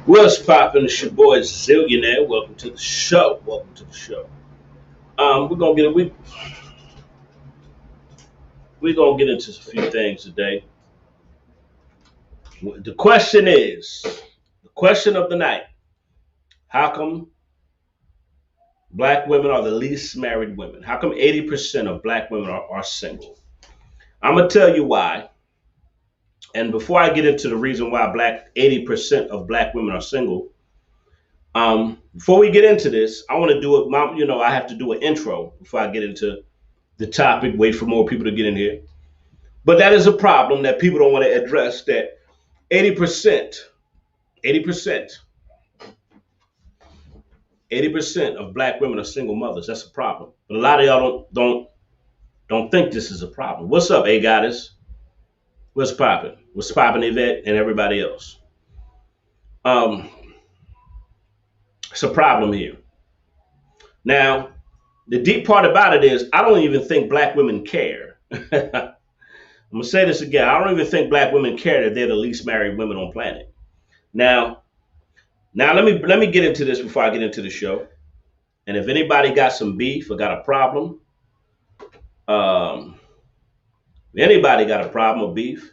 What's poppin'? It's your boy Zillionaire. Welcome to the show. Welcome to the show. We're gonna get we're gonna get into a few things today. The question of the night: how come black women are the least married women? How come 80% of black women are single? I'm gonna tell you why. And before I get into the reason why 80% of black women are single, before we get into this, I want to do it. I have to do an intro before I get into the topic. Wait for more people to get in here. But that is a problem that people don't want to address. That 80%, 80%, 80% of black women are single mothers. That's a problem. But a lot of y'all don't think this is a problem. What's up, A Goddess? What's popping? What's popping, Yvette and everybody else? It's a problem here. Now, the deep part about it is I don't even think black women care. I'm gonna say this again. I don't even think black women care that they're the least married women on planet. Now let me get into this before I get into the show. And if anybody got some beef or got a problem, anybody got a problem or beef,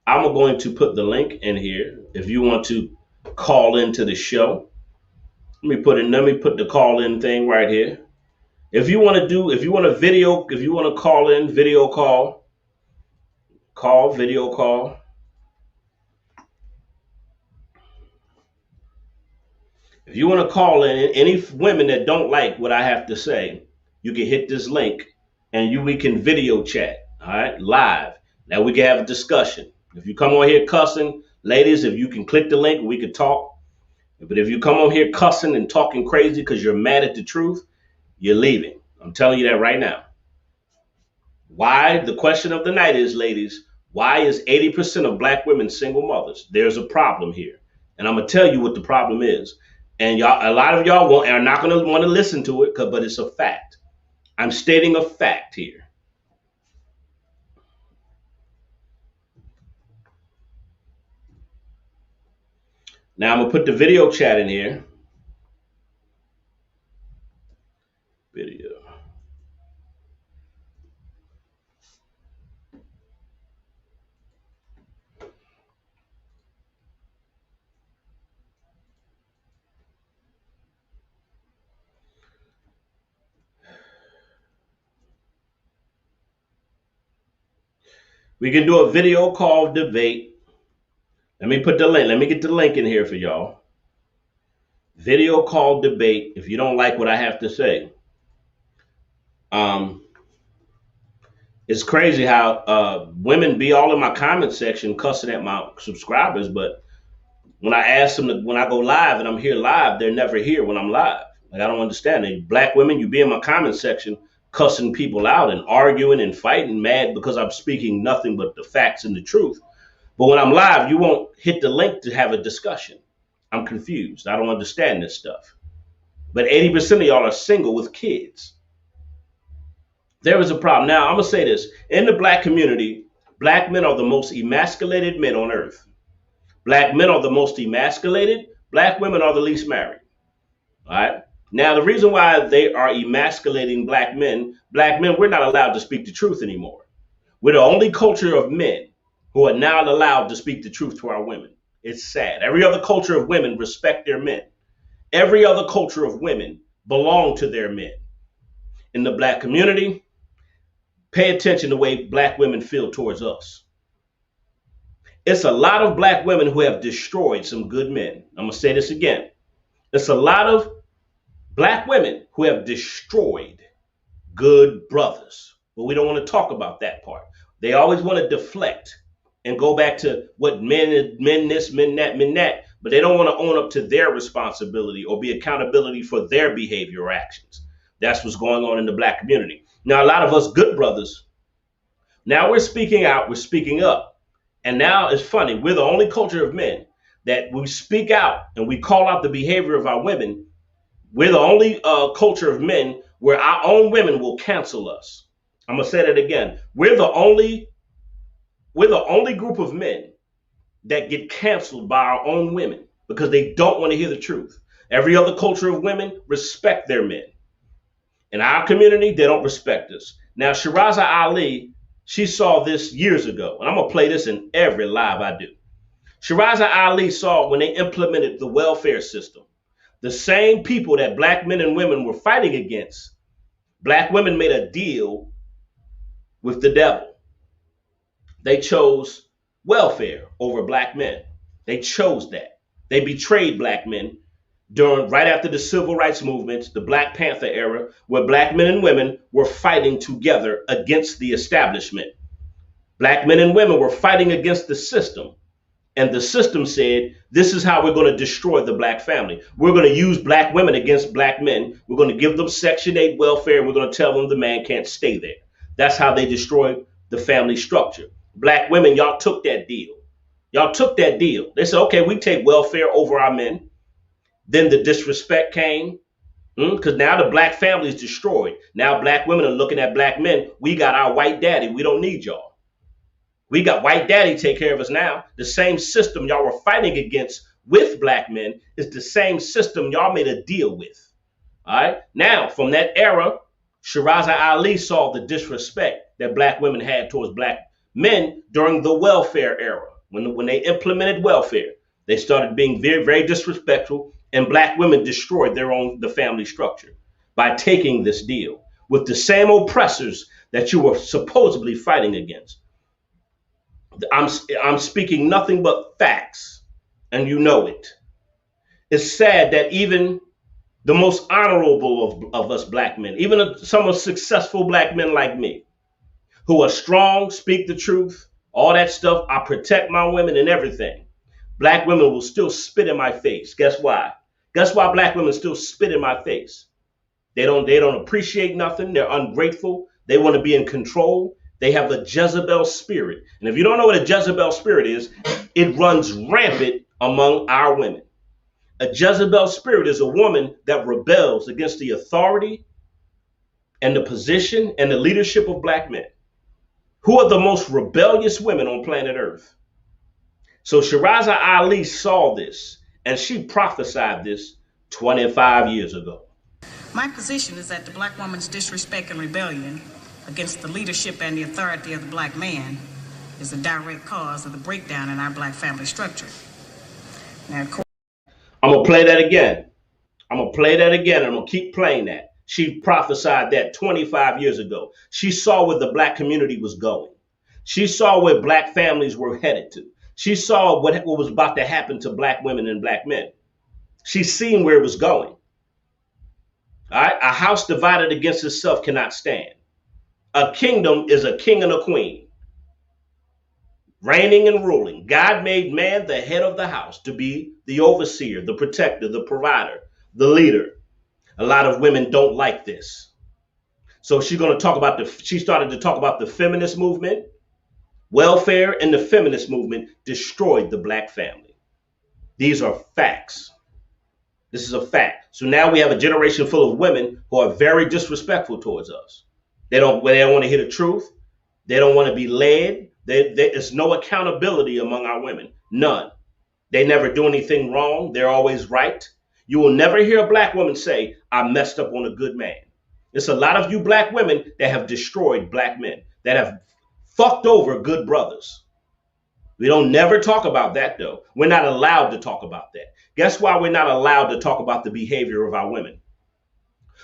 I'm going to put the link in here. If you want to call into the show, let me put the call in thing right here. If you want to call in, video call. Video call. If you want to call in, any women that don't like what I have to say, you can hit this link and we can video chat, all right, live. Now we can have a discussion. If you come on here cussing, ladies, if you can click the link, we can talk. But if you come on here cussing and talking crazy because you're mad at the truth, you're leaving. I'm telling you that right now. Why? The question of the night is, ladies, why is 80% of black women single mothers? There's a problem here. And I'm going to tell you what the problem is. And a lot of y'all are not going to want to listen to it, but it's a fact. I'm stating a fact here. Now I'm going to put the video chat in here. Video. We can do a video call debate. Let me put the link. Let me get the link in here for y'all. Video call debate. If you don't like what I have to say, it's crazy how women be all in my comment section cussing at my subscribers, but when I ask them when I go live and I'm here live, they're never here when I'm live. Like, I don't understand it. Black women, you be in my comment section cussing people out and arguing and fighting, mad because I'm speaking nothing but the facts and the truth. But when I'm live, you won't hit the link to have a discussion. I'm confused. I don't understand this stuff. But 80% of y'all are single with kids. There is a problem. Now, I'm going to say this. In the black community, black men are the most emasculated men on earth. Black men are the most emasculated. Black women are the least married. All right. Now, the reason why they are emasculating black men, we're not allowed to speak the truth anymore. We're the only culture of men who are now allowed to speak the truth to our women. It's sad. Every other culture of women respect their men. Every other culture of women belong to their men. In the black community, pay attention to the way black women feel towards us. It's a lot of black women who have destroyed some good men. I'm going to say this again. It's a lot of black women who have destroyed good brothers. But we don't want to talk about that part. They always want to deflect and go back to what men this, men that, but they don't want to own up to their responsibility or be accountability for their behavior or actions. That's what's going on in the black community. Now, a lot of us good brothers, now we're speaking out, we're speaking up. And now it's funny, we're the only culture of men that we speak out and we call out the behavior of our women. We're the only culture of men where our own women will cancel us. I'm going to say that again. We're the only group of men that get canceled by our own women because they don't want to hear the truth. Every other culture of women respect their men. In our community, they don't respect us. Now, Shiraza Ali, she saw this years ago, and I'm going to play this in every live I do. Shiraza Ali saw when they implemented the welfare system, the same people that black men and women were fighting against, black women made a deal with the devil. They chose welfare over black men. They chose that. They betrayed black men during right after the civil rights movement, the Black Panther era, where black men and women were fighting together against the establishment. Black men and women were fighting against the system. And the system said, this is how we're going to destroy the black family. We're going to use black women against black men. We're going to give them Section 8 welfare, and we're going to tell them the man can't stay there. That's how they destroyed the family structure. Black women, y'all took that deal. Y'all took that deal. They said, okay, we take welfare over our men. Then the disrespect came, because now the black family is destroyed. Now black women are looking at black men. We got our white daddy. We don't need y'all. We got white daddy take care of us now. The same system y'all were fighting against with black men is the same system y'all made a deal with. All right. Now, from that era, Shiraza Ali saw the disrespect that black women had towards black men during the welfare era. When they implemented welfare, they started being very, very disrespectful, and black women destroyed the family structure by taking this deal with the same oppressors that you were supposedly fighting against. I'm speaking nothing but facts, and you know it. It's sad that even the most honorable of us black men, even some of successful black men like me, who are strong, speak the truth, all that stuff, I protect my women and everything, black women will still spit in my face. Guess why? Guess why black women still spit in my face? They don't appreciate nothing. They're ungrateful. They want to be in control. They have a Jezebel spirit. And if you don't know what a Jezebel spirit is, it runs rampant among our women. A Jezebel spirit is a woman that rebels against the authority and the position and the leadership of black men. Who are the most rebellious women on planet Earth? So Shiraza Ali saw this, and she prophesied this 25 years ago. My position is that the black woman's disrespect and rebellion against the leadership and the authority of the black man is a direct cause of the breakdown in our black family structure. Now, I'm going to play that again. I'm going to keep playing that. She prophesied that 25 years ago. She saw where the black community was going. She saw where black families were headed to. She saw what was about to happen to black women and black men. She's seen where it was going. All right? A house divided against itself cannot stand. A kingdom is a king and a queen, reigning and ruling. God made man the head of the house to be the overseer, the protector, the provider, the leader. A lot of women don't like this. So she started to talk about the feminist movement. Welfare and the feminist movement destroyed the black family. These are facts. This is a fact. So now we have a generation full of women who are very disrespectful towards us. They don't want to hear the truth. They don't want to be led. There's no accountability among our women. None. They never do anything wrong. They're always right. You will never hear a black woman say, I messed up on a good man. It's a lot of you black women that have destroyed black men, that have fucked over good brothers. We don't never talk about that, though. We're not allowed to talk about that. Guess why we're not allowed to talk about the behavior of our women?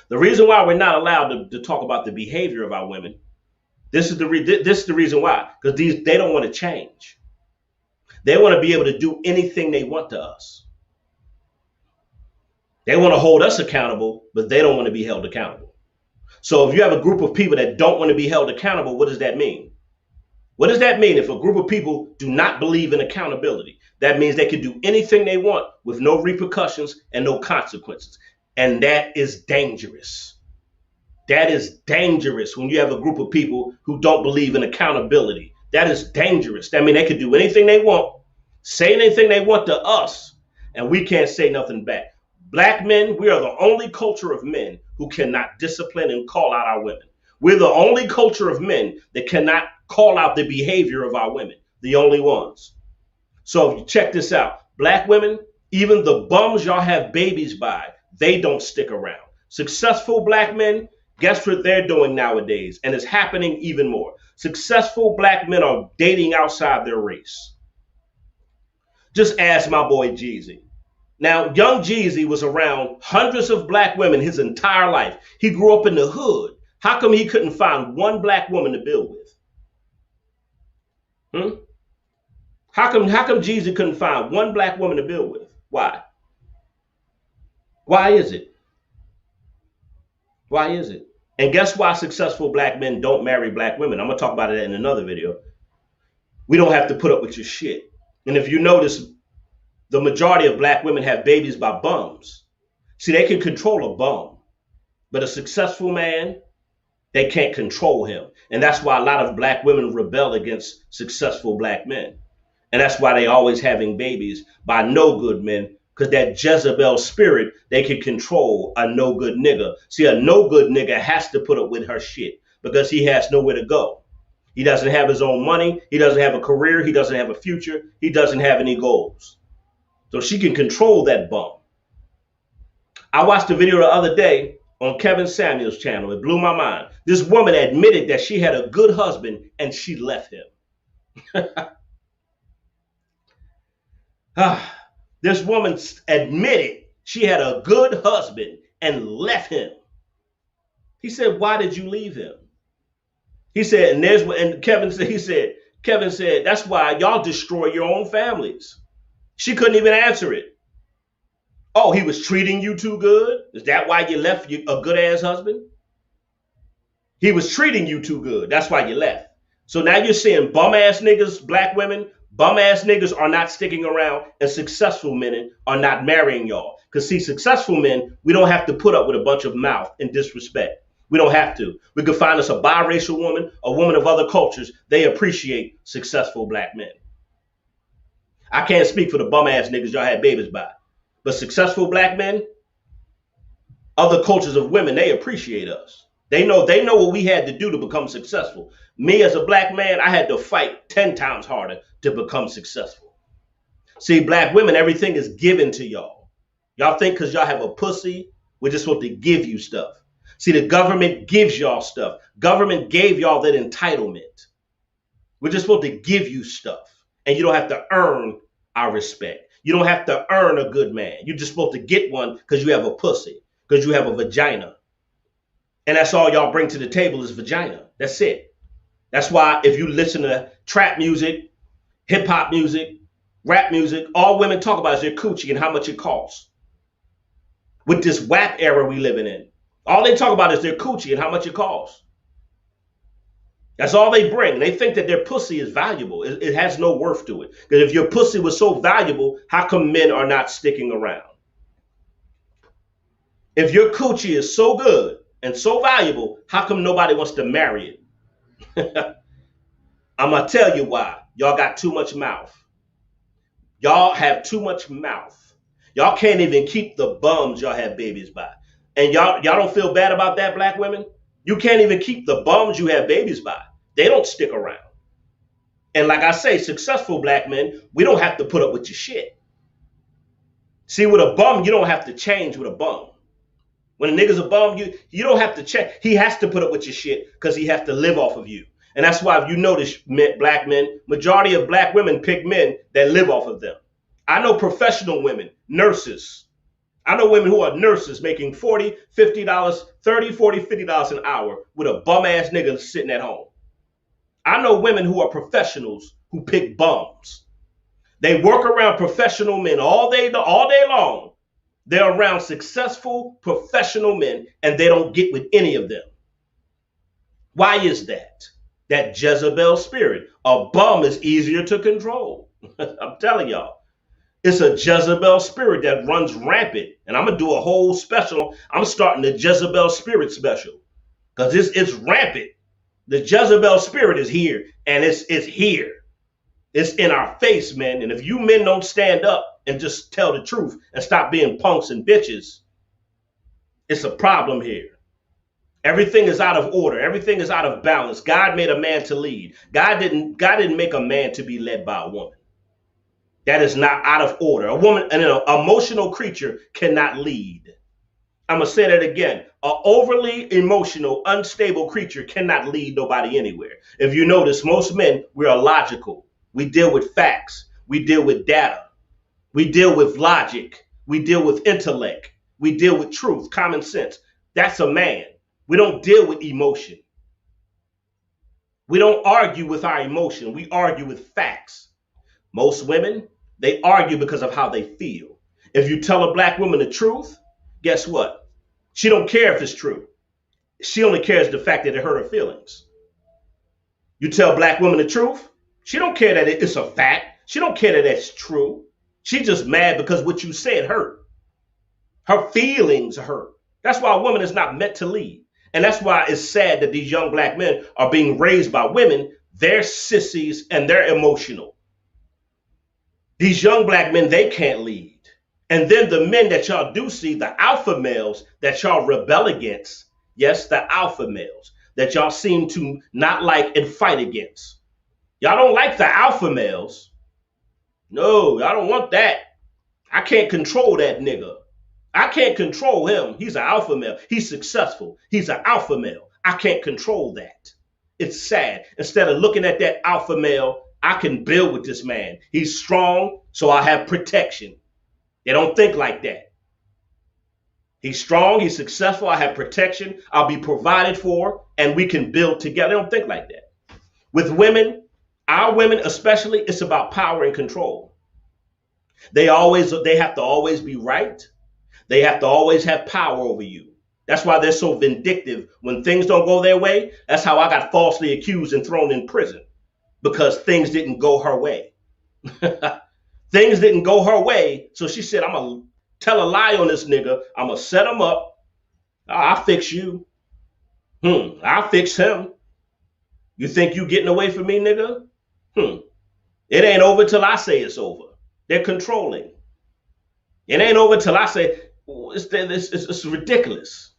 The reason why we're not allowed to talk about the behavior of our women, this is the reason why, because they don't want to change. They want to be able to do anything they want to us. They want to hold us accountable, but they don't want to be held accountable. So if you have a group of people that don't want to be held accountable, what does that mean? What does that mean if a group of people do not believe in accountability? That means they can do anything they want with no repercussions and no consequences. And that is dangerous. That is dangerous when you have a group of people who don't believe in accountability. That is dangerous. That means they can do anything they want, say anything they want to us, and we can't say nothing back. Black men, we are the only culture of men who cannot discipline and call out our women. We're the only culture of men that cannot call out the behavior of our women, the only ones. So check this out. Black women, even the bums y'all have babies by, they don't stick around. Successful black men, guess what they're doing nowadays? And it's happening even more. Successful black men are dating outside their race. Just ask my boy Jeezy. Now, young Jeezy was around hundreds of black women his entire life. He grew up in the hood. How come he couldn't find one black woman to build with? How come Jeezy couldn't find one black woman to build with? Why? Why is it? Why is it? And guess why successful black men don't marry black women? I'm going to talk about it in another video. We don't have to put up with your shit. And if you notice, the majority of black women have babies by bums. See, they can control a bum, but a successful man, they can't control him. And that's why a lot of black women rebel against successful black men. And that's why they always having babies by no good men, because that Jezebel spirit, they can control a no good nigga. See, a no good nigga has to put up with her shit because he has nowhere to go. He doesn't have his own money. He doesn't have a career. He doesn't have a future. He doesn't have any goals. So she can control that bum. I watched a video the other day on Kevin Samuel's channel. It blew my mind. This woman admitted that she had a good husband and she left him. This woman admitted she had a good husband and left him. He said, "Why did you leave him?" He said, Kevin said, "That's why y'all destroy your own families." She couldn't even answer it. Oh, he was treating you too good? Is that why you left a good ass husband? He was treating you too good. That's why you left. So now you're saying bum ass niggas, black women, bum ass niggas are not sticking around and successful men are not marrying y'all. Because see, successful men, we don't have to put up with a bunch of mouth and disrespect. We don't have to. We could find us a biracial woman, a woman of other cultures. They appreciate successful black men. I can't speak for the bum ass niggas y'all had babies by. But successful black men, other cultures of women, they appreciate us. They know what we had to do to become successful. Me as a black man, I had to fight 10 times harder to become successful. See, black women, everything is given to y'all. Y'all think because y'all have a pussy, we're just supposed to give you stuff. See, the government gives y'all stuff. Government gave y'all that entitlement. We're just supposed to give you stuff. And you don't have to earn our respect. You don't have to earn a good man. You're just supposed to get one because you have a pussy, because you have a vagina. And that's all y'all bring to the table is vagina. That's it. That's why if you listen to trap music, hip hop music, rap music, all women talk about is their coochie and how much it costs. With this WAP era we living in, all they talk about is their coochie and how much it costs. That's all they bring. They think that their pussy is valuable. It has no worth to it. Because if your pussy was so valuable, how come men are not sticking around? If your coochie is so good and so valuable, how come nobody wants to marry it? I'm going to tell you why. Y'all got too much mouth. Y'all have too much mouth. Y'all can't even keep the bums y'all have babies by. And y'all don't feel bad about that, black women? You can't even keep the bums you have babies by. They don't stick around. And like I say, successful black men, we don't have to put up with your shit. See, with a bum, you don't have to change with a bum. When a nigga's a bum, you don't have to change. He has to put up with your shit because he has to live off of you. And that's why if you notice, black men, majority of black women pick men that live off of them. I know professional women, nurses. I know women who are nurses making $40, $50, $30, $40, $50 an hour with a bum ass nigga sitting at home. I know women who are professionals who pick bums. They work around professional men all day long. They're around successful professional men and they don't get with any of them. Why is that? That Jezebel spirit. A bum is easier to control. I'm telling y'all. It's a Jezebel spirit that runs rampant. And I'm going to do a whole special. I'm starting the Jezebel spirit special. Because it's rampant. The Jezebel spirit is here. And it's here. It's in our face, man. And if you men don't stand up and just tell the truth and stop being punks and bitches, it's a problem here. Everything is out of order. Everything is out of balance. God made a man to lead. God didn't make a man to be led by a woman. That is not out of order. A woman, an emotional creature, cannot lead. I'm going to say that again. An overly emotional, unstable creature cannot lead nobody anywhere. If you notice, most men, we are logical. We deal with facts. We deal with data. We deal with logic. We deal with intellect. We deal with truth, common sense. That's a man. We don't deal with emotion. We don't argue with our emotion. We argue with facts. Most women, they argue because of how they feel. If you tell a black woman the truth, guess what? She don't care if it's true. She only cares the fact that it hurt her feelings. You tell black women the truth, she don't care that it's a fact. She don't care that it's true. She's just mad because what you said hurt. Her feelings hurt. That's why a woman is not meant to lead. And that's why it's sad that these young black men are being raised by women. They're sissies and they're emotional. These young black men, they can't lead. And then the men that y'all do see, the alpha males that y'all rebel against, yes, the alpha males that y'all seem to not like and fight against. Y'all don't like the alpha males. No, I don't want that. I can't control that nigga. I can't control him. He's an alpha male. He's successful. He's an alpha male. I can't control that. It's sad. Instead of looking at that alpha male, I can build with this man. He's strong, so I have protection. They don't think like that. He's strong. He's successful. I have protection. I'll be provided for, and we can build together. They don't think like that. With women, our women especially, it's about power and control. They have to always be right. They have to always have power over you. That's why they're so vindictive. When things don't go their way, that's how I got falsely accused and thrown in prison, because things didn't go her way. Things didn't go her way. So she said, I'm going to tell a lie on this nigga. I'm going to set him up. I'll fix you. I'll fix him. You think you getting away from me, nigga? It ain't over till I say it's over. They're controlling. It ain't over till I say it's ridiculous.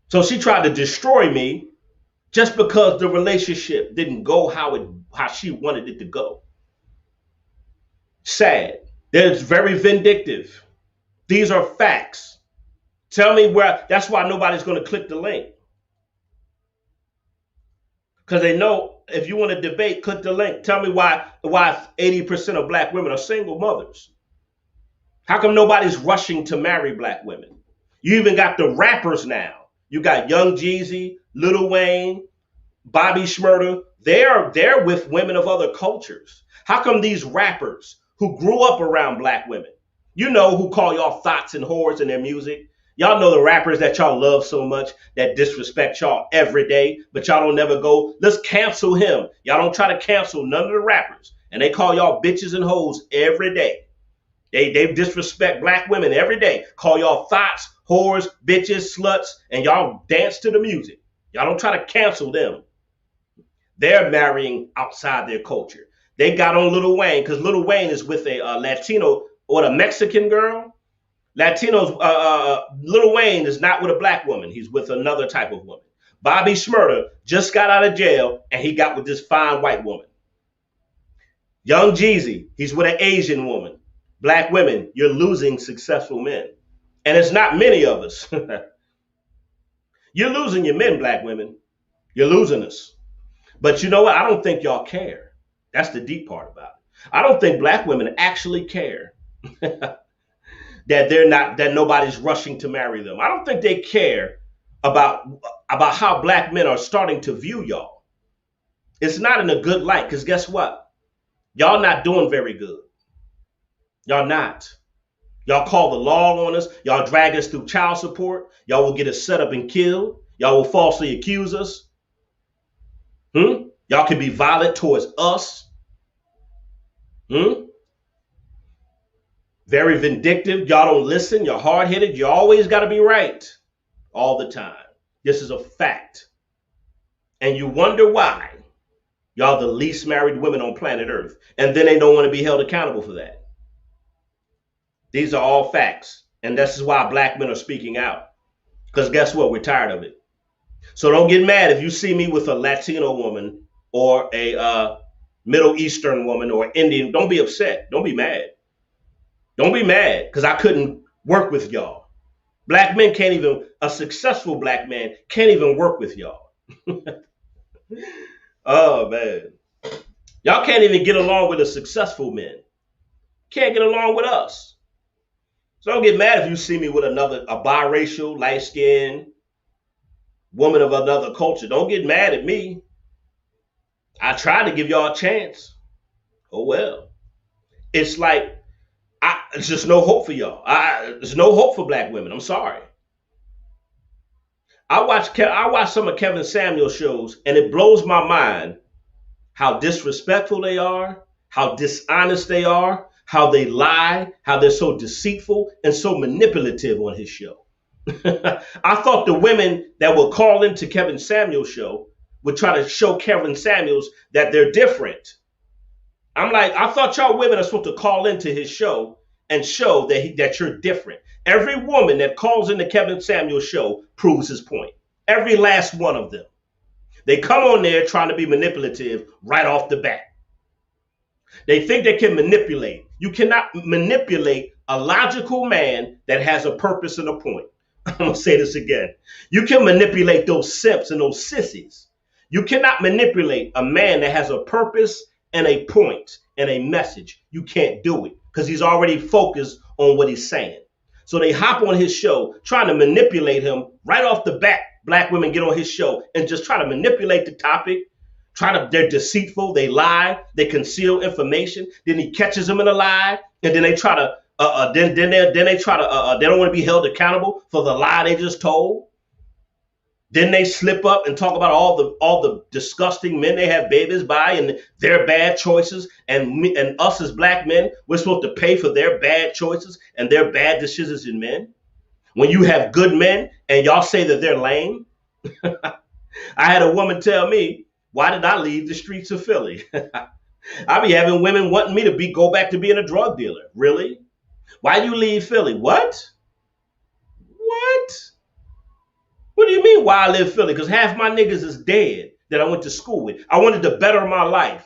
So she tried to destroy me just because the relationship didn't go how she wanted it to go. Sad. They're very vindictive. These are facts. Tell me where. That's why nobody's going to click the link. Because they know if you want to debate, click the link. Tell me why 80% of black women are single mothers. How come nobody's rushing to marry black women? You even got the rappers now. You got Young Jeezy, Lil Wayne, Bobby Shmurda. They're with women of other cultures. How come these rappers who grew up around black women, you know, who call y'all thoughts and whores in their music? Y'all know the rappers that y'all love so much that disrespect y'all every day, but y'all don't never go, let's cancel him. Y'all don't try to cancel none of the rappers. And they call y'all bitches and hoes every day. They disrespect black women every day. Call y'all thoughts, whores, bitches, sluts, and y'all dance to the music. Y'all don't try to cancel them. They're marrying outside their culture. They got on Lil Wayne because Lil Wayne is with a Latino or a Mexican girl. Latinos, Lil Wayne is not with a black woman. He's with another type of woman. Bobby Shmurda just got out of jail and he got with this fine white woman. Young Jeezy, he's with an Asian woman. Black women, you're losing successful men. And it's not many of us. You're losing your men, black women. You're losing us. But you know what? I don't think y'all care. That's the deep part about it. I don't think black women actually care that nobody's rushing to marry them. I don't think they care about how black men are starting to view y'all. It's not in a good light, because guess what? Y'all not doing very good. Y'all not. Y'all call the law on us. Y'all drag us through child support. Y'all will get us set up and killed. Y'all will falsely accuse us. Y'all can be violent towards us. Very vindictive. Y'all don't listen. You're hard-headed. You always got to be right all the time. This is a fact. And you wonder why y'all the least married women on planet Earth. And then they don't want to be held accountable for that. These are all facts. And this is why black men are speaking out. Because guess what? We're tired of it. So don't get mad if you see me with a Latino woman or a Middle Eastern woman or Indian, don't be upset. Don't be mad. Don't be mad because I couldn't work with y'all. Black men can't even, a successful black man can't even work with y'all. Oh, man. Y'all can't even get along with the successful men. Can't get along with us. So don't get mad if you see me with a biracial, light-skinned woman of another culture. Don't get mad at me. I tried to give y'all a chance. Oh, well. It's like, there's just no hope for y'all. There's no hope for black women. I'm sorry. I watch some of Kevin Samuel's shows, and it blows my mind how disrespectful they are, how dishonest they are, how they lie, how they're so deceitful and so manipulative on his show. I thought the women that would call into Kevin Samuel's show would try to show Kevin Samuels that they're different. I'm like, I thought y'all women are supposed to call into his show and show that you're different. Every woman that calls into Kevin Samuel's show proves his point. Every last one of them. They come on there trying to be manipulative right off the bat. They think they can manipulate. You cannot manipulate a logical man that has a purpose and a point. I'm going to say this again. You can manipulate those simps and those sissies. You cannot manipulate a man that has a purpose and a point and a message. You can't do it because he's already focused on what he's saying. So they hop on his show trying to manipulate him right off the bat. Black women get on his show and just try to manipulate the topic. They're deceitful, they lie, they conceal information. Then he catches them in a lie, and then they try to, they don't want to be held accountable for the lie they just told. Then they slip up and talk about all the disgusting men they have babies by and their bad choices, and us as black men, we're supposed to pay for their bad choices and their bad decisions in men. When you have good men and y'all say that they're lame. I had a woman tell me, why did I leave the streets of Philly? I be having women wanting me to go back to being a drug dealer. Really? Why do you leave Philly? What? What do you mean why I live Philly? Because half my niggas is dead that I went to school with. I wanted to better my life.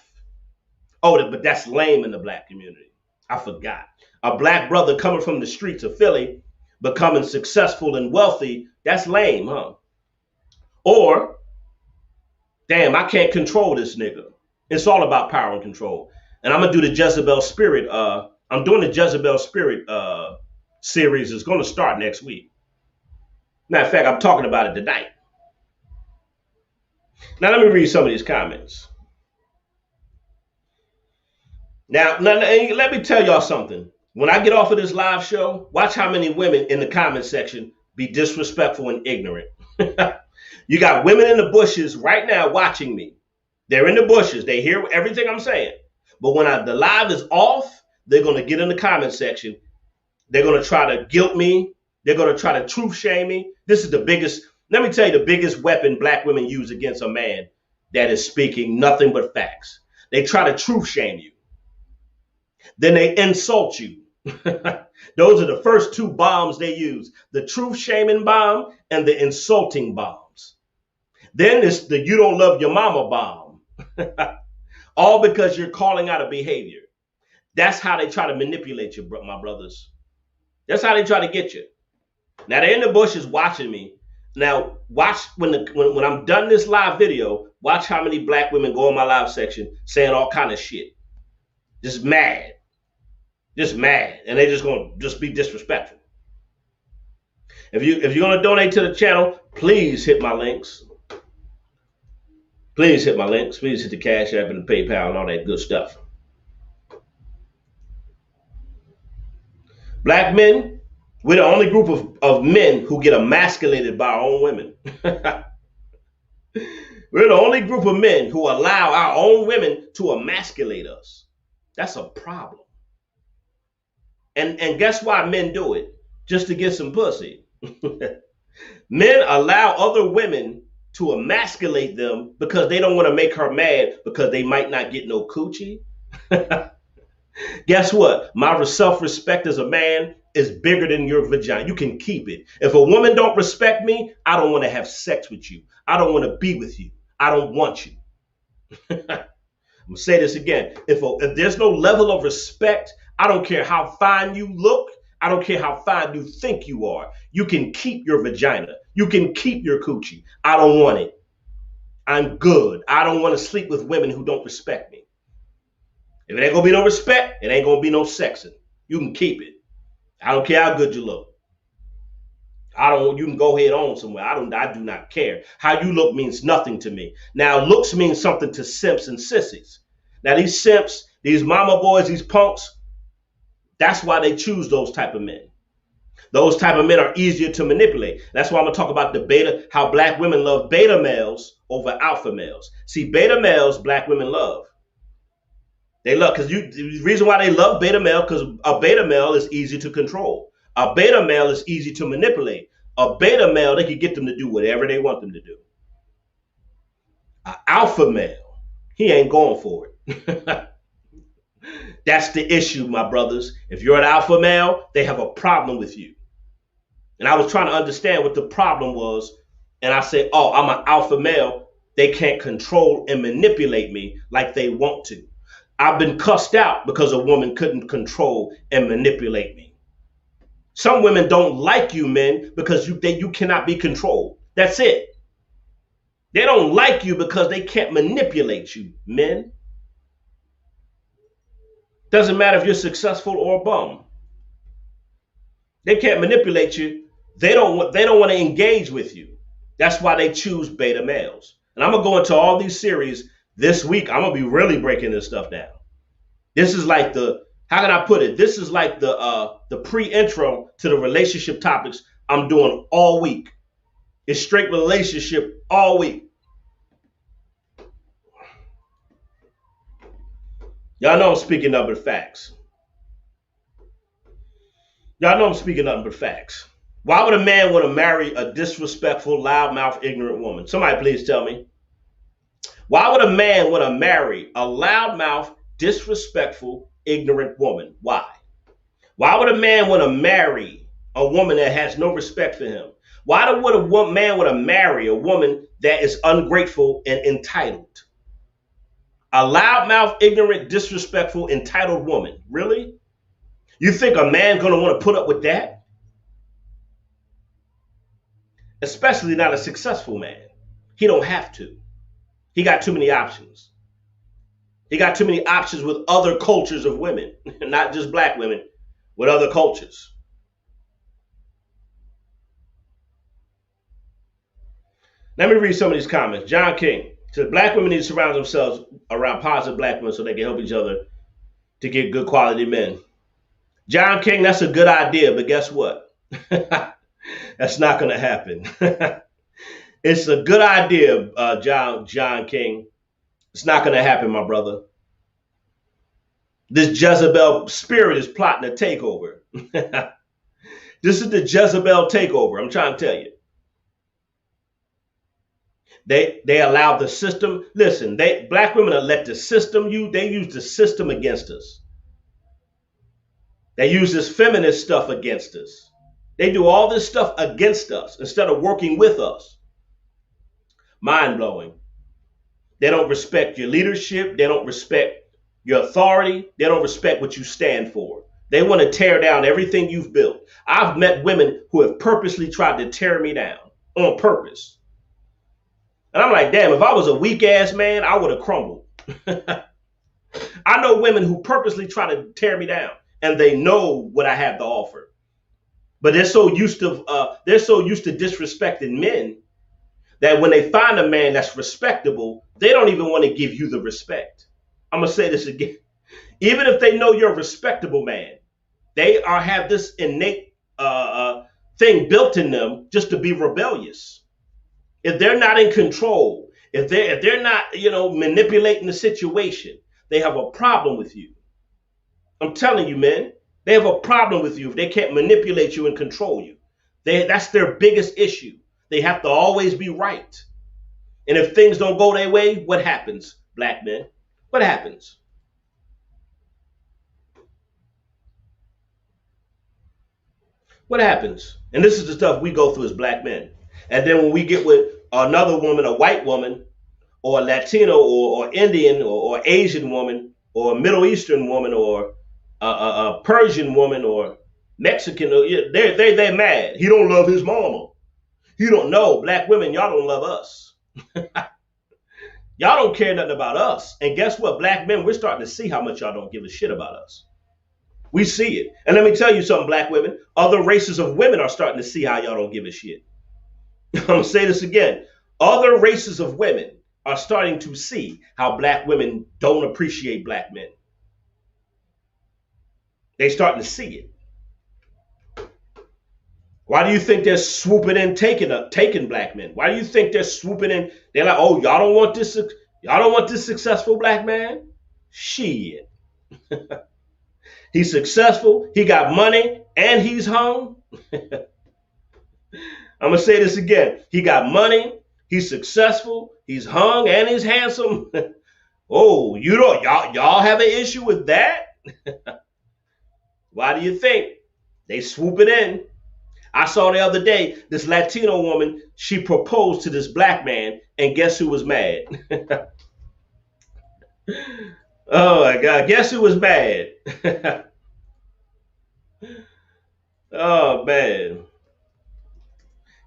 Oh, but that's lame in the black community. I forgot. A black brother coming from the streets of Philly, becoming successful and wealthy, that's lame, huh? Or, damn, I can't control this nigga. It's all about power and control. And I'm going to do the Jezebel Spirit. I'm doing the Jezebel Spirit series. It's going to start next week. Matter of fact, I'm talking about it tonight. Now, let me read some of these comments. Now, let me tell y'all something. When I get off of this live show, watch how many women in the comment section be disrespectful and ignorant. You got women in the bushes right now watching me. They're in the bushes. They hear everything I'm saying. But when the live is off, they're going to get in the comment section. They're going to try to guilt me. They're going to try to truth shame me. This is the biggest, let me tell you, the biggest weapon black women use against a man that is speaking nothing but facts. They try to truth shame you. Then they insult you. Those are the first two bombs they use. The truth shaming bomb and the insulting bombs. Then it's the you don't love your mama bomb. All because you're calling out a behavior. That's how they try to manipulate you, my brothers. That's how they try to get you. Now they're in the bushes watching me. Now watch when I'm done this live video, watch how many black women go in my live section saying all kind of shit. Just mad. And they just gonna be disrespectful. If you're gonna donate to the channel, please hit my links. Please hit the Cash App and the PayPal and all that good stuff. Black men, we're the only group of men who get emasculated by our own women. We're the only group of men who allow our own women to emasculate us. That's a problem. And guess why men do it? Just to get some pussy. Men allow other women to emasculate them because they don't want to make her mad because they might not get no coochie. Guess what? My self-respect as a man is bigger than your vagina. You can keep it. If a woman don't respect me, I don't want to have sex with you. I don't want to be with you. I don't want you. I'm gonna say this again. If there's no level of respect, I don't care how fine you look. I don't care how fine you think you are. You can keep your vagina. You can keep your coochie. I don't want it. I'm good. I don't want to sleep with women who don't respect me. If it ain't gonna be no respect, it ain't gonna be no sexing. You can keep it. I don't care how good you look. I don't. You can go head on somewhere. I do not care. How you look means nothing to me. Now, looks means something to simps and sissies. Now, these simps, these mama boys, these punks, that's why they choose those type of men. Those type of men are easier to manipulate. That's why I'm gonna talk about the beta, how black women love beta males over alpha males. See, beta males, black women love. They love because the reason why they love beta male, because a beta male is easy to control. A beta male is easy to manipulate. A beta male, they can get them to do whatever they want them to do. An alpha male, he ain't going for it. That's the issue, my brothers. If you're an alpha male, they have a problem with you. And I was trying to understand what the problem was. And I said, oh, I'm an alpha male. They can't control and manipulate me like they want to. I've been cussed out because a woman couldn't control and manipulate me. Some women don't like you, men, because you cannot be controlled. That's it. They don't like you because they can't manipulate you, men. Doesn't matter if you're successful or a bum. They can't manipulate you. They don't want to engage with you. That's why they choose beta males. And I'm gonna go into all these series this week. I'm gonna be really breaking this stuff down. This is like how can I put it? This is like the pre-intro to the relationship topics I'm doing all week. It's straight relationship all week. Y'all know I'm speaking nothing but facts. Y'all know I'm speaking nothing but facts. Why would a man want to marry a disrespectful, loudmouth, ignorant woman? Somebody please tell me. Why would a man want to marry a loudmouth, disrespectful, ignorant woman? Why? Why would a man want to marry a woman that has no respect for him? Why would a man want to marry a woman that is ungrateful and entitled? A loudmouth, ignorant, disrespectful, entitled woman. Really? You think a man's going to want to put up with that? Especially not a successful man. He don't have to. He got too many options. He got too many options with other cultures of women, not just black women, with other cultures. Let me read some of these comments. John King says, black women need to surround themselves around positive black women so they can help each other to get good quality men. John King, that's a good idea, but guess what? That's not going to happen. It's a good idea, John King. It's not going to happen, my brother. This Jezebel spirit is plotting a takeover. This is the Jezebel takeover. I'm trying to tell you. They allow the system. Listen, black women are let the system they use the system against us. They use this feminist stuff against us. They do all this stuff against us instead of working with us. Mind blowing. They don't respect your leadership. They don't respect your authority. They don't respect what you stand for. They want to tear down everything you've built. I've met women who have purposely tried to tear me down on purpose. And I'm like, damn, if I was a weak ass man, I would have crumbled. I know women who purposely try to tear me down and they know what I have to offer. But they're so used to disrespecting men that when they find a man that's respectable, they don't even want to give you the respect. I'm going to say this again. Even if they know you're a respectable man, they have this innate thing built in them just to be rebellious. If they're not in control, if they're not, manipulating the situation, they have a problem with you. I'm telling you, man, they have a problem with you if they can't manipulate you and control you. That's their biggest issue. They have to always be right. And if things don't go their way, what happens, black men? What happens? What happens? And this is the stuff we go through as black men. And then when we get with another woman, a white woman, or Latino or Indian or Asian woman or Middle Eastern woman or a Persian woman or Mexican, they're mad. He don't love his mama. He don't know. Black women, y'all don't love us. Y'all don't care nothing about us. And guess what? Black men, we're starting to see how much y'all don't give a shit about us. We see it. And let me tell you something, black women. Other races of women are starting to see how y'all don't give a shit. I'm going to say this again. Other races of women are starting to see how black women don't appreciate black men. They're starting to see it. Why do you think they're swooping in, taking black men? Why do you think they're swooping in? They're like, oh, y'all don't want this successful black man? Shit. He's successful, he got money, and he's hung. I'm gonna say this again. He got money, he's successful, he's hung, and he's handsome. Oh, y'all have an issue with that? Why do you think? They swoop it in. I saw the other day this Latino woman, she proposed to this black man, and guess who was mad? Oh my God, guess who was mad? Oh man.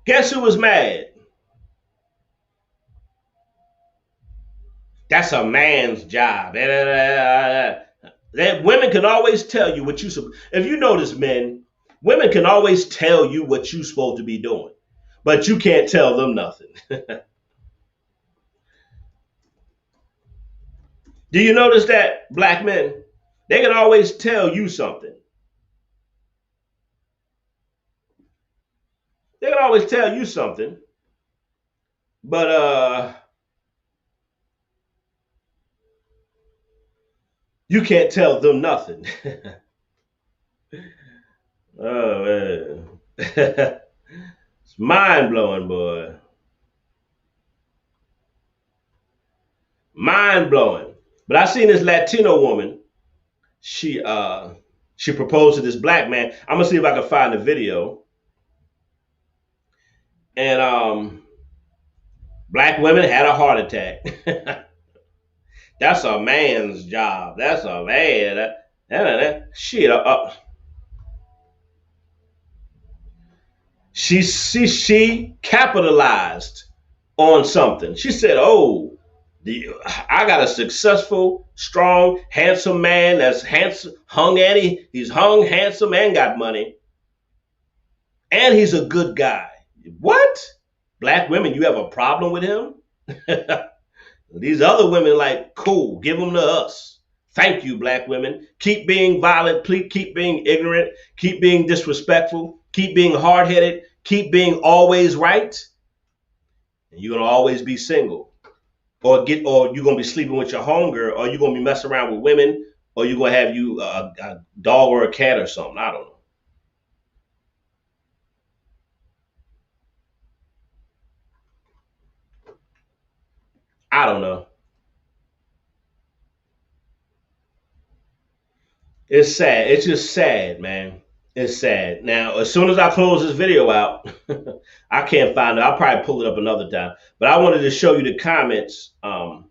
Guess who was mad? That's a man's job. That women can always tell you what you. If you notice, men, women can always tell you what you're supposed to be doing, but you can't tell them nothing. Do you notice that, black men? They can always tell you something. They can always tell you something, but you can't tell them nothing. Oh man. It's mind blowing, boy. Mind blowing. But I seen this Latino woman. She proposed to this black man. I'm gonna see if I can find the video. And black women had a heart attack. That's a man's job. That's a man. Shit. She capitalized on something. She said, "Oh, I got a successful, strong, handsome man that's handsome, he's hung, handsome, and got money, and he's a good guy." What? Black women, you have a problem with him? These other women like, cool, give them to us. Thank you, black women. Keep being violent, keep being ignorant, keep being disrespectful, keep being hard-headed, keep being always right, and you're gonna always be single. Or you're gonna be sleeping with your homegirl, or you're gonna be messing around with women, or you're gonna have you a dog or a cat or something. I don't know. I don't know. It's sad. It's just sad, man. It's sad. Now, as soon as I close this video out, I can't find it. I'll probably pull it up another time. But I wanted to show you the comments. I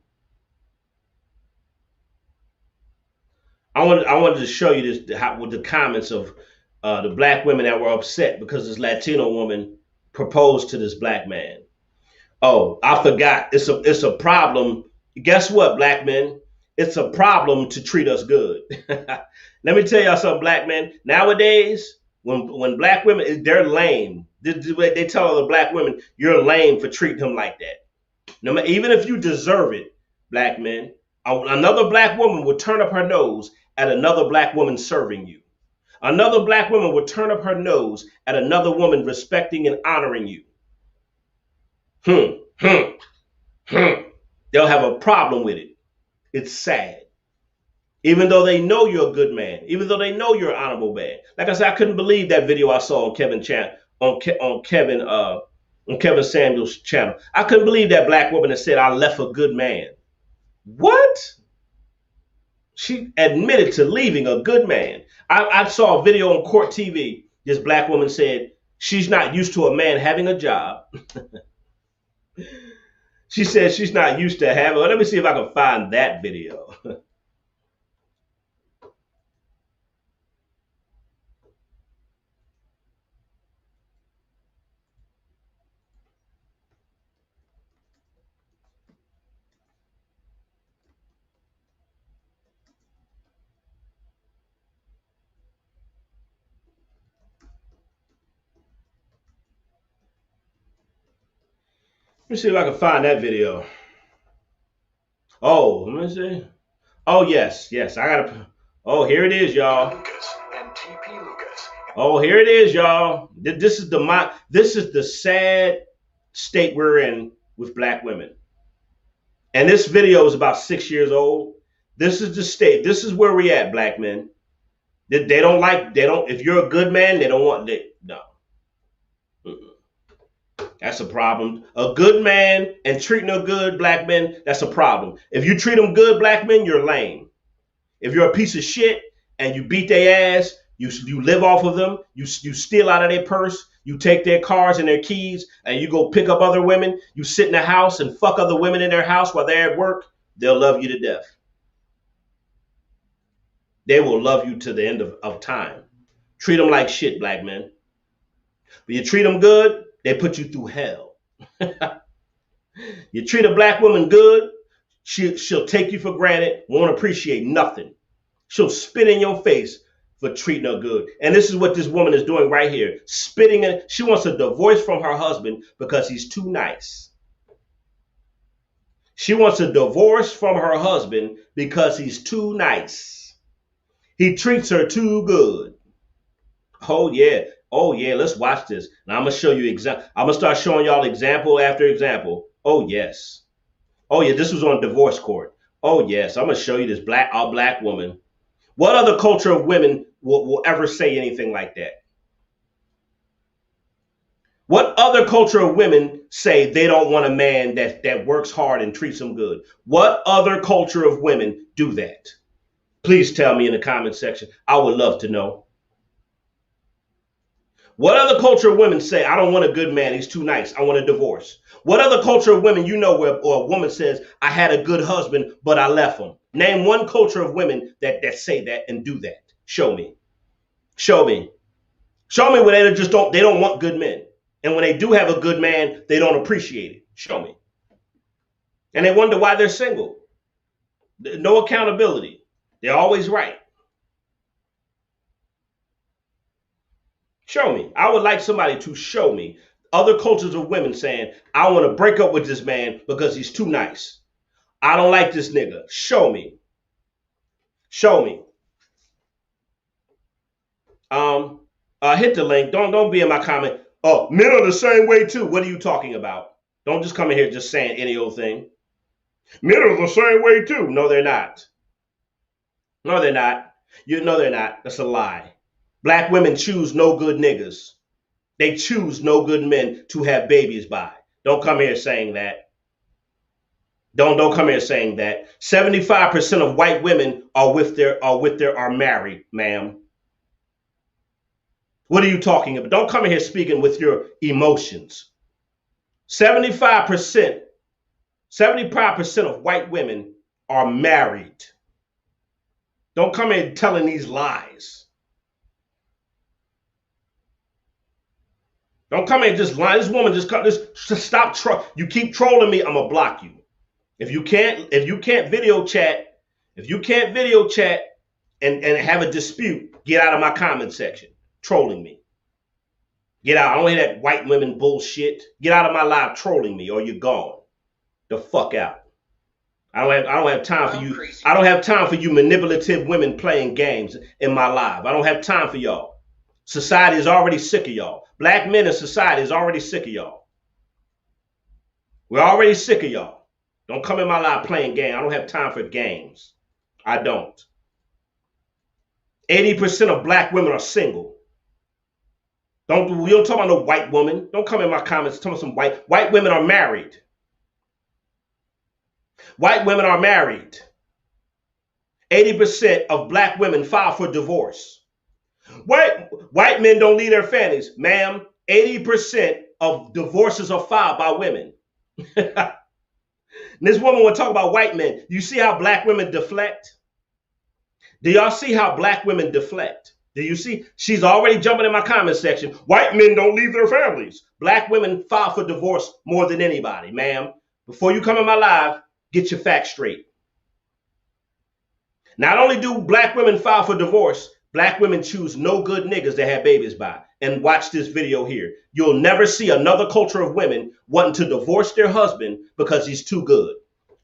wanted to show you this with the comments of the black women that were upset because this Latino woman proposed to this black man. Oh, I forgot. It's a problem. Guess what, black men? It's a problem to treat us good. Let me tell y'all something, black men. Nowadays, when black women, they're lame. They tell other black women, you're lame for treating them like that. No, even if you deserve it, black men, another black woman would turn up her nose at another black woman serving you. Another black woman would turn up her nose at another woman respecting and honoring you. They'll have a problem with it. It's sad. Even though they know you're a good man, even though they know you're an honorable man. Like I said, I couldn't believe that video I saw on Kevin Samuels' channel. I couldn't believe that black woman that said, "I left a good man." What? She admitted to leaving a good man. I saw a video on Court TV. This black woman said she's not used to a man having a job. She says she's not used to having. Well, let me see if I can find that video. Let me see if I can find that video. Oh, let me see. Oh, yes, yes. I gotta. Oh, here it is, y'all. Oh, here it is, y'all. This is the sad state we're in with black women. And this video is about 6 years old. This is the state. This is where we at, black men. They don't like. They don't. If you're a good man, they don't want. No. That's a problem. A good man and treating a good black man, that's a problem. If you treat them good, black men, you're lame. If you're a piece of shit and you beat their ass, you live off of them, you steal out of their purse, you take their cars and their keys, and you go pick up other women, you sit in the house and fuck other women in their house while they're at work, they'll love you to death. They will love you to the end of time. Treat them like shit, black men. But you treat them good, they put you through hell. You treat a black woman good, she'll take you for granted, won't appreciate nothing. She'll spit in your face for treating her good. And this is what this woman is doing right here. Spitting in. She wants a divorce from her husband because he's too nice. She wants a divorce from her husband because he's too nice. He treats her too good. Oh, yeah. Oh, yeah, let's watch this. Now, I'm going to show you I'm going to start showing y'all example after example. Oh, yes. Oh, yeah, this was on divorce court. Oh, yes, I'm going to show you this black woman. What other culture of women will ever say anything like that? What other culture of women say they don't want a man that works hard and treats them good? What other culture of women do that? Please tell me in the comment section. I would love to know. What other culture of women say, I don't want a good man, he's too nice, I want a divorce? What other culture of women you know where a woman says, I had a good husband, but I left him? Name one culture of women that say that and do that. Show me. Show me. Show me where they don't want good men. And when they do have a good man, they don't appreciate it. Show me. And they wonder why they're single. No accountability. They're always right. Show me. I would like somebody to show me other cultures of women saying, I want to break up with this man because he's too nice. I don't like this nigga. Show me. Show me. Hit the link. Don't be in my comment. Oh, men are the same way too. What are you talking about? Don't just come in here just saying any old thing. Men are the same way too. No, they're not. No, they're not. You know they're not. That's a lie. Black women choose no good niggas. They choose no good men to have babies by. Don't come here saying that. Don't come here saying that. 75% of white women are married, ma'am. What are you talking about? Don't come in here speaking with your emotions. 75% of white women are married. Don't come in telling these lies. Don't come in just lying. This woman just stop. You keep trolling me, I'm gonna block you. If you can't video chat, and have a dispute, get out of my comment section. Trolling me. Get out. I don't hear that white women bullshit. Get out of my live trolling me, or you're gone. The fuck out. I don't have time for you. I don't have time for you manipulative women playing games in my live. I don't have time for y'all. Society is already sick of y'all. Black men in society is already sick of y'all. We're already sick of y'all. Don't come in my live playing games. I don't have time for games. I don't. 80% of black women are single. We don't talk about no white woman. Don't come in my comments talking about some white women are married. White women are married. 80% of black women file for divorce. White men don't leave their families. Ma'am, 80% of divorces are filed by women. And this woman want to talk about white men. You see how black women deflect? Do y'all see how black women deflect? Do you see? She's already jumping in my comment section. White men don't leave their families. Black women file for divorce more than anybody, ma'am. Before you come in my live, get your facts straight. Not only do black women file for divorce, black women choose no good niggas to have babies by. And watch this video here. You'll never see another culture of women wanting to divorce their husband because he's too good.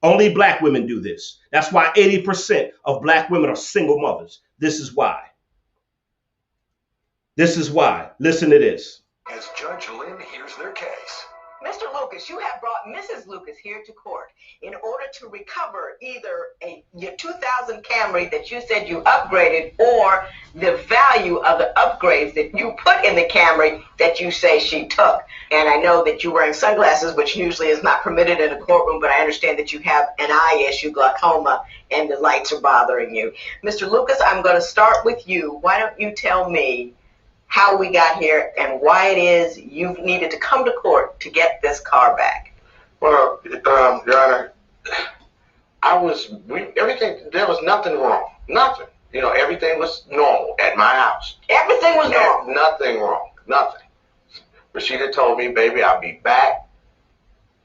Only black women do this. That's why 80% of black women are single mothers. This is why. This is why. Listen to this. As Judge Lynn hears their case. Mr. Lucas, you have brought Mrs. Lucas here to court in order to recover either your 2000 Camry that you said you upgraded or the value of the upgrades that you put in the Camry that you say she took. And I know that you're wearing sunglasses, which usually is not permitted in a courtroom, but I understand that you have an eye issue, glaucoma, and the lights are bothering you. Mr. Lucas, I'm going to start with you. Why don't you tell me how we got here and why it is you've needed to come to court to get this car back? Well, Your Honor, there was nothing wrong. Nothing. You know, everything was normal at my house. Everything was normal? Nothing wrong. Nothing. Rashida told me, baby, I'll be back.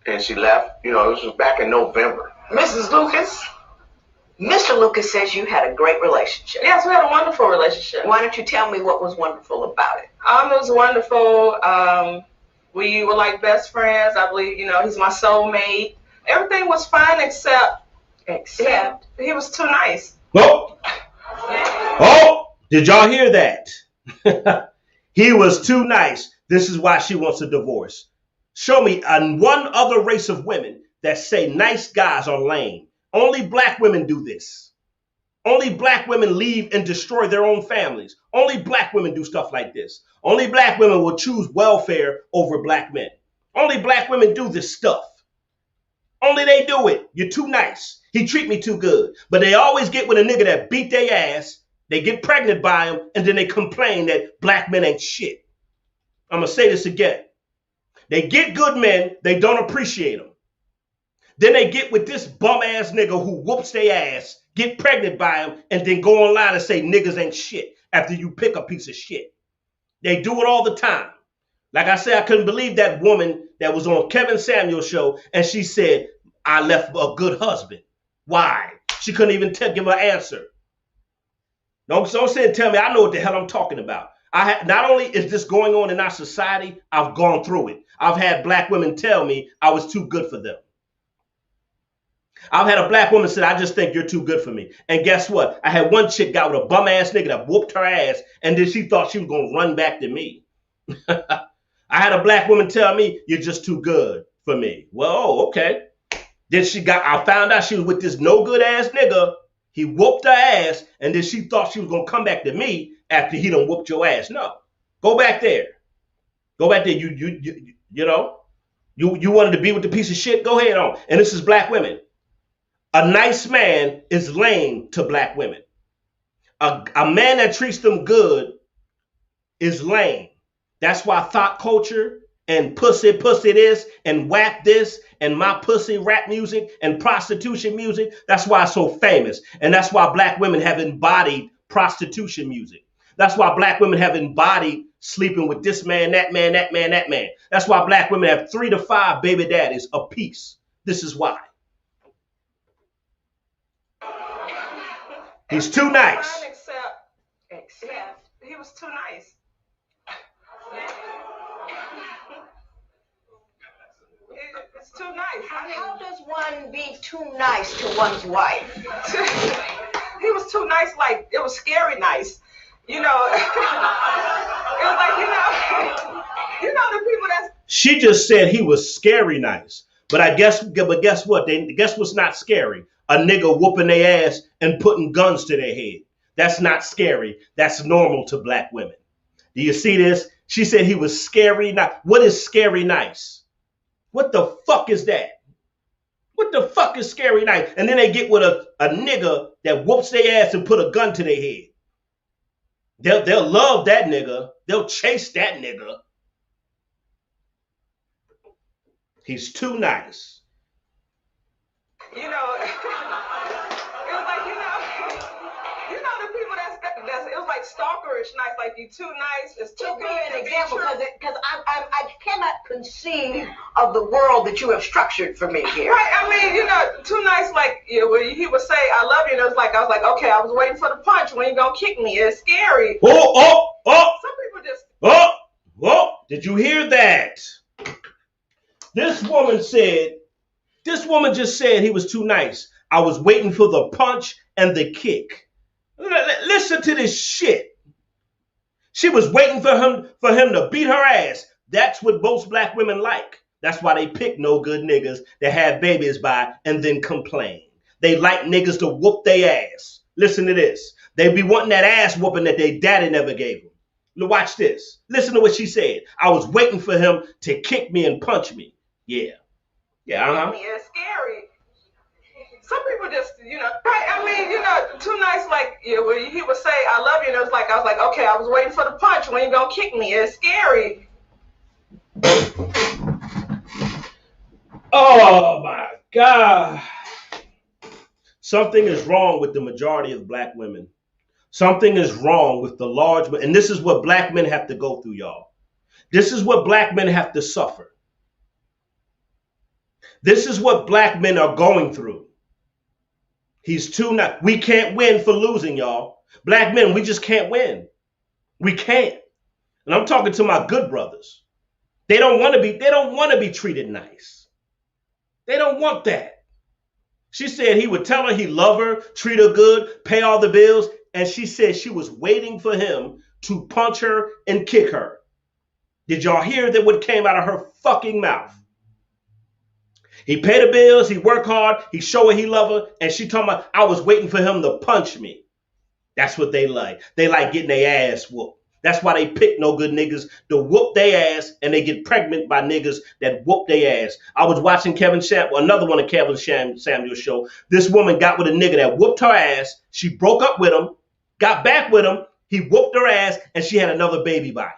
And she left. You know, this was back in November. Mrs. Lucas, Mr. Lucas says you had a great relationship. Yes, we had a wonderful relationship. Why don't you tell me what was wonderful about it? It was wonderful. We were like best friends. I believe, you know, he's my soulmate. Everything was fine except he was too nice. Oh, did y'all hear that? He was too nice. This is why she wants a divorce. Show me one other race of women that say nice guys are lame. Only black women do this. Only black women leave and destroy their own families. Only black women do stuff like this. Only black women will choose welfare over black men. Only black women do this stuff. Only they do it. You're too nice. He treat me too good. But they always get with a nigga that beat their ass. They get pregnant by him, and then they complain that black men ain't shit. I'm going to say this again. They get good men. They don't appreciate them. Then they get with this bum ass nigga who whoops their ass, get pregnant by him, and then go online and say niggas ain't shit after you pick a piece of shit. They do it all the time. Like I said, I couldn't believe that woman that was on Kevin Samuel's show, and she said, I left a good husband. Why? She couldn't even give an answer. Don't sit and tell me I know what the hell I'm talking about. Not only is this going on in our society, I've gone through it. I've had black women tell me I was too good for them. I've had a black woman say, I just think you're too good for me. And guess what? I had one chick got with a bum ass nigga that whooped her ass, and then she thought she was going to run back to me. I had a black woman tell me, you're just too good for me. Well, okay. Then I found out she was with this no good ass nigga. He whooped her ass, and then she thought she was going to come back to me after he done whooped your ass. No. Go back there. Go back there. You know, you wanted to be with the piece of shit? Go ahead on. And this is black women. A nice man is lame to black women. A man that treats them good is lame. That's why thought culture and pussy this and whack this and my pussy rap music and prostitution music, that's why it's so famous. And that's why black women have embodied prostitution music. That's why black women have embodied sleeping with this man, that man, that man, that man. That's why black women have 3 to 5 baby daddies apiece. This is why. He's too nice. Except he was too nice. It's too nice. How does one be too nice to one's wife? He was too nice, like it was scary nice. You know, it was like, you know the people that's. She just said he was scary nice. But guess what? Guess what's not scary? A nigga whooping their ass and putting guns to their head. That's not scary. That's normal to black women. Do you see this? She said he was scary nice. What is scary nice? What the fuck is that? What the fuck is scary nice? And then they get with a nigga that whoops their ass and put a gun to their head. They'll love that nigga. They'll chase that nigga. He's too nice. average nice, like you too nice. It's too Give me good an to be example, true. because I cannot conceive of the world that you have structured for me here. Right, I mean, you know, too nice, like he would say, I love you, and it was like, I was like, okay, I was waiting for the punch. When you gonna kick me? It's scary. Oh! Some people just... Oh! Did you hear that? This woman just said he was too nice. I was waiting for the punch and the kick. Listen to this shit. She was waiting for him to beat her ass. That's what most black women like. That's why they pick no good niggas that have babies by and then complain. They like niggas to whoop their ass. Listen to this. They be wanting that ass whooping that their daddy never gave them. Now watch this. Listen to what she said. I was waiting for him to kick me and punch me. Yeah. Yeah, it's scary. Some people just, you know, right? I mean, you know, too nice, like he would say, I love you, and it was like, I was like, okay, I was waiting for the punch. When you gonna kick me? It's scary. Oh my God. Something is wrong with the majority of black women. Something is wrong with the large, and this is what black men have to go through, y'all. This is what black men have to suffer. This is what black men are going through. He's too nice. We can't win for losing, y'all. Black men, we just can't win. We can't. And I'm talking to my good brothers. They don't want to be treated nice. They don't want that. She said he would tell her he loved her, treat her good, pay all the bills, and she said she was waiting for him to punch her and kick her. Did y'all hear that what came out of her fucking mouth? He paid the bills, he worked hard, he showed her he loved her, and she told me, I was waiting for him to punch me. That's what they like. They like getting their ass whooped. That's why they pick no good niggas to whoop their ass, and they get pregnant by niggas that whoop their ass. I was watching another one of Kevin Samuel's show. This woman got with a nigga that whooped her ass. She broke up with him, got back with him. He whooped her ass, and she had another baby by him.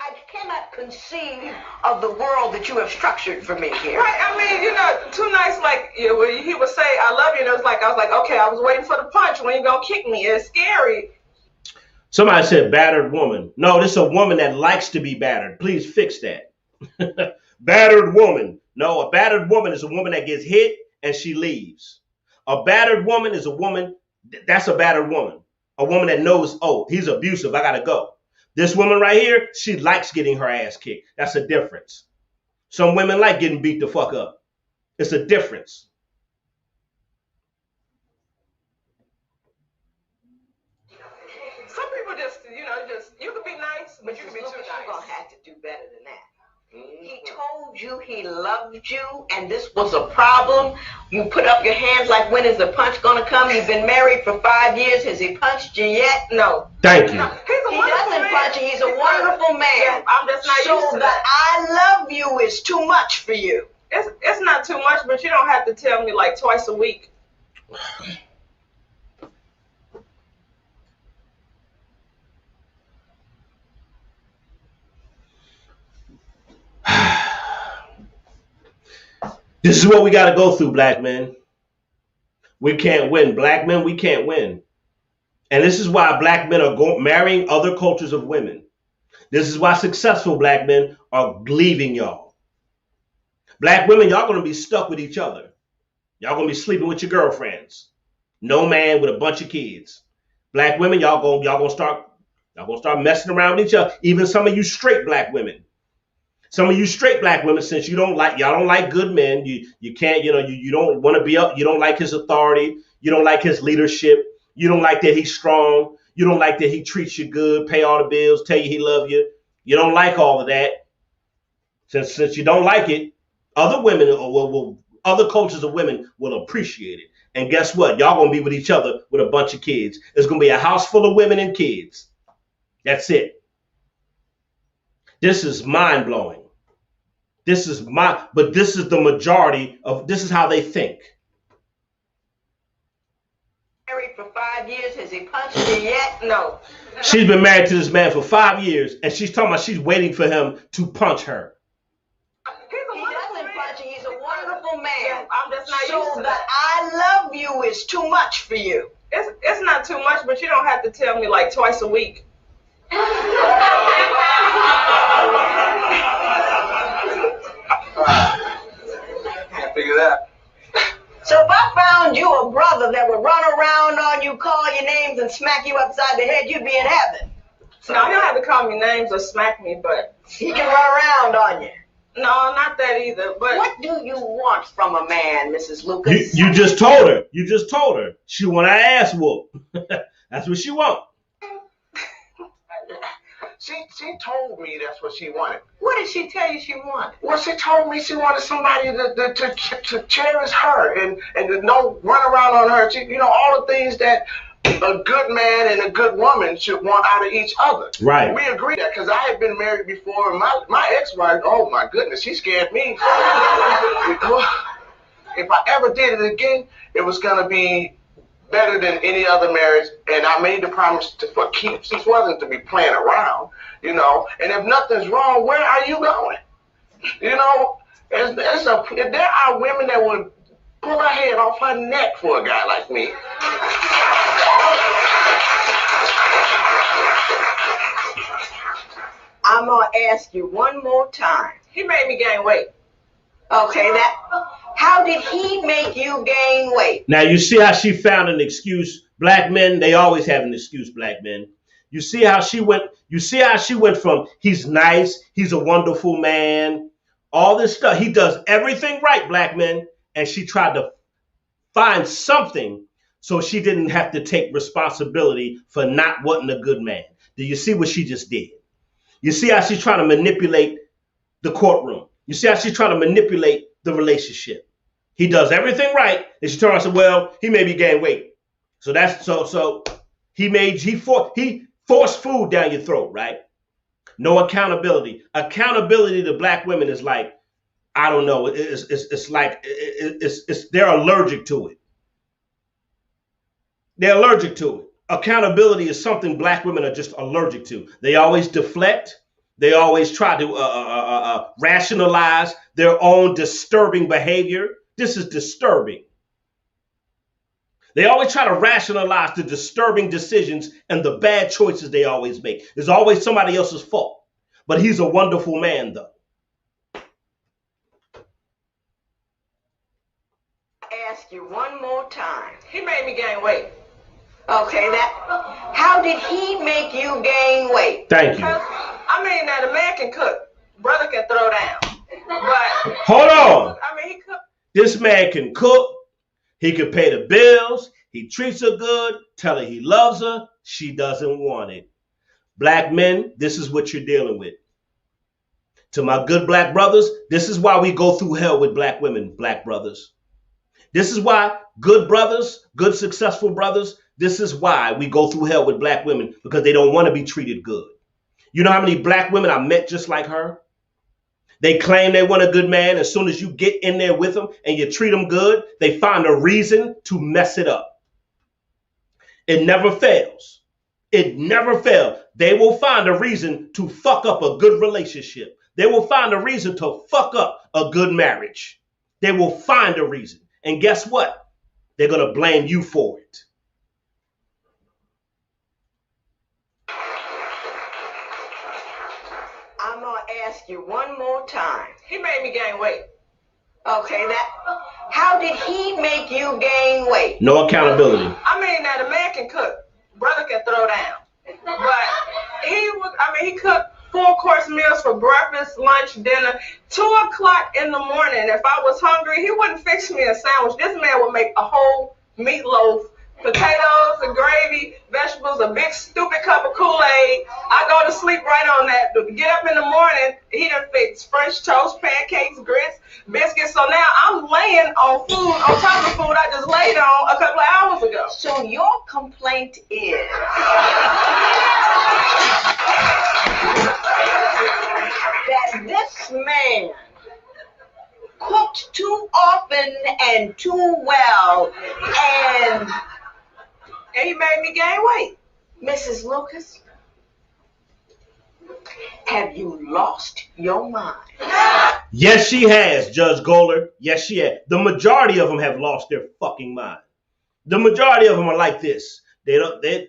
I cannot conceive of the world that you have structured for me here. Right, I mean, you know, too nice, like he would say, I love you, and it was like, I was like, okay, I was waiting for the punch. When you gonna kick me? It's scary. Somebody said battered woman. No, this is a woman that likes to be battered. Please fix that. Battered woman. No, a battered woman is a woman that gets hit and she leaves. A battered woman is a woman, that's a battered woman. A woman that knows, oh, he's abusive, I gotta go. This woman right here, she likes getting her ass kicked. That's a difference. Some women like getting beat the fuck up. It's a difference. Some people just, you know, you can be nice, but you can be too Lucas, nice. you're gonna have to do better than that. He told you he loved you, and this was a problem. You put up your hands like, when is the punch gonna come? You've been married for 5 years. Has he punched you yet? No. Thank you. No, He doesn't punch you. He's a wonderful man. Yeah, I'm just not used So to the that. I love you is too much for you. It's not too much, but you don't have to tell me like twice a week. This is what we got to go through, black men. We can't win. Black men, we can't win. And this is why black men are marrying other cultures of women. This is why successful black men are leaving y'all. Black women, y'all going to be stuck with each other. Y'all going to be sleeping with your girlfriends. No man with a bunch of kids. Black women, y'all going to start messing around with each other. Even some of you straight black women. Some of you straight black women, since y'all don't like good men, you can't, you don't want to be up, you don't like his authority, you don't like his leadership, you don't like that he's strong, you don't like that he treats you good, pay all the bills, tell you he love you. You don't like all of that. Since you don't like it, other women other cultures of women will appreciate it. And guess what? Y'all gonna be with each other with a bunch of kids. It's gonna be a house full of women and kids. That's it. This is mind-blowing. This is the majority of, this is how they think. Married for 5 years. Has he punched you yet? No. She's been married to this man for 5 years, and she's talking about she's waiting for him to punch her. He doesn't punch you. He's a wonderful man. I'm just not used to So that. I love you is too much for you. It's not too much, but you don't have to tell me like twice a week. Can't figure that. So if I found you a brother that would run around on you, call your names, and smack you upside the head, you'd be in heaven. No, you don't have to call me names or smack me, but He can run around on you. no, not that either. But What do you want from a man, Mrs. Lucas? You just told her. You just told her. She want her ass whooped. That's what she want. She told me that's what she wanted. What did she tell you she wanted? Well, she told me she wanted somebody to cherish her and to know, run around on her. She, all the things that a good man and a good woman should want out of each other. Right. We agree that because I had been married before, and my ex-wife, oh my goodness, she scared me. If I ever did it again, it was gonna be better than any other marriage, and I made the promise for keeps. This wasn't to be playing around, And if nothing's wrong, where are you going? There are women that would pull her head off her neck for a guy like me. I'm gonna ask you one more time. he made me gain weight. Okay, how did he make you gain weight? Now you see how she found an excuse. Black men, they always have an excuse, black men. You see how she went from he's nice, he's a wonderful man, all this stuff. He does everything right, black men, and she tried to find something so she didn't have to take responsibility for not wanting a good man. Do you see what she just did? You see how she's trying to manipulate the courtroom. You see how she's trying to manipulate the relationship. He does everything right, and she turned around and said, well, he made me gain weight. So that's so he forced food down your throat, right? No accountability. Accountability to black women is like, I don't know, it's like they're allergic to it. They're allergic to it. Accountability is something black women are just allergic to. They always deflect. They always try to rationalize their own disturbing behavior. This is disturbing. They always try to rationalize the disturbing decisions and the bad choices they always make. It's always somebody else's fault. But he's a wonderful man, though. Ask you one more time. He made me gain weight. Okay, how did he make you gain weight? Thank you. That a man can cook, brother can throw down. But hold on. He cooked. This man can cook. He can pay the bills. He treats her good. Tell her he loves her. She doesn't want it. Black men, this is what you're dealing with. To my good black brothers, this is why we go through hell with black women, black brothers. This is why good brothers, good successful brothers, this is why we go through hell with black women, because they don't want to be treated good. You know how many black women I met just like her? They claim they want a good man. As soon as you get in there with them and you treat them good, they find a reason to mess it up. It never fails. It never fails. They will find a reason to fuck up a good relationship. They will find a reason to fuck up a good marriage. They will find a reason. And guess what? They're going to blame you for it. I'm going to ask you one more time. He made me gain weight. Okay, how did he make you gain weight? No accountability. That a man can cook, brother can throw down. But he cooked 4-course meals for breakfast, lunch, dinner. 2 o'clock in the morning, if I was hungry, he wouldn't fix me a sandwich. This man would make a whole meatloaf, potatoes and gravy, vegetables, a big stupid cup of Kool-Aid. I go to sleep right on that. Get up in the morning, he done fixed French toast, pancakes, grits, biscuits. So now I'm laying on food on top of food I just laid on a couple of hours ago. So your complaint is that this man cooked too often and too well, and he made me gain weight. Mrs. Lucas, have you lost your mind? Yes, she has, Judge Golder. Yes, she has. The majority of them have lost their fucking mind. The majority of them are like this. They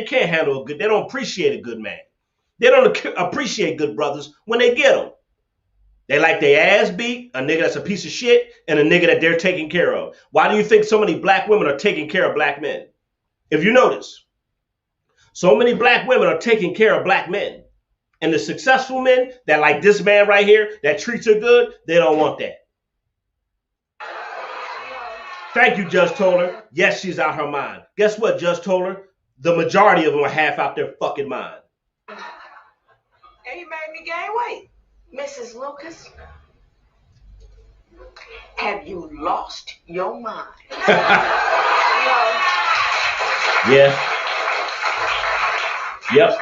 can't handle a good. They don't appreciate a good man. They don't appreciate good brothers when they get them. They like their ass beat, a nigga that's a piece of shit, and a nigga that they're taking care of. Why do you think so many black women are taking care of black men? If you notice, so many black women are taking care of black men. And the successful men that like this man right here that treats her good, they don't want that. Thank you, Judge Toller. Yes, she's out her mind. Guess what, Judge Toller? The majority of them are half out their fucking mind. And you made me gain weight. Mrs. Lucas, have you lost your mind? Yeah. Yep.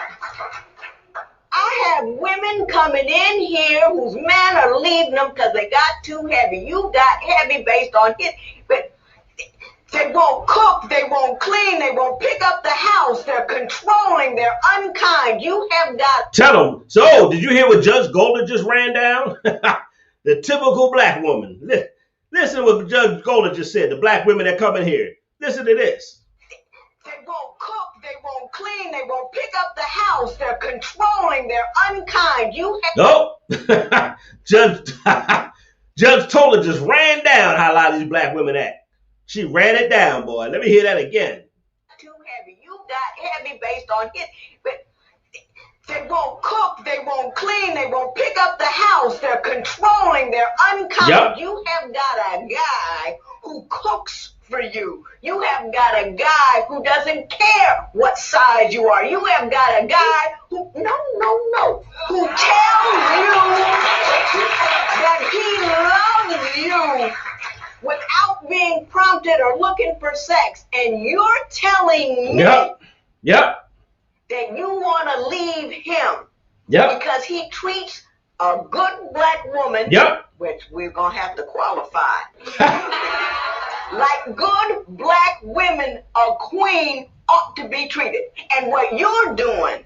I have women coming in here whose men are leaving them because they got too heavy. You got heavy based on it, but they won't cook, they won't clean, they won't pick up the house. They're controlling, they're unkind. You have got... Tell them. So, did you hear what Judge Golder just ran down? The typical black woman. Listen to what Judge Golder just said. The black women that come in here. Listen to this. They won't cook, they won't clean, they won't pick up the house. They're controlling, they're unkind. You have... Oh, Judge Toller just ran down how a lot of these black women act. She ran it down, boy. Let me hear that again. Too heavy. You got heavy based on it, but they won't cook, they won't clean, they won't pick up the house. They're controlling, they're unkind. Yep. You have got a guy who cooks for you. You have got a guy who doesn't care what size you are. You have got a guy who, who tells you that he loves you without being prompted or looking for sex. And you're telling me Yep. that you want to leave him because he treats a good black woman, which we're going to have to qualify, like good black women, a queen ought to be treated. And what you're doing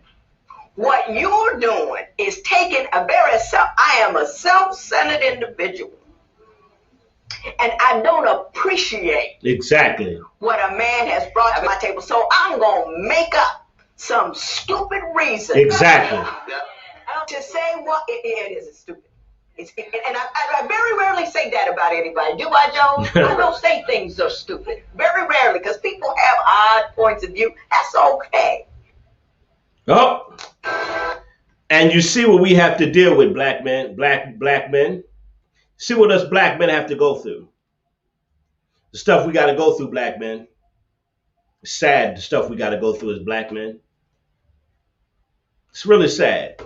is taking I am a self-centered individual. And I don't appreciate exactly what a man has brought to my table. So I'm going to make up some stupid reason. Exactly. To say what it is stupid. And I very rarely say that about anybody. Do I, Joe? I don't say things are stupid. Very rarely, because people have odd points of view. That's okay. Oh. And you see what we have to deal with, black men, black men. See what us black men have to go through. The stuff we got to go through, black men. It's sad, the stuff we got to go through as black men. It's really sad.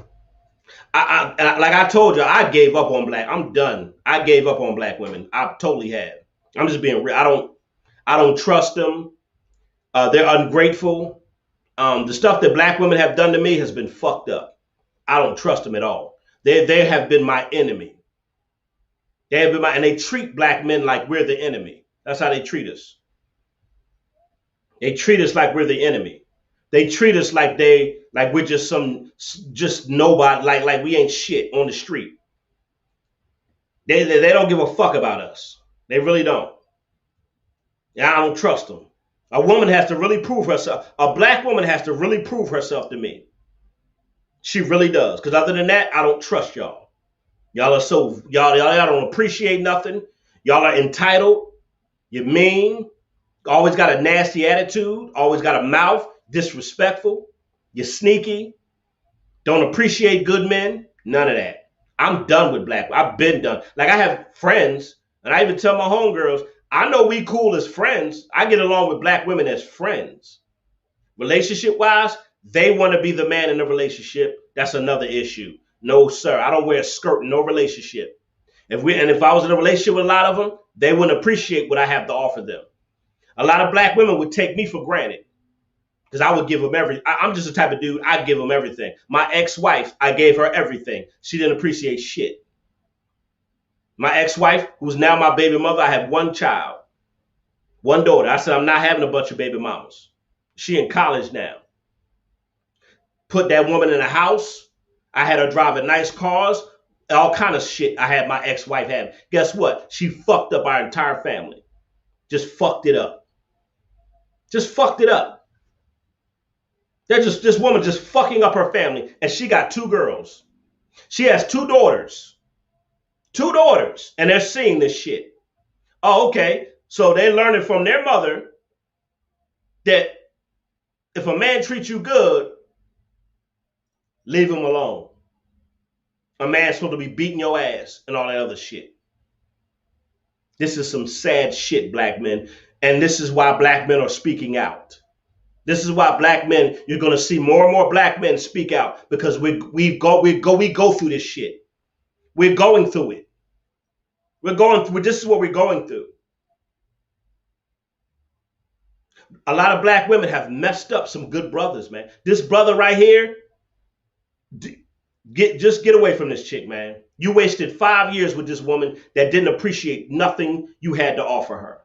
Like I told you, I gave up on black. I'm done. I gave up on black women. I totally have. I'm just being real. I don't trust them. They're ungrateful. The stuff that black women have done to me has been fucked up. I don't trust them at all. They have been my enemy. They have been and they treat black men like we're the enemy. That's how they treat us. They treat us like we're the enemy. They treat us like we're just nobody, like we ain't shit on the street. They don't give a fuck about us. They really don't. Yeah, I don't trust them. A woman has to really prove herself. A black woman has to really prove herself to me. She really does. Because other than that, I don't trust y'all. Y'all don't appreciate nothing. Y'all are entitled. You're mean. Always got a nasty attitude. Always got a mouth. Disrespectful. You're sneaky. Don't appreciate good men. None of that. I'm done with black. I've been done. Like I have friends, and I even tell my homegirls, I know we cool as friends. I get along with black women as friends. Relationship-wise, they want to be the man in the relationship. That's another issue. No, sir. I don't wear a skirt in no relationship. If I was in a relationship with a lot of them, they wouldn't appreciate what I have to offer them. A lot of black women would take me for granted because I would give them everything. I'm just the type of dude, I give them everything. My ex-wife, I gave her everything. She didn't appreciate shit. My ex-wife, who's now my baby mother, I have one child, one daughter. I said, I'm not having a bunch of baby mamas. She in college now. Put that woman in a house. I had her driving nice cars. all kind of shit I had my ex-wife have. Guess what? She fucked up our entire family. Just fucked it up. Just fucked it up. They're just this woman just fucking up her family, and she got 2 girls. She has 2 daughters. 2 daughters, and they're seeing this shit. Oh, okay. So they're learning from their mother that if a man treats you good, leave him alone. A man's supposed to be beating your ass and all that other shit. This is some sad shit, black men. And this is why black men are speaking out. This is why black men, you're going to see more and more black men speak out, because we go through this shit. We're going through it. This is what we're going through. A lot of black women have messed up some good brothers, man. This brother right here, get away from this chick, man. You wasted 5 years with this woman that didn't appreciate nothing you had to offer her.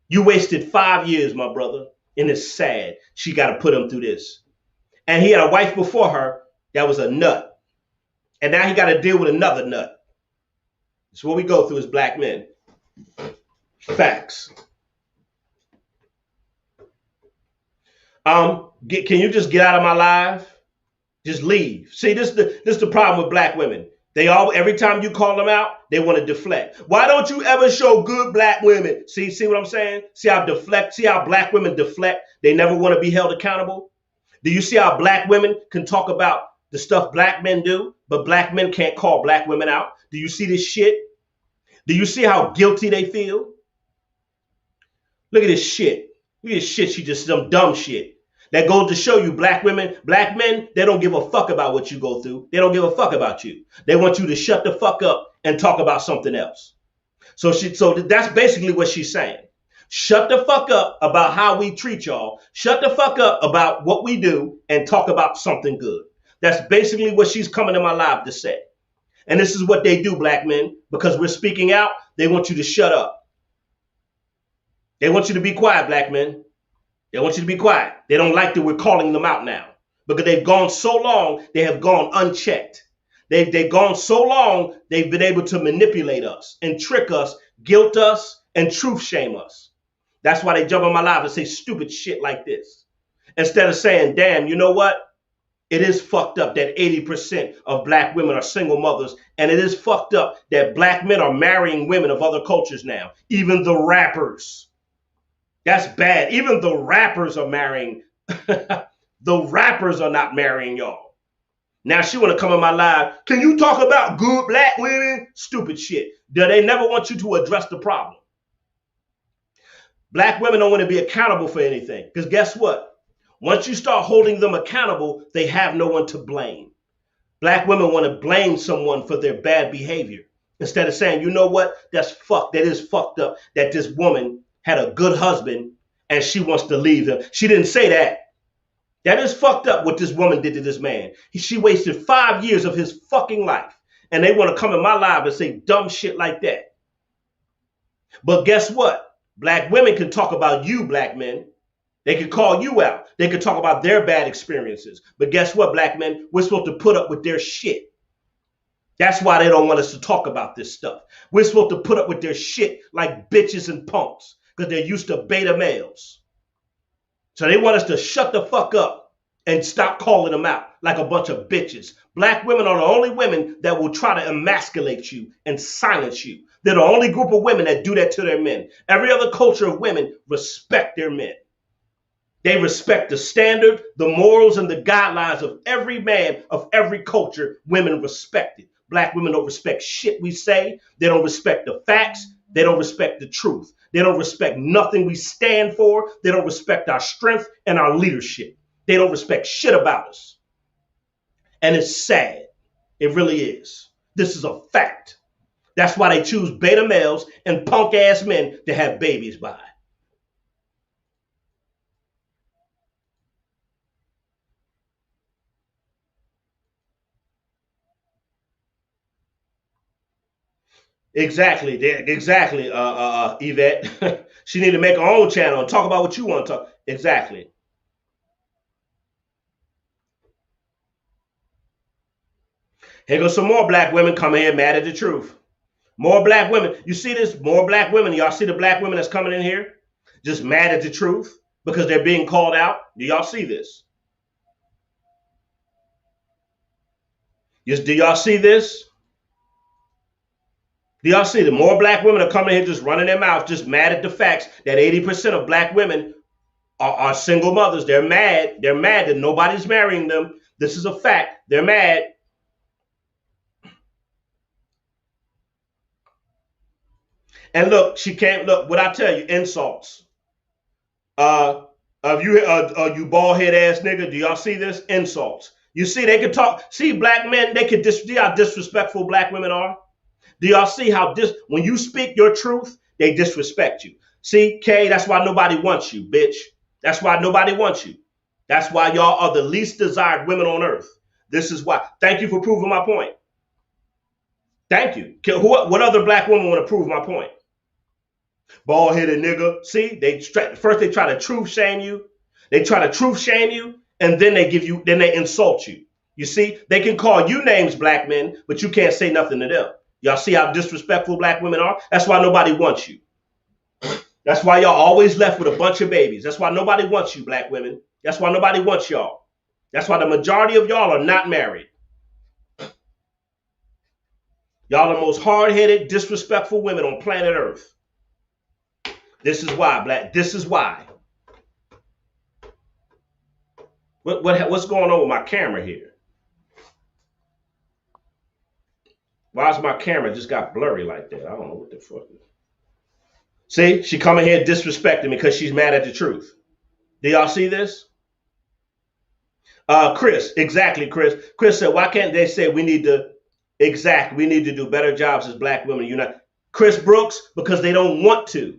You wasted 5 years, my brother, and it's sad. She got to put him through this. And he had a wife before her that was a nut. And now he got to deal with another nut. It's what we go through as black men. Facts. Can you just get out of my life? Just leave. See, this is the problem with black women. They all, every time you call them out, they want to deflect. Why don't you ever show good black women? See what I'm saying? See how black women deflect? They never want to be held accountable. Do you see how black women can talk about the stuff black men do, but black men can't call black women out? Do you see this shit? Do you see how guilty they feel? Look at this shit. Look at this shit. She just some dumb shit. That goes to show you black women, black men, they don't give a fuck about what you go through. They don't give a fuck about you. They want you to shut the fuck up and talk about something else. So that's basically what she's saying. Shut the fuck up about how we treat y'all. Shut the fuck up about what we do and talk about something good. That's basically what she's coming to my live to say. And this is what they do, black men, because we're speaking out. They want you to shut up. They want you to be quiet, black men. They want you to be quiet. They don't like that we're calling them out now, because they've gone so long, they have gone unchecked. They've gone so long, they've been able to manipulate us and trick us, guilt us, and truth shame us. That's why they jump on my live and say stupid shit like this. Instead of saying, damn, you know what? It is fucked up that 80% of black women are single mothers. And it is fucked up that black men are marrying women of other cultures now. Even the rappers. That's bad. Even the rappers are marrying. The rappers are not marrying y'all. Now she want to come on my live. Can you talk about good black women? Stupid shit. They never want you to address the problem. Black women don't want to be accountable for anything. Because guess what? Once you start holding them accountable, they have no one to blame. Black women want to blame someone for their bad behavior. Instead of saying, you know what? That's fucked. That is fucked up that this woman had a good husband and she wants to leave him. She didn't say that. That is fucked up what this woman did to this man. She wasted 5 years of his fucking life. And they want to come in my live and say dumb shit like that. But guess what? Black women can talk about you, black men. They can call you out. They can talk about their bad experiences. But guess what, black men? We're supposed to put up with their shit. That's why they don't want us to talk about this stuff. We're supposed to put up with their shit like bitches and punks, because they're used to beta males. So they want us to shut the fuck up and stop calling them out like a bunch of bitches. Black women are the only women that will try to emasculate you and silence you. They're the only group of women that do that to their men. Every other culture of women respect their men. They respect the standard, the morals, and the guidelines of every man of every culture. Women respect it. Black women don't respect shit we say. They don't respect the facts. They don't respect the truth. They don't respect nothing we stand for. They don't respect our strength and our leadership. They don't respect shit about us. And it's sad. It really is. This is a fact. That's why they choose beta males and punk ass men to have babies by. Exactly, Yvette. She need to make her own channel and talk about what you want to talk. Exactly. Here goes some more black women coming here mad at the truth. More black women. You see this? More black women. Y'all see the black women that's coming in here? Just mad at the truth because they're being called out. Do y'all see this? Do y'all see this? Do y'all see the more black women are coming here just running their mouth, just mad at the facts that 80% of black women are single mothers. They're mad. They're mad that nobody's marrying them. This is a fact. They're mad. And look, she can't look. What I tell you, insults. You bald head ass nigga. Do y'all see this? Insults. You see, they can talk. See, black men, they can see how disrespectful black women are. Do y'all see how when you speak your truth, they disrespect you? See, Kay, that's why nobody wants you, bitch. That's why nobody wants you. That's why y'all are the least desired women on earth. This is why. Thank you for proving my point. Thank you. What other black woman want to prove my point? Bald-headed nigga. See, first they try to truth shame you. They try to truth shame you, and then they insult you. You see, they can call you names, black men, but you can't say nothing to them. Y'all see how disrespectful black women are? That's why nobody wants you. That's why y'all always left with a bunch of babies. That's why nobody wants you, black women. That's why nobody wants y'all. That's why the majority of y'all are not married. Y'all are the most hard-headed, disrespectful women on planet Earth. This is why, black. This is why. What's going on with my camera here? Why is my camera just got blurry like that? I don't know what the fuck. See, she coming here disrespecting me because she's mad at the truth. Do y'all see this? Chris, exactly, Chris. Chris said, why can't they say we need to do better jobs as black women? Chris Brooks, because they don't want to.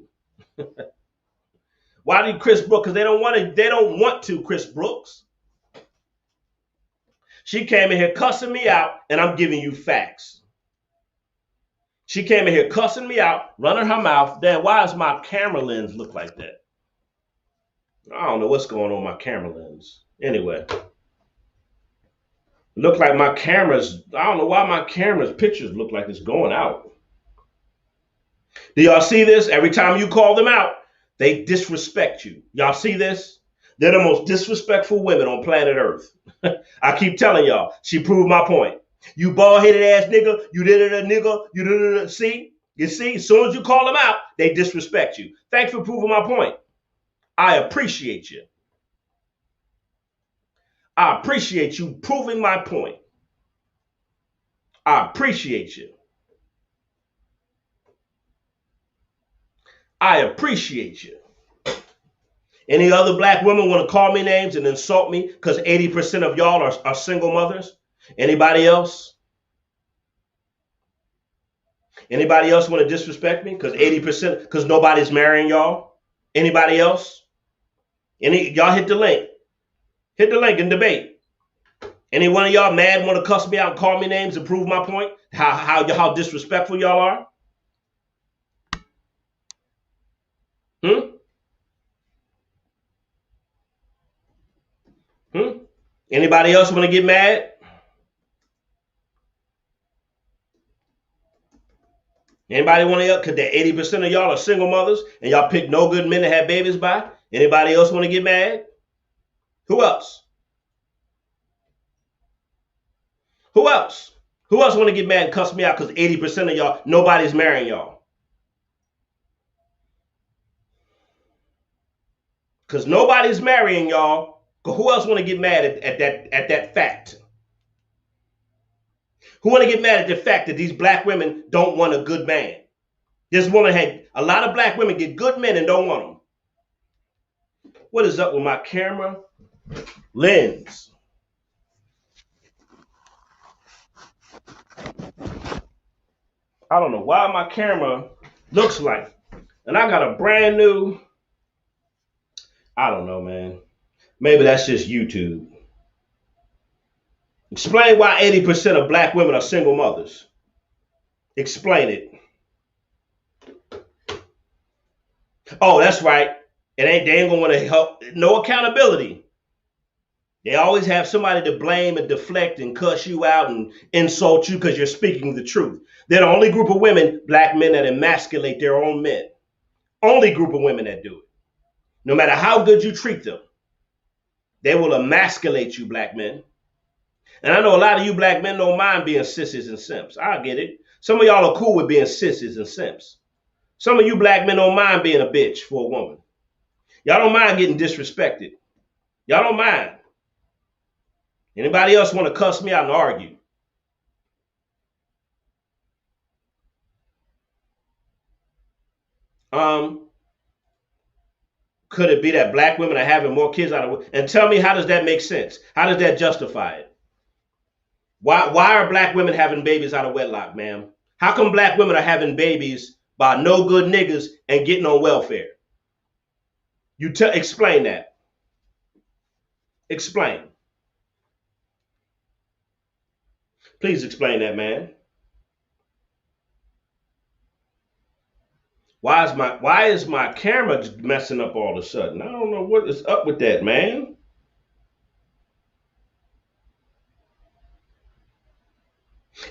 Why did Chris Brooks? Because they don't want to, Chris Brooks. She came in here cussing me out, and I'm giving you facts. She came in here cussing me out, running her mouth. Then why does my camera lens look like that? I don't know what's going on with my camera lens. Anyway, look like my cameras. I don't know why my camera's pictures look like it's going out. Do y'all see this? Every time you call them out, they disrespect you. Y'all see this? They're the most disrespectful women on planet Earth. I keep telling y'all, she proved my point. You bald-headed ass nigga, you did it, nigga, you did it. See? You see? As soon as you call them out, they disrespect you. Thanks for proving my point. I appreciate you. I appreciate you proving my point. I appreciate you. I appreciate you. Any other black women want to call me names and insult me because 80% of y'all are single mothers? Anybody else? Anybody else want to disrespect me because 80%, because nobody's marrying y'all? Anybody else? Y'all hit the link. Hit the link and debate. Any one of y'all mad want to cuss me out and call me names and prove my point? How disrespectful y'all are? Anybody else want to get mad? Anybody want to, because 80% of y'all are single mothers and y'all pick no good men to have babies by? Anybody else want to get mad? Who else? Who else? Who else want to get mad and cuss me out because 80% of y'all, nobody's marrying y'all? Because nobody's marrying y'all. Who else want to get mad at that fact? Who want to get mad at the fact that these black women don't want a good man? This woman had a lot of black women get good men and don't want them. What is up with my camera lens? I don't know why my camera looks like. And I got a brand new, I don't know, man. Maybe that's just YouTube. Explain why 80% of black women are single mothers. Explain it. Oh, that's right. They ain't gonna want to help. No accountability. They always have somebody to blame and deflect and cuss you out and insult you because you're speaking the truth. They're the only group of women, black men, that emasculate their own men. Only group of women that do it. No matter how good you treat them, they will emasculate you, black men. And I know a lot of you black men don't mind being sissies and simps. I get it. Some of y'all are cool with being sissies and simps. Some of you black men don't mind being a bitch for a woman. Y'all don't mind getting disrespected. Y'all don't mind. Anybody else want to cuss me out and argue? Could it be that black women are having more kids out of, and tell me, how does that make sense? How does that justify it? Why are black women having babies out of wedlock, ma'am? How come black women are having babies by no good niggas and getting on welfare? Explain that. Explain. Please explain that, man. Why is my camera messing up all of a sudden? I don't know what is up with that, man.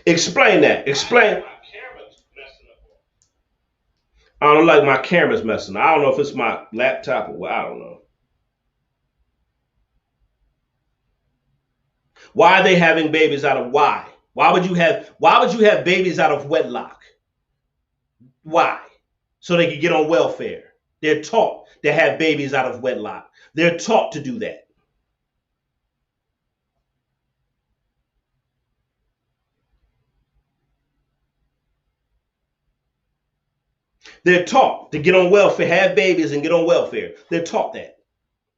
Explain that. Explain. I don't like my camera's messing. I don't know if it's my laptop or what. I don't know. Why are they having babies out of why? Why would you have babies out of wedlock? Why? So they can get on welfare. They're taught to have babies out of wedlock. They're taught to do that. They're taught to get on welfare, have babies and get on welfare. They're taught that.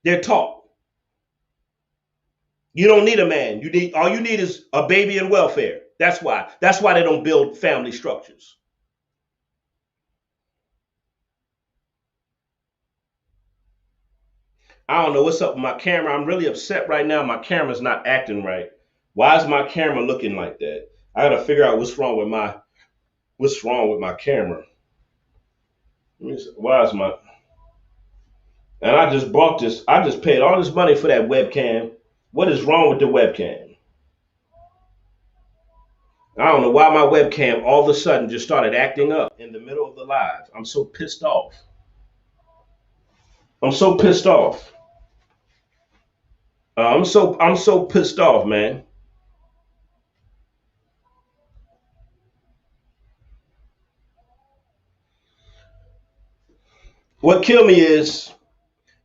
They're taught. You don't need a man. All you need is a baby and welfare. That's why. That's why they don't build family structures. I don't know what's up with my camera. I'm really upset right now. My camera's not acting right. Why is my camera looking like that? I gotta figure out what's wrong with my camera. Why is my and I just bought this. I just paid all this money for that webcam. What is wrong with the webcam? I don't know why my webcam all of a sudden just started acting up in the middle of the live. I'm so pissed off. I'm so pissed off. I'm so pissed off, man. What killed me is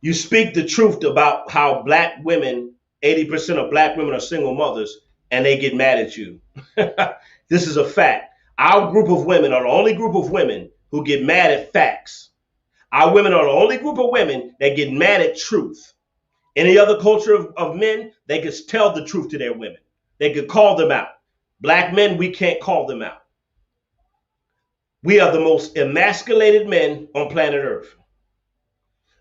you speak the truth about how black women, 80% of black women are single mothers, and they get mad at you. This is a fact. Our group of women are the only group of women who get mad at facts. Our women are the only group of women that get mad at truth. Any other culture of men, they could tell the truth to their women. They could call them out. Black men, we can't call them out. We are the most emasculated men on planet Earth.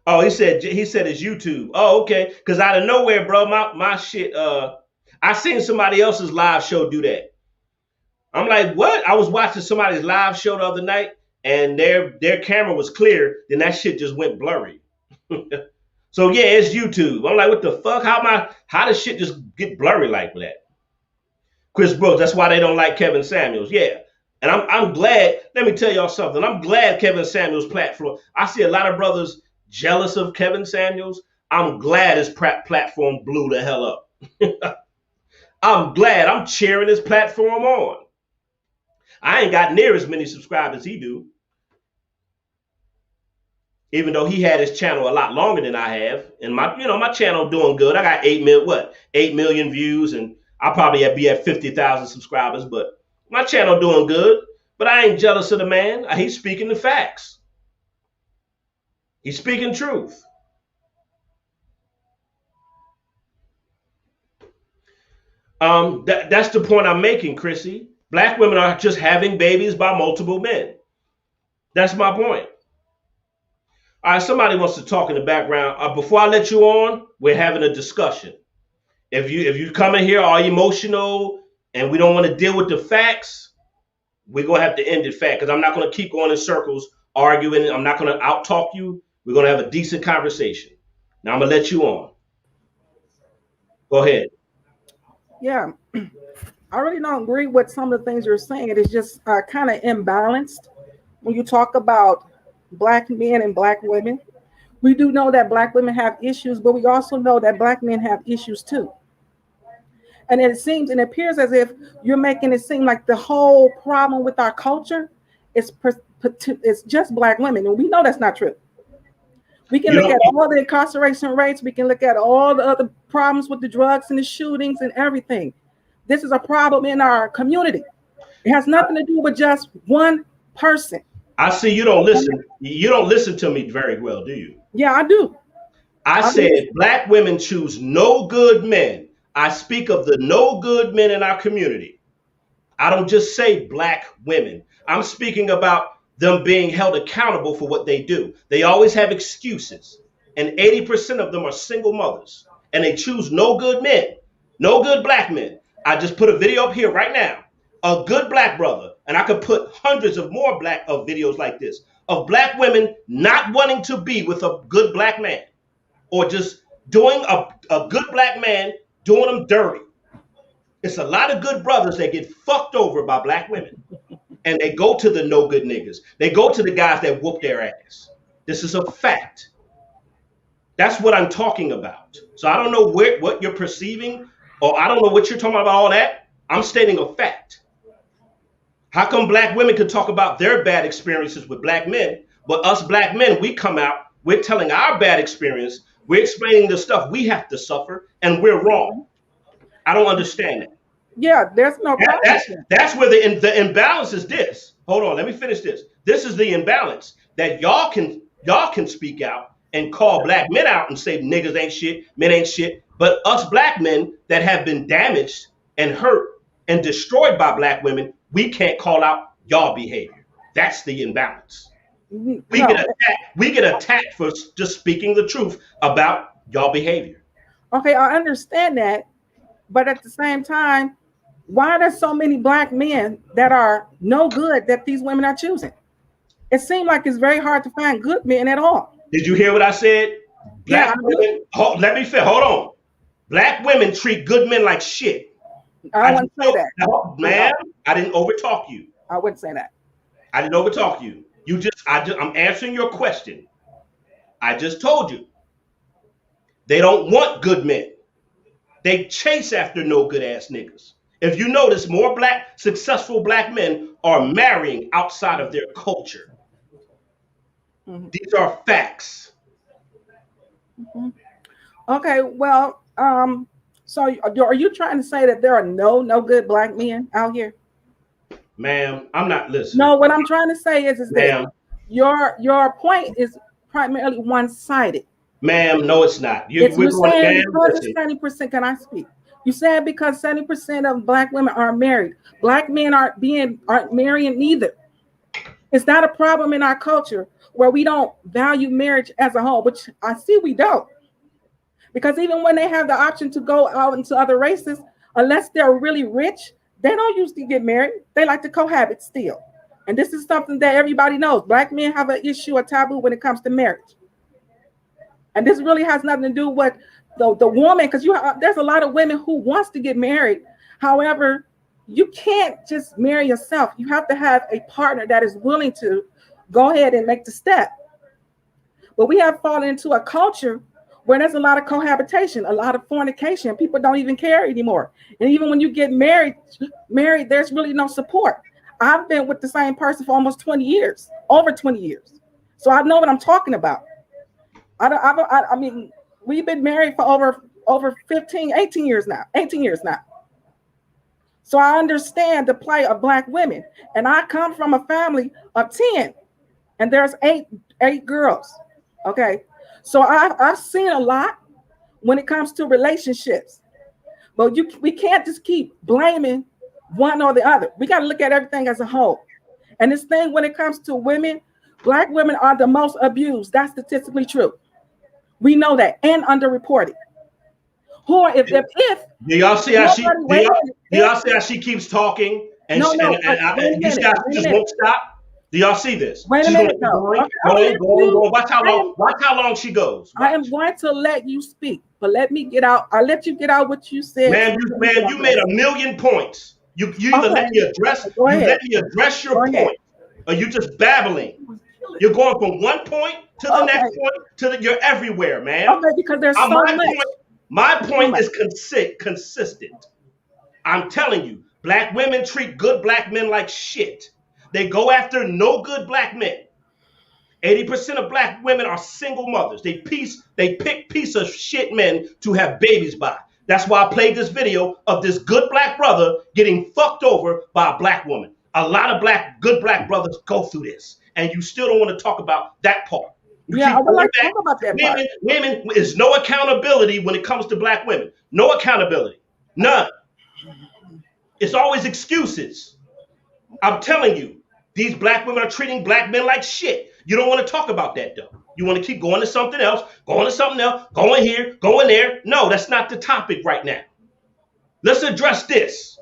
Oh, he said it's YouTube. Oh, okay. Because out of nowhere, bro, my shit. I seen somebody else's live show do that. I'm like, what? I was watching somebody's live show the other night, and their camera was clear. Then that shit just went blurry. So yeah, it's YouTube. I'm like, what the fuck? How does shit just get blurry like that? Chris Brooks. That's why they don't like Kevin Samuels. Yeah. And I'm glad. Let me tell y'all something. I'm glad Kevin Samuels' platform. I see a lot of brothers jealous of Kevin Samuels. I'm glad his platform blew the hell up. I'm glad. I'm cheering his platform on. I ain't got near as many subscribers as he do. Even though he had his channel a lot longer than I have. And my channel doing good. I got 8 million views, and I'll probably be at 50,000 subscribers, but my channel doing good. But I ain't jealous of the man. He's speaking the facts. He's speaking truth. That's the point I'm making, Chrissy. Black women are just having babies by multiple men. That's my point. All right, somebody wants to talk in the background. Before I let you on, we're having a discussion. If you come in here all emotional and we don't want to deal with the facts, we're going to have to end it fact, because I'm not going to keep going in circles arguing. I'm not going to out-talk you. We're going to have a decent conversation. Now I'm going to let you on. Go ahead. Yeah, I really don't agree with some of the things you're saying. It is just kind of imbalanced when you talk about black men and black women. We do know that black women have issues, but we also know that black men have issues too. And it seems and appears as if you're making it seem like the whole problem with our culture is it's just black women, and we know that's not true. We can You look know, at all the incarceration rates. We can look at all the other problems with the drugs and the shootings and everything. This is a problem in our community. It has nothing to do with just one person. I see you don't listen. You don't listen to me very well, do you? Yeah, I do. I I said do. black women choose no good men. I speak of the no good men in our community. I don't just say black women. I'm speaking about them being held accountable for what they do. They always have excuses, and 80% of them are single mothers, and they choose no good men, no good black men. I just put a video up here right now, a good black brother, and I could put hundreds of more black of videos like this of black women not wanting to be with a good black man, or just doing a good black man doing them dirty. It's a lot of good brothers that get fucked over by black women. And they go to the no good niggas. They go to the guys that whoop their ass. This is a fact. That's what I'm talking about. So I don't know what you're perceiving, or I don't know what you're talking about all that. I'm stating a fact. How come black women could talk about their bad experiences with black men, but us black men, we come out, we're telling our bad experience, we're explaining the stuff we have to suffer, and we're wrong. I don't understand that. Yeah, there's no problem. That's where the imbalance is. This. Hold on, let me finish this. This is the imbalance that y'all can speak out and call black men out and say niggas ain't shit, men ain't shit. But us black men that have been damaged and hurt and destroyed by black women, we can't call out y'all behavior. That's the imbalance. We get attacked for just speaking the truth about y'all behavior. Okay, I understand that, but at the same time, why are there so many black men that are no good that these women are choosing? It seems like it's very hard to find good men at all. Did you hear what I said? Black women, let me finish. Hold on. Black women treat good men like shit. I wouldn't say that. No, ma'am, I didn't overtalk you. I wouldn't say that. I didn't overtalk you. I'm answering your question. I just told you. They don't want good men. They chase after no good ass niggas. If you notice, more successful black men are marrying outside of their culture. Mm-hmm. These are facts. Mm-hmm. Okay, well, so are you trying to say that there are no good black men out here? Ma'am, I'm not listening. No, what I'm trying to say is that your point is primarily one-sided. Ma'am, no, it's not. You're saying because 70%, can I speak? You said because 70% of black women are married. Black men aren't marrying neither. It's not a problem in our culture where we don't value marriage as a whole, which I see we don't. Because even when they have the option to go out into other races, unless they're really rich, they don't usually get married. They like to cohabit still. And this is something that everybody knows. Black men have an issue, a taboo when it comes to marriage. And this really has nothing to do with the woman, because there's a lot of women who wants to get married. However, you can't just marry yourself. You have to have a partner that is willing to go ahead and make the step. But we have fallen into a culture where there's a lot of cohabitation, a lot of fornication. People don't even care anymore. And even when you get married, there's really no support. I've been with the same person for almost 20 years, over 20 years. So I know what I'm talking about. I mean, we've been married for over 18 years now. So I understand the plight of black women. And I come from a family of 10, and there's eight girls. Okay. So I've seen a lot when it comes to relationships. But we can't just keep blaming one or the other. We got to look at everything as a whole. And this thing, when it comes to women, black women are the most abused. That's statistically true. We know that, and underreported. Do y'all see how she keeps talking and you guys just won't stop? Do y'all see this? Wait a She's gonna minute, keep though. going, Okay, I'm gonna let going. you. Watch how long. Watch how long she goes. I am Watch. going to let you speak, but let me get out. I'll let you get out what you said. Ma'am, you made a million points. You either Okay. let me address, Go you ahead. let me address your Go ahead. point, or you just babbling. You're going from one point to the next point to the. You're everywhere, man. Okay, because there's so much. My point is consistent. I'm telling you, black women treat good black men like shit. They go after no good black men. 80% of black women are single mothers. They pick piece of shit men to have babies by. That's why I played this video of this good black brother getting fucked over by a black woman. A lot of good black brothers go through this, and you still don't want to talk about that part. I would like to talk about that part. Women is no accountability when it comes to black women. No accountability. None. It's always excuses. I'm telling you, these black women are treating black men like shit. You don't want to talk about that, though. You want to keep going to something else, going here, going there. No, that's not the topic right now. Let's address this.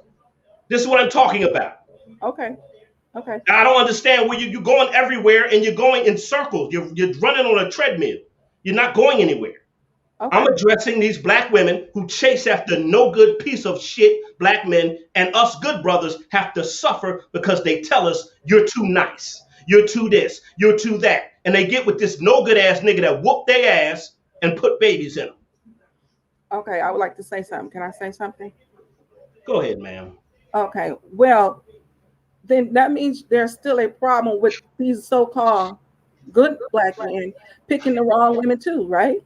This is what I'm talking about. Okay. I don't understand where you're going everywhere and you're going in circles. You're running on a treadmill. You're not going anywhere. Okay. I'm addressing these black women who chase after no good piece of shit black men, and us good brothers have to suffer because they tell us you're too nice, you're too this, you're too that. And they get with this no good ass nigga that whoop their ass and put babies in them. Okay, I would like to say something. Can I say something? Go ahead, ma'am. Okay, well, then that means there's still a problem with these so-called good black men picking the wrong women too, right?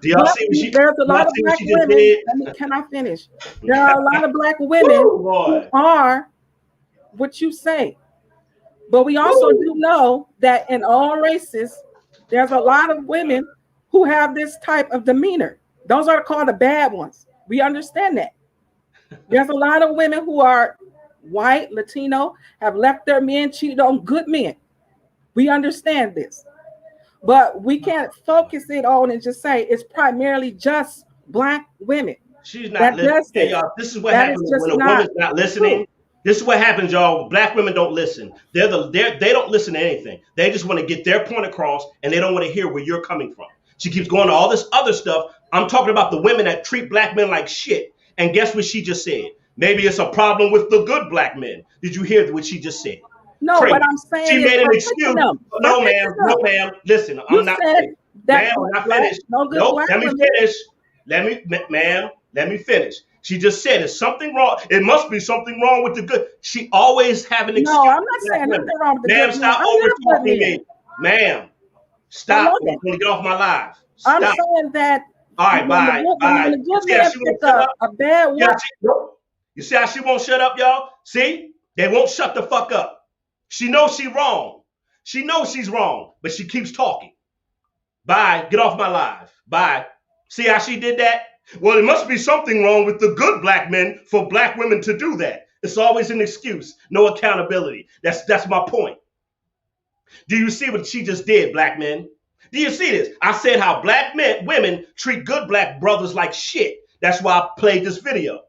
There's a lot of black women. Can I finish? There are a lot of black women who are what you say. But we also do know that in all races, there's a lot of women who have this type of demeanor. Those are called the bad ones. We understand that. There's a lot of women who are white, Latino, have left their men, cheated on good men. We understand this. But we can't focus it on and just say it's primarily just black women. She's not listening. Hey, y'all, this is what happens when a woman's not listening. True. This is what happens, y'all. Black women don't listen. They don't listen to anything. They just want to get their point across, and they don't want to hear where you're coming from. She keeps going to all this other stuff. I'm talking about the women that treat black men like shit. And guess what she just said? Maybe it's a problem with the good black men. Did you hear what she just said? No, crazy. What I'm saying she is made an excuse. No, ma'am. Listen, I'm not finished. Ma'am, I'm not finished. Nope, let me finish. Let me finish. She just said, "Is something wrong? It must be something wrong with the good." She always have an excuse. No, I'm not saying nothing wrong with the good. Ma'am, stop over talking me. Ma'am, stop. I'm going to get off my live. Stop. I'm saying that. All right, bye. A bad one. You see how she won't shut up, y'all? See? They won't shut the fuck up. She knows she's wrong. She knows she's wrong, but she keeps talking. Bye. Get off my live. Bye. See how she did that? Well, it must be something wrong with the good black men for black women to do that. It's always an excuse. No accountability. That's my point. Do you see what she just did, black men? Do you see this? I said how black women treat good black brothers like shit. That's why I played this video.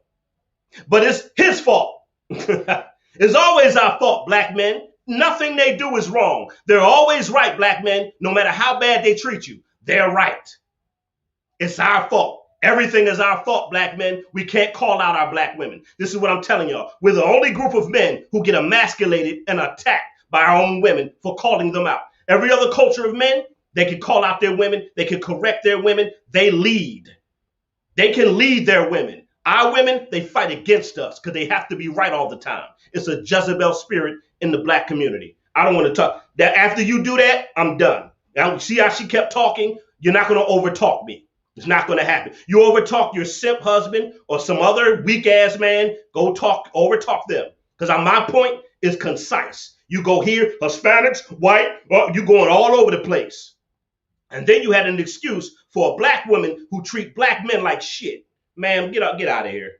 But it's his fault. It's always our fault, black men. Nothing they do is wrong. They're always right, black men. No matter how bad they treat you, they're right. It's our fault. Everything is our fault, black men. We can't call out our black women. This is what I'm telling y'all. We're the only group of men who get emasculated and attacked by our own women for calling them out. Every other culture of men, they can call out their women. They can correct their women. They lead. They can lead their women. Our women, they fight against us because they have to be right all the time. It's a Jezebel spirit in the black community. I don't want to talk. That after you do that, I'm done. Now, see how she kept talking? You're not going to overtalk me. It's not going to happen. You overtalk your simp husband or some other weak ass man, go overtalk them. Because my point is concise. You go here, Hispanics, white, you're going all over the place. And then you had an excuse for a black woman who treat black men like shit. Ma'am, get out of here.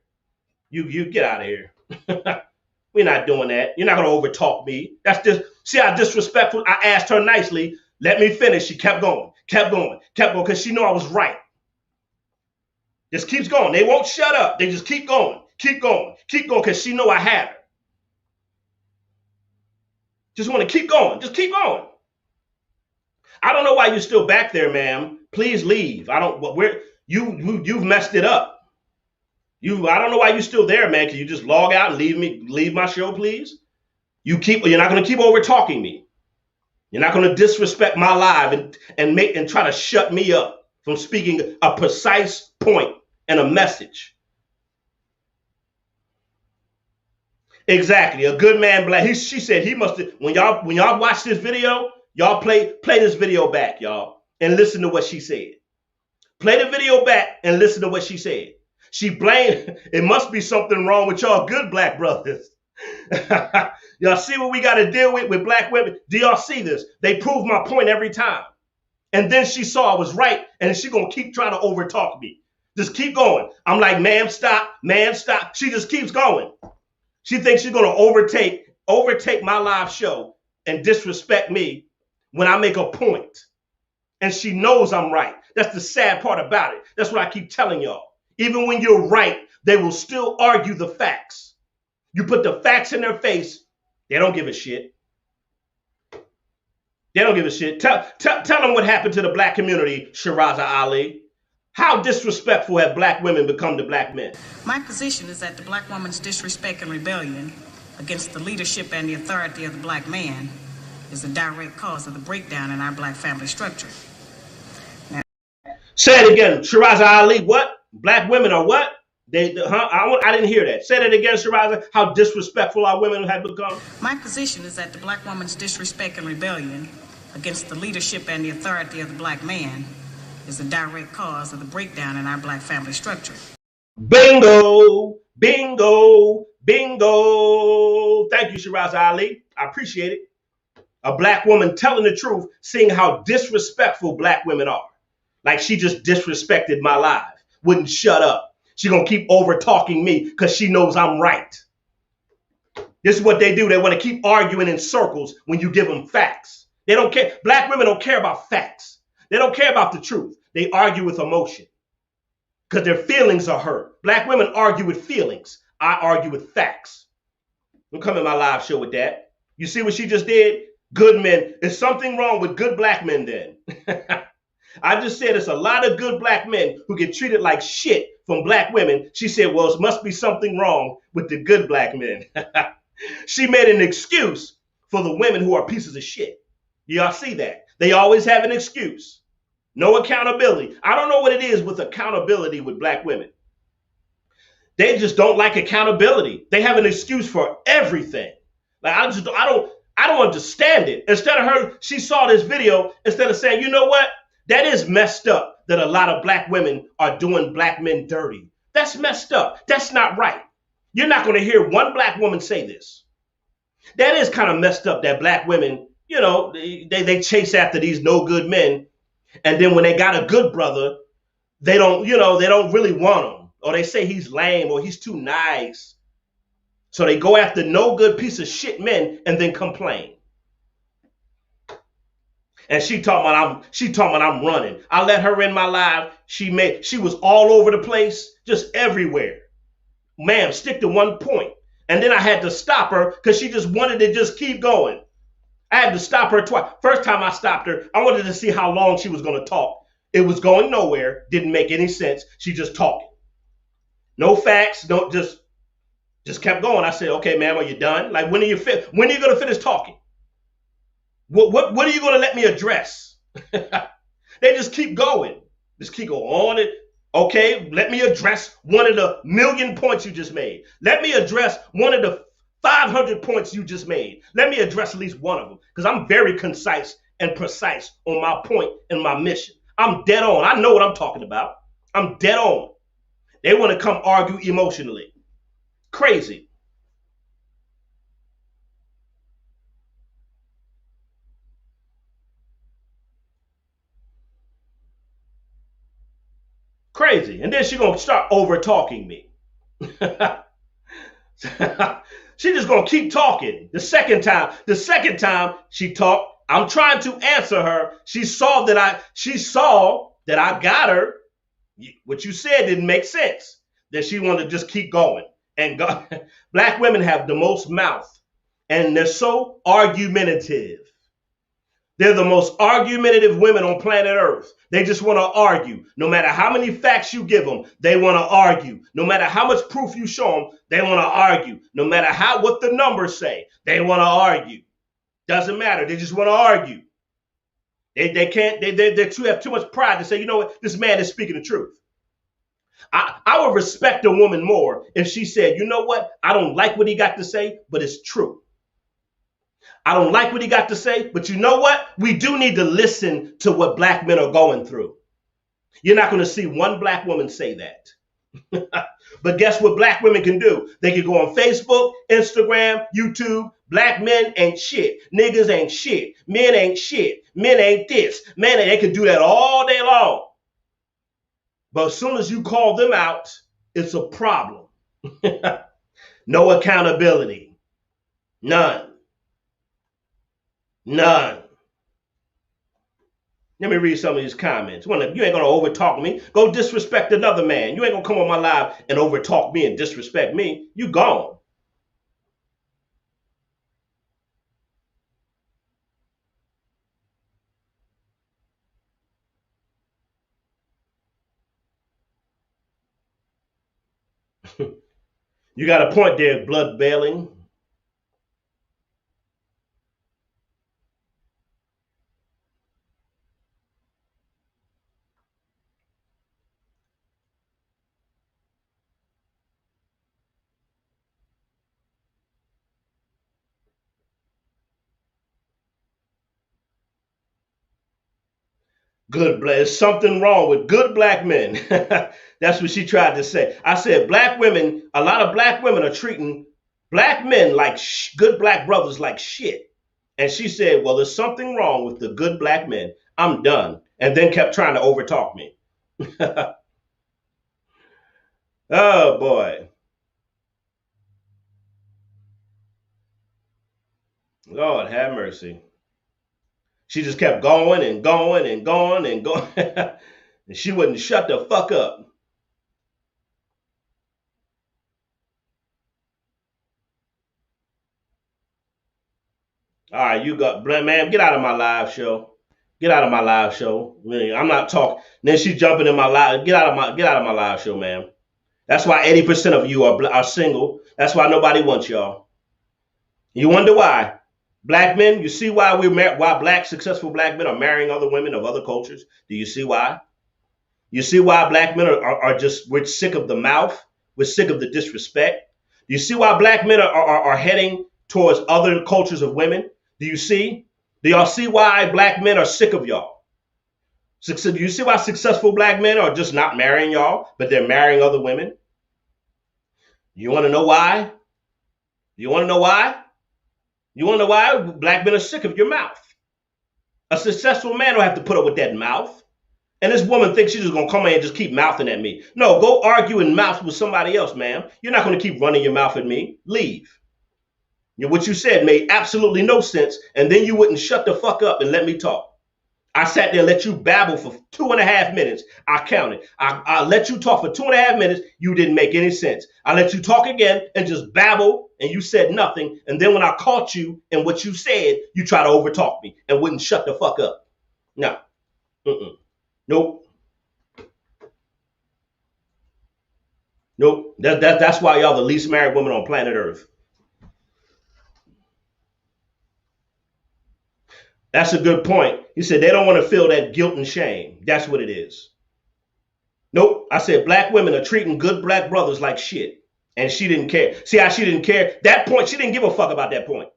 You get out of here. We're not doing that. You're not going to overtalk me. That's just, see how disrespectful. I asked her nicely. Let me finish. She kept going, because she knew I was right. Just keeps going. They won't shut up. They just keep going, because she know I had her. Just want to keep going. Just keep going. I don't know why you're still back there, ma'am. Please leave. I don't. You've messed it up. I don't know why you're still there, man. Can you just log out and leave my show, please? You're not going to keep over talking me. You're not going to disrespect my live and try to shut me up from speaking a precise point and a message. Exactly. A good man black. She said he must have, when y'all watch this video, y'all play this video back, y'all, and listen to what she said. Play the video back and listen to what she said. She blamed, it must be something wrong with y'all good black brothers. Y'all see what we got to deal with black women? Do y'all see this? They prove my point every time. And then she saw I was right, and she gonna keep trying to overtalk me. Just keep going. I'm like, ma'am, stop. Ma'am, stop. She just keeps going. She thinks she's gonna overtake my live show and disrespect me when I make a point. And she knows I'm right. That's the sad part about it. That's what I keep telling y'all. Even when you're right, they will still argue the facts. You put the facts in their face, they don't give a shit. They don't give a shit. Tell them what happened to the black community, Shiraza Ali. How disrespectful have black women become to black men? My position is that the black woman's disrespect and rebellion against the leadership and the authority of the black man is a direct cause of the breakdown in our black family structure. Now, say it again, Shiraza Ali. What? Black women are what? I didn't hear that. Say that again, Shiraza. How disrespectful our women have become. My position is that the black woman's disrespect and rebellion against the leadership and the authority of the black man is a direct cause of the breakdown in our black family structure. Bingo, bingo, bingo. Thank you, Shiraza Ali. I appreciate it. A black woman telling the truth, seeing how disrespectful black women are. Like she just disrespected my life. Wouldn't shut up. She gonna keep over talking me because she knows I'm right. This is what they do. They want to keep arguing in circles when you give them facts. They don't care. Black women don't care about facts. They don't care about the truth. They argue with emotion because their feelings are hurt. Black women argue with feelings. I argue with facts. Don't come in my live show with that. You see what she just did? Good men. Is something wrong with good black men then? I just said it's a lot of good black men who get treated like shit from black women. She said, well, it must be something wrong with the good black men. She made an excuse for the women who are pieces of shit. Y'all see that? They always have an excuse. No accountability. I don't know what it is with accountability with black women. They just don't like accountability. They have an excuse for everything. Like I don't understand it. Instead of her, she saw this video, instead of saying, you know what? That is messed up that a lot of black women are doing black men dirty. That's messed up. That's not right. You're not going to hear one black woman say this. That is kind of messed up that black women, you know, they chase after these no good men. And then when they got a good brother, they don't really want him. Or they say he's lame or he's too nice. So they go after no good piece of shit men and then complain. And she talking about I'm running. I let her in my live. She was all over the place, just everywhere. Ma'am, stick to one point. And then I had to stop her because she just wanted to just keep going. I had to stop her twice. First time I stopped her, I wanted to see how long she was going to talk. It was going nowhere. Didn't make any sense. She just talking. No facts. Don't just kept going. I said, okay, ma'am, are you done? Like, when are you going to finish talking? What are you going to let me address? They just keep going. Just keep going on it. Okay, let me address one of the million points you just made. Let me address one of the 500 points you just made. Let me address at least one of them because I'm very concise and precise on my point and my mission. I'm dead on. I know what I'm talking about. I'm dead on. They want to come argue emotionally. Crazy. Crazy. And then she's going to start over talking me. She's just going to keep talking. The second time she talked, I'm trying to answer her. She saw that I got her. What you said didn't make sense. That she wanted to just keep going. And God, black women have the most mouth And they're so argumentative. They're the most argumentative women on planet Earth. They just want to argue. No matter how many facts you give them, they want to argue. No matter how much proof you show them, they want to argue. No matter what the numbers say, they want to argue. Doesn't matter. They just want to argue. They have too much pride to say, you know what, this man is speaking the truth. I would respect a woman more if she said, you know what, I don't like what he got to say, but it's true. I don't like what he got to say, but you know what? We do need to listen to what black men are going through. You're not going to see one black woman say that. But guess what black women can do? They can go on Facebook, Instagram, YouTube. Black men ain't shit. Niggas ain't shit. Men ain't shit. Men ain't this. Men, they can do that all day long. But as soon as you call them out, it's a problem. No accountability. None. None. Let me read some of these comments. You ain't going to overtalk me. Go disrespect another man. You ain't going to come on my live and overtalk me and disrespect me. You gone. You got a point there, blood bailing. There's something wrong with good black men. That's what she tried to say. I said black women, a lot of black women are treating black men like good black brothers like shit. And she said, well, there's something wrong with the good black men. I'm done. And then kept trying to overtalk me. Oh, boy. Lord have mercy. She just kept going and going and going and going. And she wouldn't shut the fuck up. All right, you got, man, get out of my live show. Get out of my live show. I'm not talking. Then she's jumping in my live. Get out of my live show, man. That's why 80% of you are single. That's why nobody wants y'all. You wonder why? Black men, you see why successful black men are marrying other women of other cultures? Do you see why? You see why black men we're sick of the mouth? We're sick of the disrespect. Do you see why black men are heading towards other cultures of women? Do you see? Do y'all see why black men are sick of y'all? Do you see why successful black men are just not marrying y'all, but they're marrying other women? You want to know why? You want to know why? You want to know why? Black men are sick of your mouth. A successful man don't have to put up with that mouth. And this woman thinks she's just going to come in and just keep mouthing at me. No, go argue and mouth with somebody else, ma'am. You're not going to keep running your mouth at me. Leave. What you said made absolutely no sense, and then you wouldn't shut the fuck up and let me talk. I sat there and let you babble for 2.5 minutes. I counted. I let you talk for 2.5 minutes. You didn't make any sense. I let you talk again and just babble, and you said nothing. And then when I caught you in what you said, you try to overtalk me and wouldn't shut the fuck up. No. Nope. Nope. That's why y'all the least married women on planet Earth. That's a good point. He said they don't want to feel that guilt and shame. That's what it is. Nope. I said black women are treating good black brothers like shit. And she didn't care. See how she didn't care? That point, she didn't give a fuck about that point.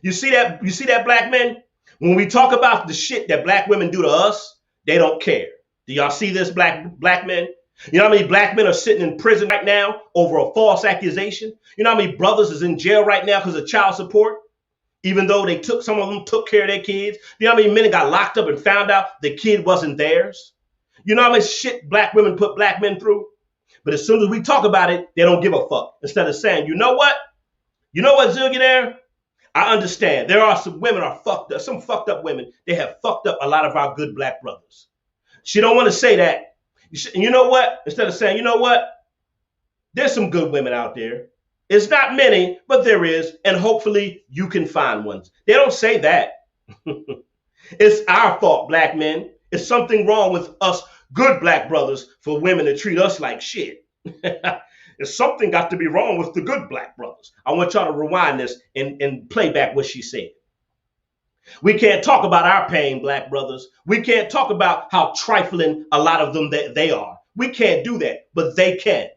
You see that? You see that, black men? When we talk about the shit that black women do to us, they don't care. Do y'all see this, black men? You know how many black men are sitting in prison right now over a false accusation? You know how many brothers is in jail right now because of child support? Even though some of them took care of their kids. You know how many men got locked up and found out the kid wasn't theirs? You know how much shit black women put black men through? But as soon as we talk about it, they don't give a fuck. Instead of saying, you know what? You know what, Zillionaire? I understand. There are some women are fucked up. Some fucked up women. They have fucked up a lot of our good black brothers. She don't want to say that. You know what? Instead of saying, you know what? There's some good women out there. It's not many, but there is, and hopefully you can find ones. They don't say that. It's our fault, black men. It's something wrong with us good black brothers for women to treat us like shit. There's something got to be wrong with the good black brothers. I want y'all to rewind this and play back what she said. We can't talk about our pain, black brothers. We can't talk about how trifling a lot of them that they are. We can't do that, but they can.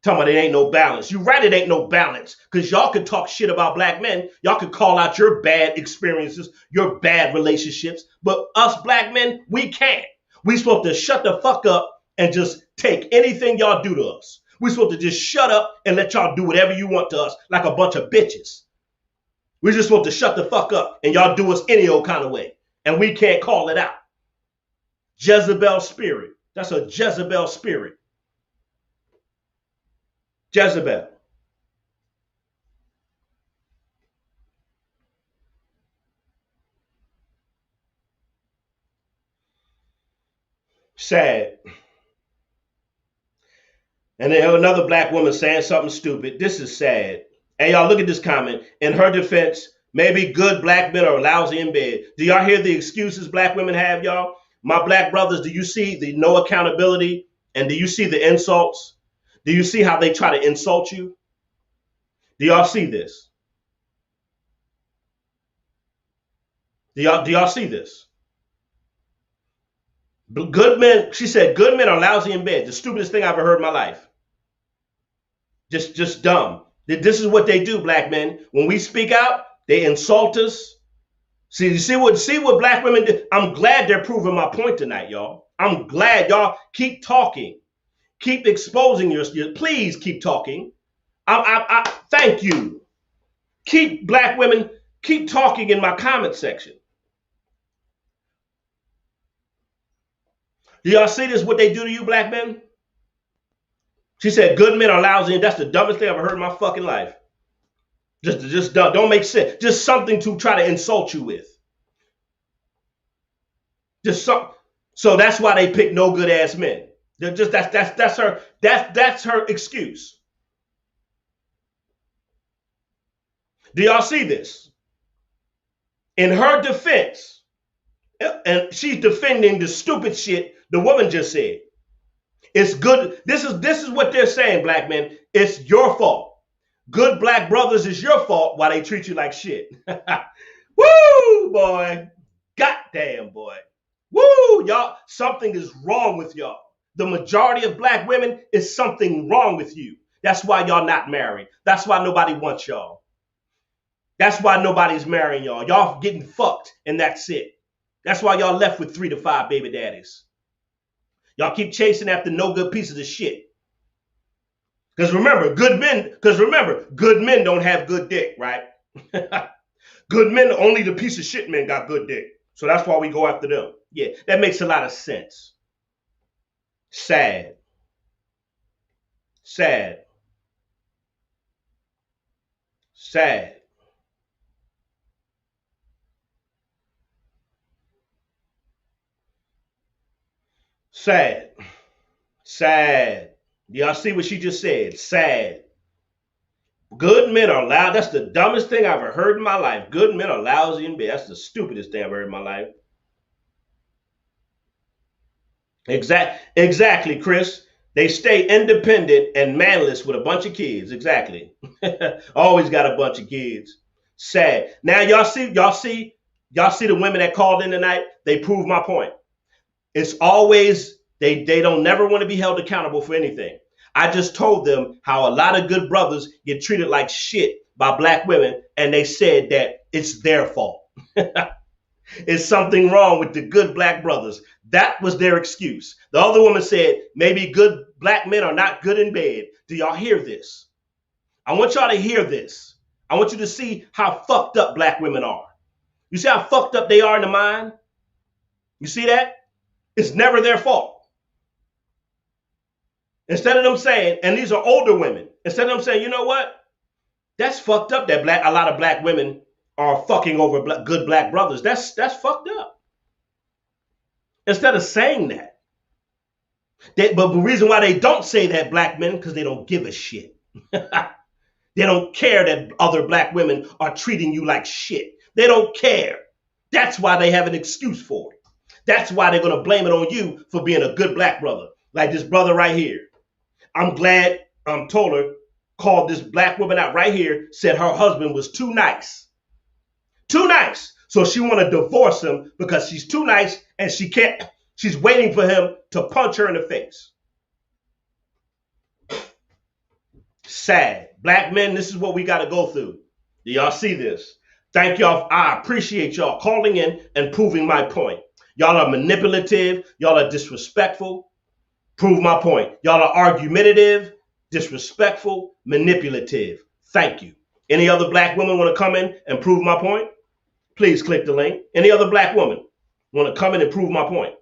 Talking about it ain't no balance. You right, it ain't no balance. Because y'all can talk shit about black men. Y'all can call out your bad experiences, your bad relationships. But us black men, we can't. We supposed to shut the fuck up and just take anything y'all do to us. We supposed to just shut up and let y'all do whatever you want to us like a bunch of bitches. We're just supposed to shut the fuck up and y'all do us any old kind of way. And we can't call it out. Jezebel spirit. That's a Jezebel spirit. Jezebel. Sad. And then another black woman saying something stupid. This is sad. And y'all look at this comment. In her defense, maybe good black men are lousy in bed. Do y'all hear the excuses black women have, y'all? My black brothers, do you see the no accountability? And do you see the insults? Do you see how they try to insult you? Do y'all see this? Do y'all see this? Good men, she said, good men are lousy in bed. The stupidest thing I've ever heard in my life. Just dumb. This is what they do, black men. When we speak out, they insult us. See what black women do? I'm glad they're proving my point tonight, y'all. I'm glad y'all keep talking. Keep exposing your please keep talking. I thank you. Keep black women, keep talking in my comment section. Do y'all see this, what they do to you, black men? She said, good men are lousy, and that's the dumbest thing I've ever heard in my fucking life. Just don't make sense. Just something to try to insult you with. Just something. So that's why they pick no good ass men. They're just that's her excuse. Do y'all see this? In her defense, and she's defending the stupid shit the woman just said. It's good. This is what they're saying, black men. It's your fault. Good black brothers is your fault why they treat you like shit. Woo, boy. Goddamn, boy. Woo, y'all. Something is wrong with y'all. The majority of black women is something wrong with you. That's why y'all not married. That's why nobody wants y'all. That's why nobody's marrying y'all. Y'all getting fucked and that's it. That's why y'all left with 3 to 5 baby daddies. Y'all keep chasing after no good pieces of shit. Because remember, good men don't have good dick, right? Good men, only the piece of shit men got good dick. So that's why we go after them. Yeah, that makes a lot of sense. Sad. Sad. Sad. Sad. Sad. Y'all see what she just said? Sad. Good men are loud. That's the dumbest thing I've ever heard in my life. Good men are lousy in bed. That's the stupidest thing I've ever heard in my life. Exactly, Chris. They stay independent and manless with a bunch of kids. Exactly. Always got a bunch of kids. Sad. Now y'all see the women that called in tonight? They prove my point. It's always they don't never want to be held accountable for anything. I just told them how a lot of good brothers get treated like shit by black women, and they said that it's their fault. It's something wrong with the good black brothers. That was their excuse. The other woman said maybe good black men are not good in bed. Do y'all hear this? I want y'all to hear this. I want you to see how fucked up black women are. You see how fucked up they are in the mind? You see that? It's never their fault. Instead of them saying, and these are older women, instead of them saying, you know what? That's fucked up that a lot of black women are fucking over good black brothers. That's fucked up. Instead of saying that. But the reason why they don't say that, black men, because they don't give a shit. They don't care that other black women are treating you like shit. They don't care. That's why they have an excuse for it. That's why they're going to blame it on you for being a good black brother. Like this brother right here. I'm glad Toller called this black woman out right here, said her husband was too nice. Too nice. So she want to divorce him because she's too nice and she can't. She's waiting for him to punch her in the face. Sad. Black men, this is what we got to go through. Do y'all see this? Thank y'all. I appreciate y'all calling in and proving my point. Y'all are manipulative. Y'all are disrespectful. Prove my point. Y'all are argumentative, disrespectful, manipulative. Thank you. Any other black women want to come in and prove my point? Please click the link. Any other black woman want to come in and prove my point?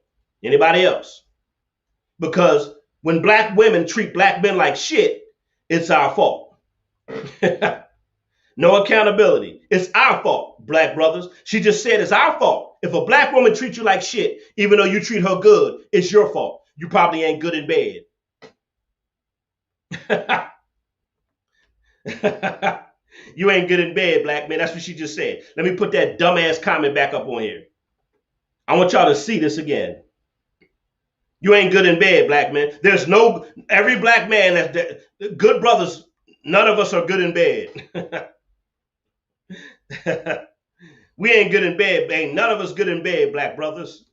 Anybody else? Because when black women treat black men like shit, it's our fault. No accountability. It's our fault, black brothers. She just said it's our fault. If a black woman treats you like shit, even though you treat her good, it's your fault. You probably ain't good in bed. You ain't good in bed, black man. That's what she just said. Let me put that dumbass comment back up on here. I want y'all to see this again. You ain't good in bed, black man. There's no, every black man that's good brothers, none of us are good in bed. We ain't good in bed, ain't none of us good in bed, black brothers.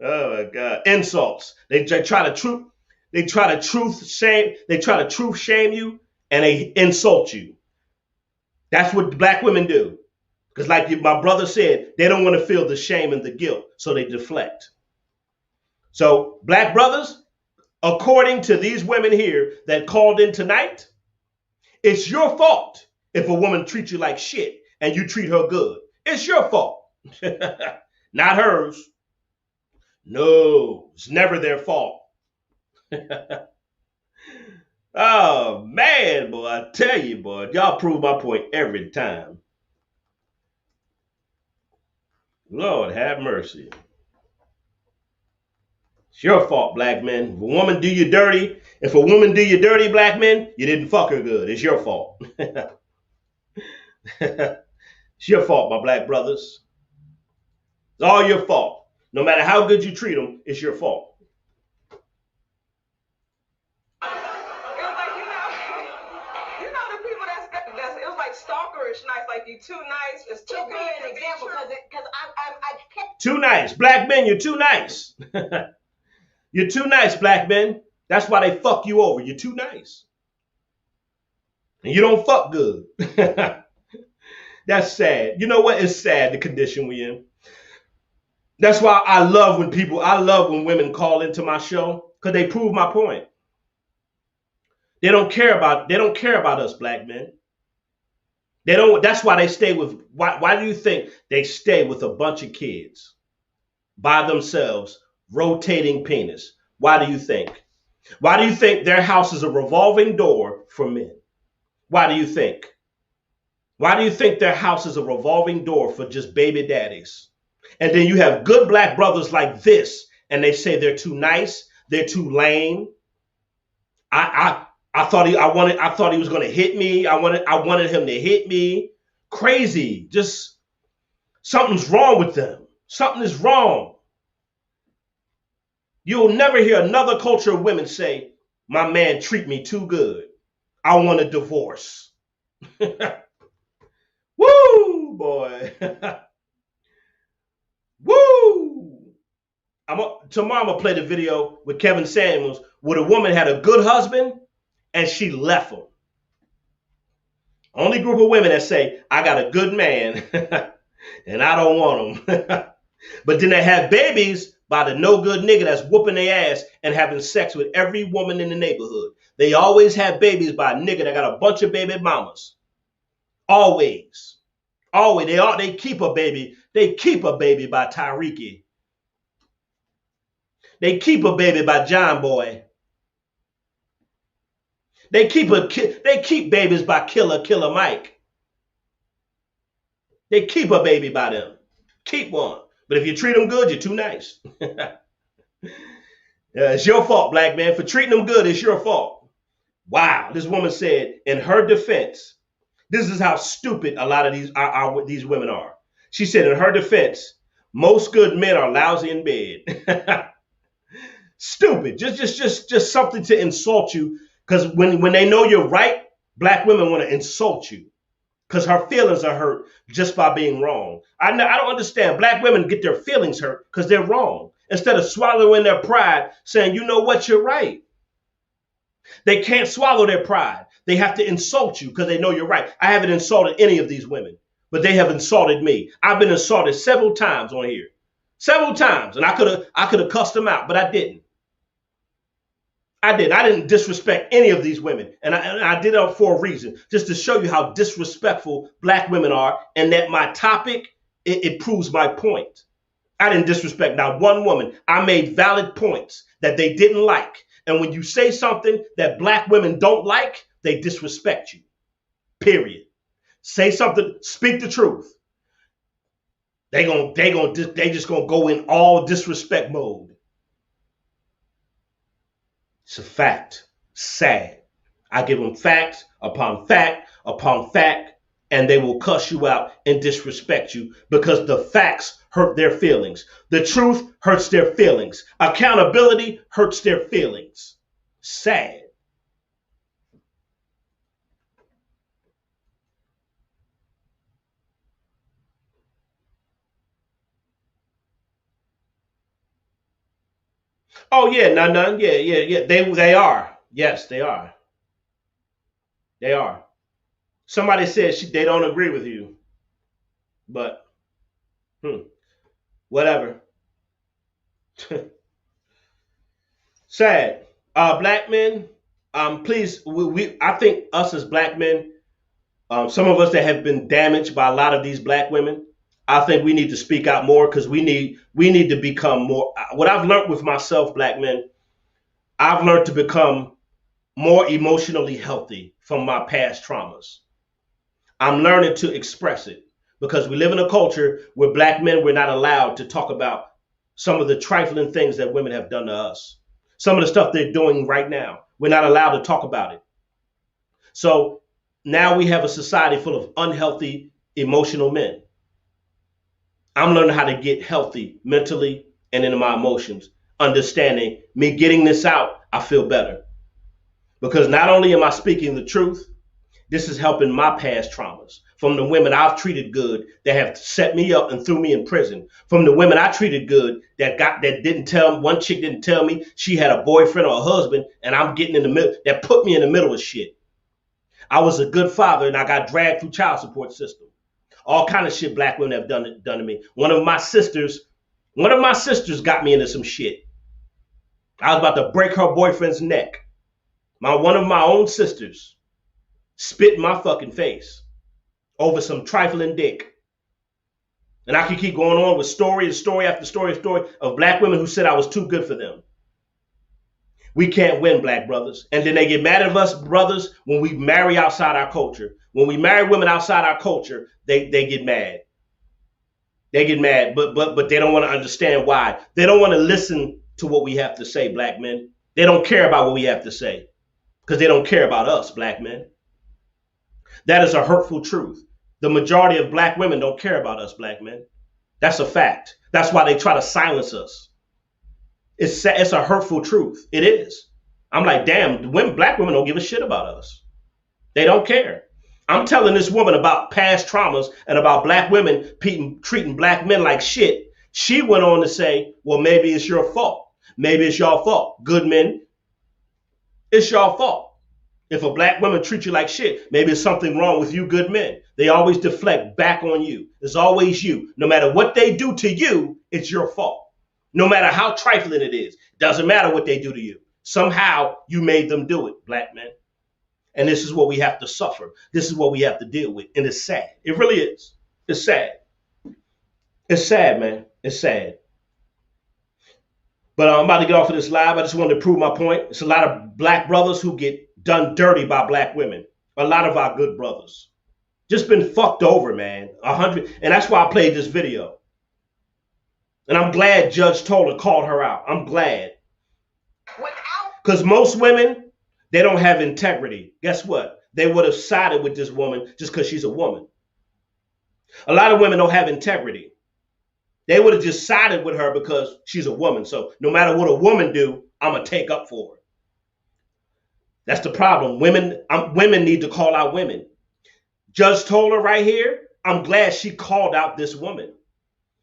Oh my God. Insults. They try to truth shame you and they insult you. That's what black women do. Because like my brother said, they don't want to feel the shame and the guilt, so they deflect. So black brothers, according to these women here that called in tonight, it's your fault if a woman treats you like shit and you treat her good. It's your fault. Not hers. No, it's never their fault. Oh, man, boy, I tell you, boy, y'all prove my point every time. Lord, have mercy. It's your fault, black men. If a woman do you dirty, black men, you didn't fuck her good. It's your fault. It's your fault, my black brothers. It's all your fault. No matter how good you treat them, it's your fault. It was like stalkerish nice, like you too nice. It's too good. An example, because I kept too nice, black men. You're too nice. You're too nice, black men. That's why they fuck you over. You're too nice, and you don't fuck good. That's sad. You know what? It's sad the condition we in. That's why I love when women call into my show because they prove my point. They don't care about us, black men. They don't. That's why they stay with. Why do you think they stay with a bunch of kids by themselves, rotating penis? Why do you think? Why do you think their house is a revolving door for men? Why do you think? Why do you think their house is a revolving door for just baby daddies? And then you have good black brothers like this, and they say they're too nice, they're too lame. I thought he was going to hit me. I wanted him to hit me. Crazy. Just something's wrong with them. Something is wrong. You'll never hear another culture of women say, my man treat me too good. I want a divorce. Woo, boy. Woo. Tomorrow I'm going to play the video with Kevin Samuels where the woman had a good husband and she left him. Only group of women that say, I got a good man and I don't want him. But then they have babies by the no good nigga that's whooping their ass and having sex with every woman in the neighborhood. They always have babies by a nigga that got a bunch of baby mamas. Always. Always. They keep a baby. They keep a baby by Tyreke. They keep a baby by John Boy. They keep babies by Killer Mike. They keep a baby by them. Keep one. But if you treat them good, you're too nice. It's your fault, black man. For treating them good, it's your fault. Wow. This woman said, in her defense, this is how stupid a lot of these women are. She said, in her defense, most good men are lousy in bed. Stupid. Just something to insult you. Because when they know you're right, black women want to insult you. Because her feelings are hurt just by being wrong. I don't understand. Black women get their feelings hurt because they're wrong. Instead of swallowing their pride, saying, you know what, you're right. They can't swallow their pride. They have to insult you because they know you're right. I haven't insulted any of these women, but they have insulted me. I've been insulted several times on here. Several times. And I could have cussed them out, but I didn't. I didn't disrespect any of these women. And I did it for a reason, just to show you how disrespectful black women are, and that my topic, it proves my point. I didn't disrespect not one woman. I made valid points that they didn't like. And when you say something that black women don't like, they disrespect you. Period. Say something, speak the truth. They just gonna go in all disrespect mode. It's a fact. Sad. I give them facts upon fact upon fact, and they will cuss you out and disrespect you because the facts hurt their feelings. The truth hurts their feelings. Accountability hurts their feelings. Sad. Oh yeah, none. Yeah. They are. Yes, they are. They are. Somebody said they don't agree with you, but whatever. Sad. Black men, please. I think us as black men, some of us that have been damaged by a lot of these black women, I think we need to speak out more because we need to become more. What I've learned with myself, black men, I've learned to become more emotionally healthy from my past traumas. I'm learning to express it because we live in a culture where black men, we're not allowed to talk about some of the trifling things that women have done to us. Some of the stuff they're doing right now. We're not allowed to talk about it. So now we have a society full of unhealthy, emotional men. I'm learning how to get healthy mentally and in my emotions. Understanding me getting this out, I feel better. Because not only am I speaking the truth, this is helping my past traumas from the women I've treated good that have set me up and threw me in prison. From the women I treated good that didn't tell, one chick didn't tell me she had a boyfriend or a husband, and I'm getting in the middle, that put me in the middle of shit. I was a good father and I got dragged through child support system. All kind of shit black women have done to me. One of my sisters got me into some shit. I was about to break her boyfriend's neck. One of my own sisters spit in my fucking face over some trifling dick. And I could keep going on with story after story of black women who said I was too good for them. We can't win, black brothers. And then they get mad at us, brothers, when we marry outside our culture. When we marry women outside our culture, they get mad. They get mad, but they don't want to understand why. They don't want to listen to what we have to say, black men. They don't care about what we have to say because they don't care about us, black men. That is a hurtful truth. The majority of black women don't care about us, black men. That's a fact. That's why they try to silence us. It's a hurtful truth. It is. I'm like, damn, black women don't give a shit about us. They don't care. I'm telling this woman about past traumas and about black women treating black men like shit. She went on to say, well, maybe it's your fault. Maybe it's your fault. Good men, it's your fault. If a black woman treats you like shit, maybe it's something wrong with you good men. They always deflect back on you. It's always you. No matter what they do to you, it's your fault. No matter how trifling it is. Doesn't matter what they do to you. Somehow you made them do it, black men. And this is what we have to suffer. This is what we have to deal with. And it's sad. It really is. It's sad. It's sad, man. It's sad. But I'm about to get off of this live. I just wanted to prove my point. It's a lot of black brothers who get done dirty by black women. A lot of our good brothers. Just been fucked over, man. 100. And that's why I played this video. And I'm glad Judge Toller called her out. I'm glad. Because most women, They don't have integrity. Guess what? They would have sided with this woman just because she's a woman. A lot of women don't have integrity. They would have just sided with her because she's a woman. So no matter what a woman do, I'm going to take up for her. That's the problem. Women need to call out women. Judge Toller right here, I'm glad she called out this woman.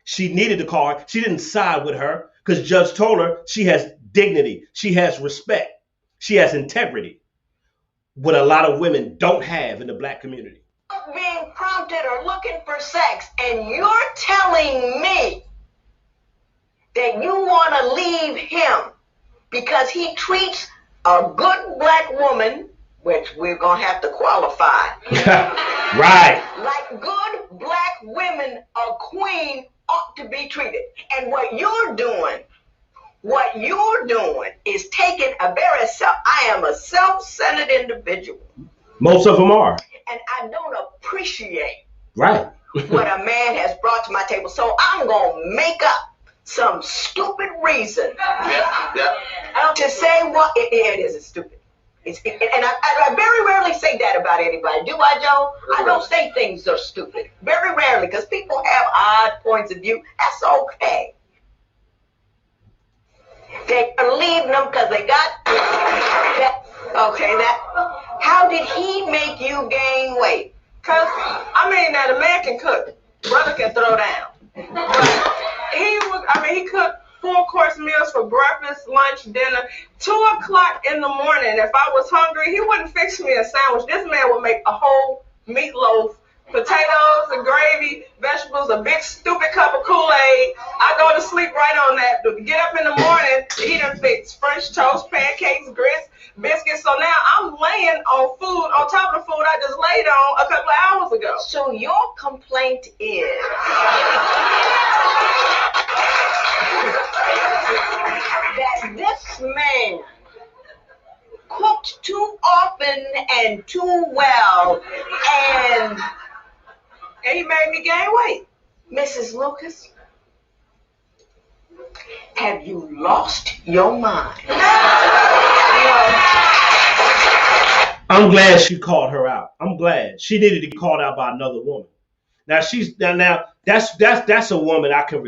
She needed to call her. She didn't side with her because Judge Toller, she has dignity. She has respect. She has integrity. What a lot of women don't have in the black community. Being prompted or looking for sex, and you're telling me that you want to leave him because he treats a good black woman, which we're going to have to qualify. Right. Like good black women, a queen ought to be treated. And what you're doing is taking I am a self-centered individual. Most of them are. And I don't appreciate right what a man has brought to my table. So I'm going to make up some stupid reason to say what it isn't stupid. And I very rarely say that about anybody. Do I, Joe? I don't say things are stupid. Very rarely, because people have odd points of view. That's okay. They are leaving them because they got that. Okay, how did he make you gain weight? Because, that a man can cook. Brother can throw down. But he cooked 4-course meals for breakfast, lunch, dinner. 2 o'clock in the morning, if I was hungry, he wouldn't fix me a sandwich. This man would make a whole meatloaf, potatoes and gravy, vegetables, a big stupid cup of Kool-Aid. I go to sleep right on that. Get up in the morning, he done fix French toast, pancakes, grits, biscuits. So now I'm laying on food on top of the food I just laid on a couple of hours ago. So your complaint is that this man cooked too often and too well, and he made me gain weight. Mrs. Lucas, have you lost your mind? I'm glad she called her out. I'm glad she needed to be called out by another woman. Now that's a woman I can.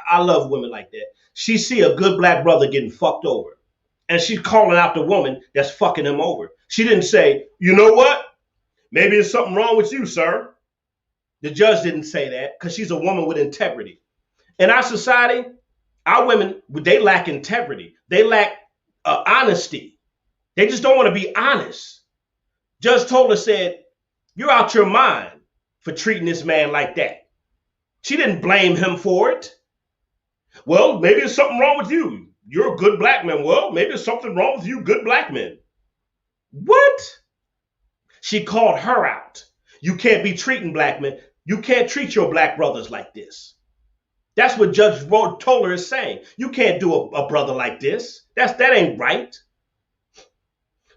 I love women like that. She see a good black brother getting fucked over, and she's calling out the woman that's fucking him over. She didn't say, you know what? Maybe there's something wrong with you, sir. The judge didn't say that because she's a woman with integrity. In our society, our women, they lack integrity. They lack honesty. They just don't want to be honest. Judge Toller said, you're out your mind for treating this man like that. She didn't blame him for it. Well, maybe there's something wrong with you. You're a good black man. Well, maybe there's something wrong with you, good black men. What? She called her out. You can't be treating black men. You can't treat your black brothers like this. That's what Judge Toller is saying. You can't do a brother like this. That ain't right.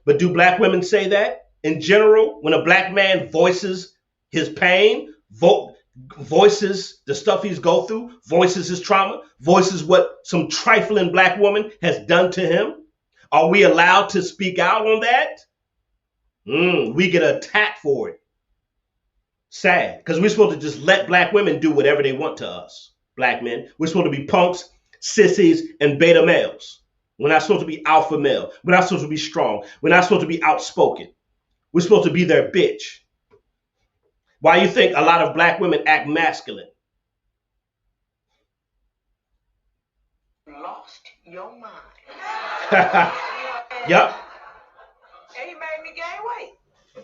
But do black women say that? In general, when a black man voices his pain, voices the stuff he's go through, voices his trauma, voices what some trifling black woman has done to him, are we allowed to speak out on that? We get attacked for it. Sad, because we're supposed to just let black women do whatever they want to us, black men. We're supposed to be punks, sissies, and beta males. We're not supposed to be alpha male. We're not supposed to be strong. We're not supposed to be outspoken. We're supposed to be their bitch. Why you think a lot of black women act masculine? Lost your mind. Yep. And he made me gain weight.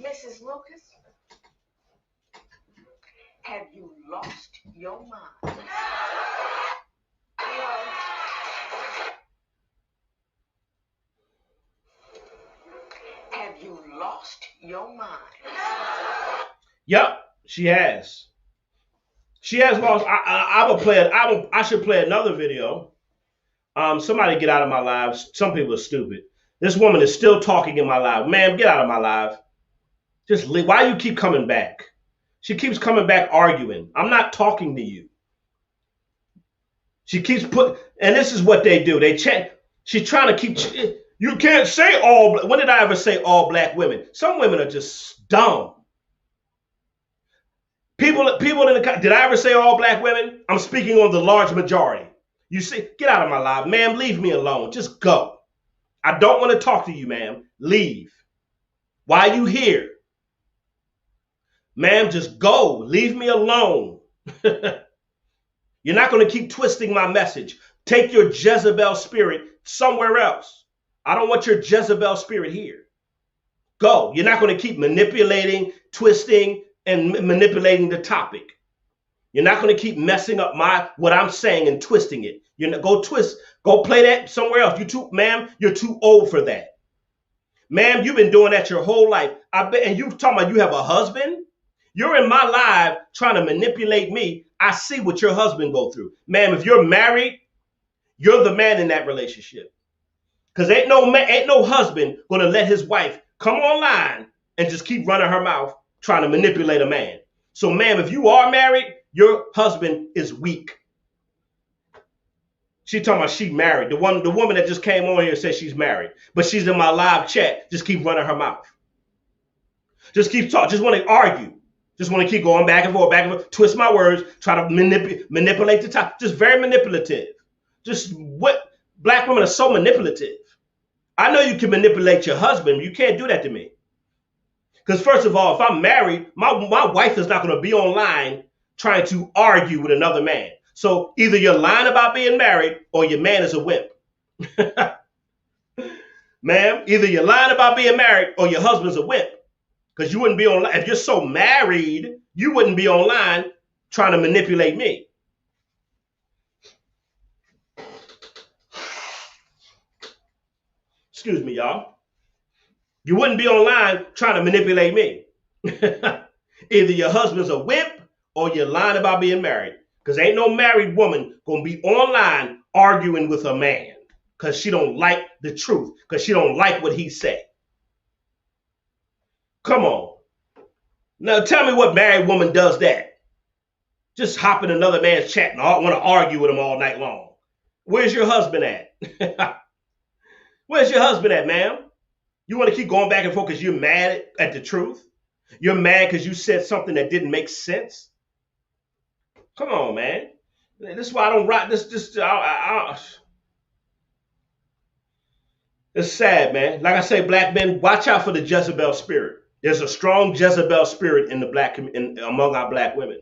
Mrs. Lucas, have you lost your mind? Have you lost your mind? Yep, she has. She has lost. I should play another video. Somebody get out of my live. Some people are stupid. This woman is still talking in my live. Ma'am, get out of my live. Just leave. Why you keep coming back? She keeps coming back arguing. I'm not talking to you. She keeps and this is what they do. They check. She's trying to keep. You can't say all. When did I ever say all black women? Some women are just dumb. People in the, did I ever say all black women? I'm speaking on the large majority. You see, get out of my life, ma'am. Leave me alone. Just go. I don't want to talk to you, ma'am. Leave. Why are you here? Ma'am, just go. Leave me alone. You're not going to keep twisting my message. Take your Jezebel spirit somewhere else. I don't want your Jezebel spirit here. Go. You're not going to keep manipulating, twisting, and manipulating the topic. You're not going to keep messing up what I'm saying and twisting it. Go play that somewhere else. Ma'am, you're too old for that. Ma'am, you've been doing that your whole life. I bet, and you talking about you have a husband? You're in my life trying to manipulate me. I see what your husband go through. Ma'am, if you're married, you're the man in that relationship. Because ain't no husband going to let his wife come online and just keep running her mouth trying to manipulate a man. So, ma'am, if you are married, your husband is weak. She talking about she married. The woman that just came on here said she's married, but she's in my live chat. Just keep running her mouth. Just keep talking. Just want to argue. Just want to keep going back and forth, twist my words, try to manipulate the top. Just very manipulative. Just what black women are so manipulative. I know you can manipulate your husband. You can't do that to me. Because first of all, if I'm married, my wife is not going to be online trying to argue with another man. So either you're lying about being married or your man is a wimp. Ma'am, either you're lying about being married or your husband's a wimp. Because you wouldn't be online. If you're so married, you wouldn't be online trying to manipulate me. Excuse me, y'all. You wouldn't be online trying to manipulate me. Either your husband's a wimp or you're lying about being married. Because ain't no married woman going to be online arguing with a man because she don't like the truth, because she don't like what he said. Come on. Now tell me what married woman does that. Just hop in another man's chat and want to argue with him all night long. Where's your husband at? Where's your husband at, ma'am? You want to keep going back and forth because you're mad at the truth? You're mad because you said something that didn't make sense? Come on, man. This is why I don't rock this. It's sad, man. Like I say, black men, watch out for the Jezebel spirit. There's a strong Jezebel spirit among our black women.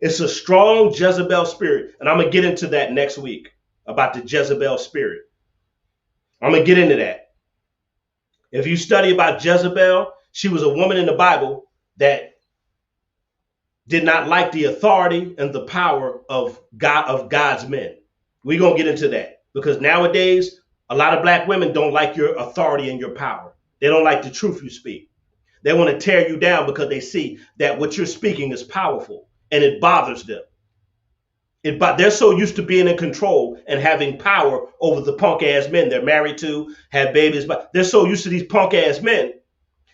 It's a strong Jezebel spirit. And I'm going to get into that next week about the Jezebel spirit. I'm going to get into that. If you study about Jezebel, she was a woman in the Bible that did not like the authority and the power of God's men. We're going to get into that because nowadays, a lot of black women don't like your authority and your power. They don't like the truth you speak. They want to tear you down because they see that what you're speaking is powerful and it bothers them. They're so used to being in control and having power over the punk ass men they're married to, have babies, but they're so used to these punk ass men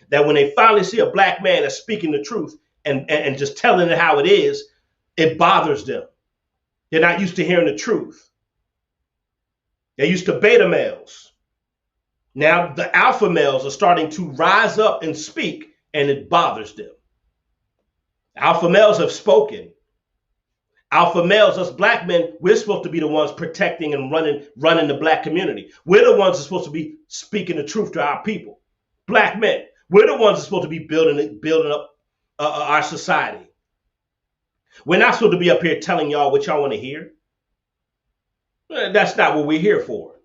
that when they finally see a black man that's speaking the truth and just telling it how it is, it bothers them. They're not used to hearing the truth. They're used to beta males. Now the alpha males are starting to rise up and speak, and it bothers them. Alpha males have spoken. Alpha males, us black men, we're supposed to be the ones protecting and running the black community. We're the ones that are supposed to be speaking the truth to our people. Black men, we're the ones that are supposed to be building up our society. We're not supposed to be up here telling y'all what y'all want to hear. That's not what we're here for.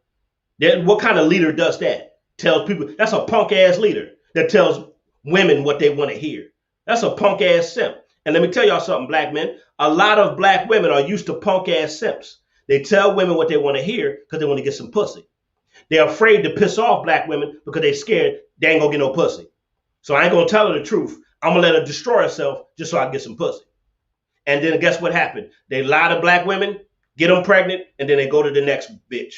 Then what kind of leader does that? Tells people, that's a punk ass leader that tells women what they want to hear. That's a punk ass simp. And let me tell y'all something, black men. A lot of black women are used to punk ass simps. They tell women what they want to hear because they want to get some pussy. They're afraid to piss off black women because they're scared they ain't gonna get no pussy. So I ain't gonna tell her the truth. I'm gonna let her destroy herself just so I can get some pussy. And then guess what happened? They lie to black women, get them pregnant, and then they go to the next bitch.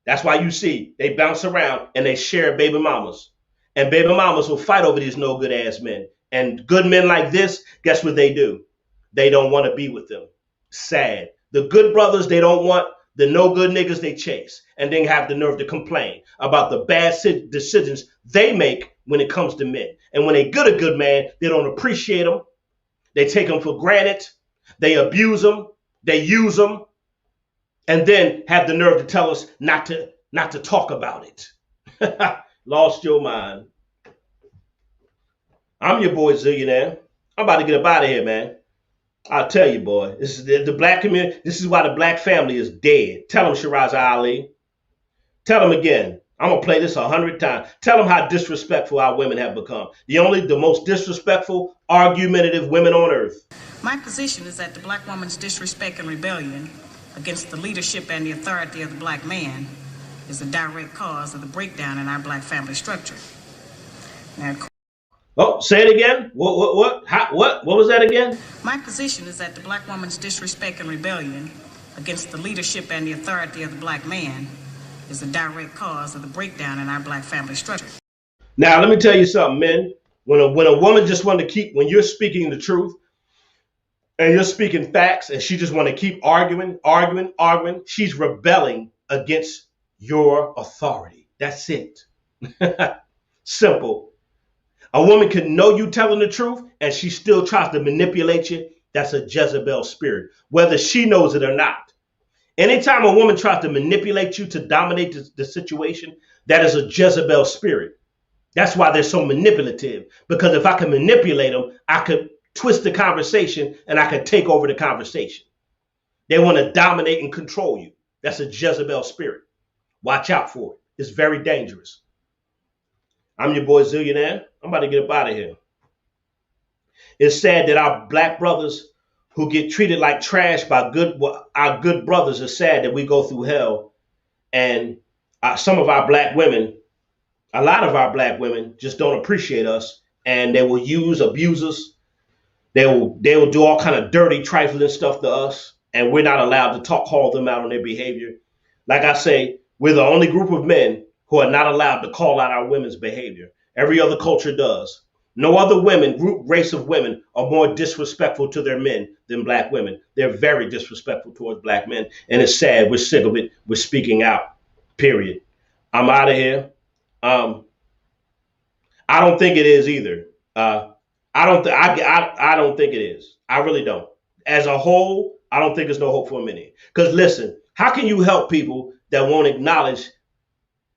That's why you see they bounce around and they share baby mamas. And baby mamas will fight over these no good ass men. And good men like this, guess what they do? They don't want to be with them. Sad. The good brothers they don't want, the no good niggas they chase, and then have the nerve to complain about the bad decisions they make when it comes to men. And when they get a good man, they don't appreciate them. They take them for granted. They abuse them. They use them. And then have the nerve to tell us not to talk about it. Lost your mind. I'm your boy Zillionaire. I'm about to get up out of here, man. I'll tell you, boy. This is the black community. This is why the black family is dead. Tell them, Shiraz Ali. Tell them again. I'm going to play this 100 times. Tell them how disrespectful our women have become. The most disrespectful, argumentative women on earth. My position is that the black woman's disrespect and rebellion against the leadership and the authority of the black man is a direct cause of the breakdown in our black family structure. Now, oh, say it again. What was that again? my position is that the black woman's disrespect and rebellion against the leadership and the authority of the black man is a direct cause of the breakdown in our black family structure. Now, let me tell you something, men. When a woman just want to keep, when you're speaking the truth and you're speaking facts and she just want to keep arguing, she's rebelling against your authority. That's it. Simple. A woman can know you telling the truth and she still tries to manipulate you. That's a Jezebel spirit, whether she knows it or not. Anytime a woman tries to manipulate you to dominate the situation, that is a Jezebel spirit. That's why they're so manipulative, because if I can manipulate them, I could twist the conversation and I could take over the conversation. They want to dominate and control you. That's a Jezebel spirit. Watch out for it. It's very dangerous. I'm your boy Zillionaire. I'm about to get up out of here. It's sad that our black brothers who get treated like trash by our good brothers, it's sad that we go through hell. And some of our black women, a lot of our black women just don't appreciate us, and they will abuse us. They will do all kind of dirty, trifling stuff to us, and we're not allowed to call them out on their behavior. Like I say, we're the only group of men who are not allowed to call out our women's behavior. Every other culture does. No other race of women are more disrespectful to their men than black women. They're very disrespectful towards black men. And it's sad. We're sick of it. We're speaking out, period. I'm out of here. I don't think it is either. I don't think it is. I really don't. As a whole, I don't think there's no hope for many. Because listen, how can you help people that won't acknowledge?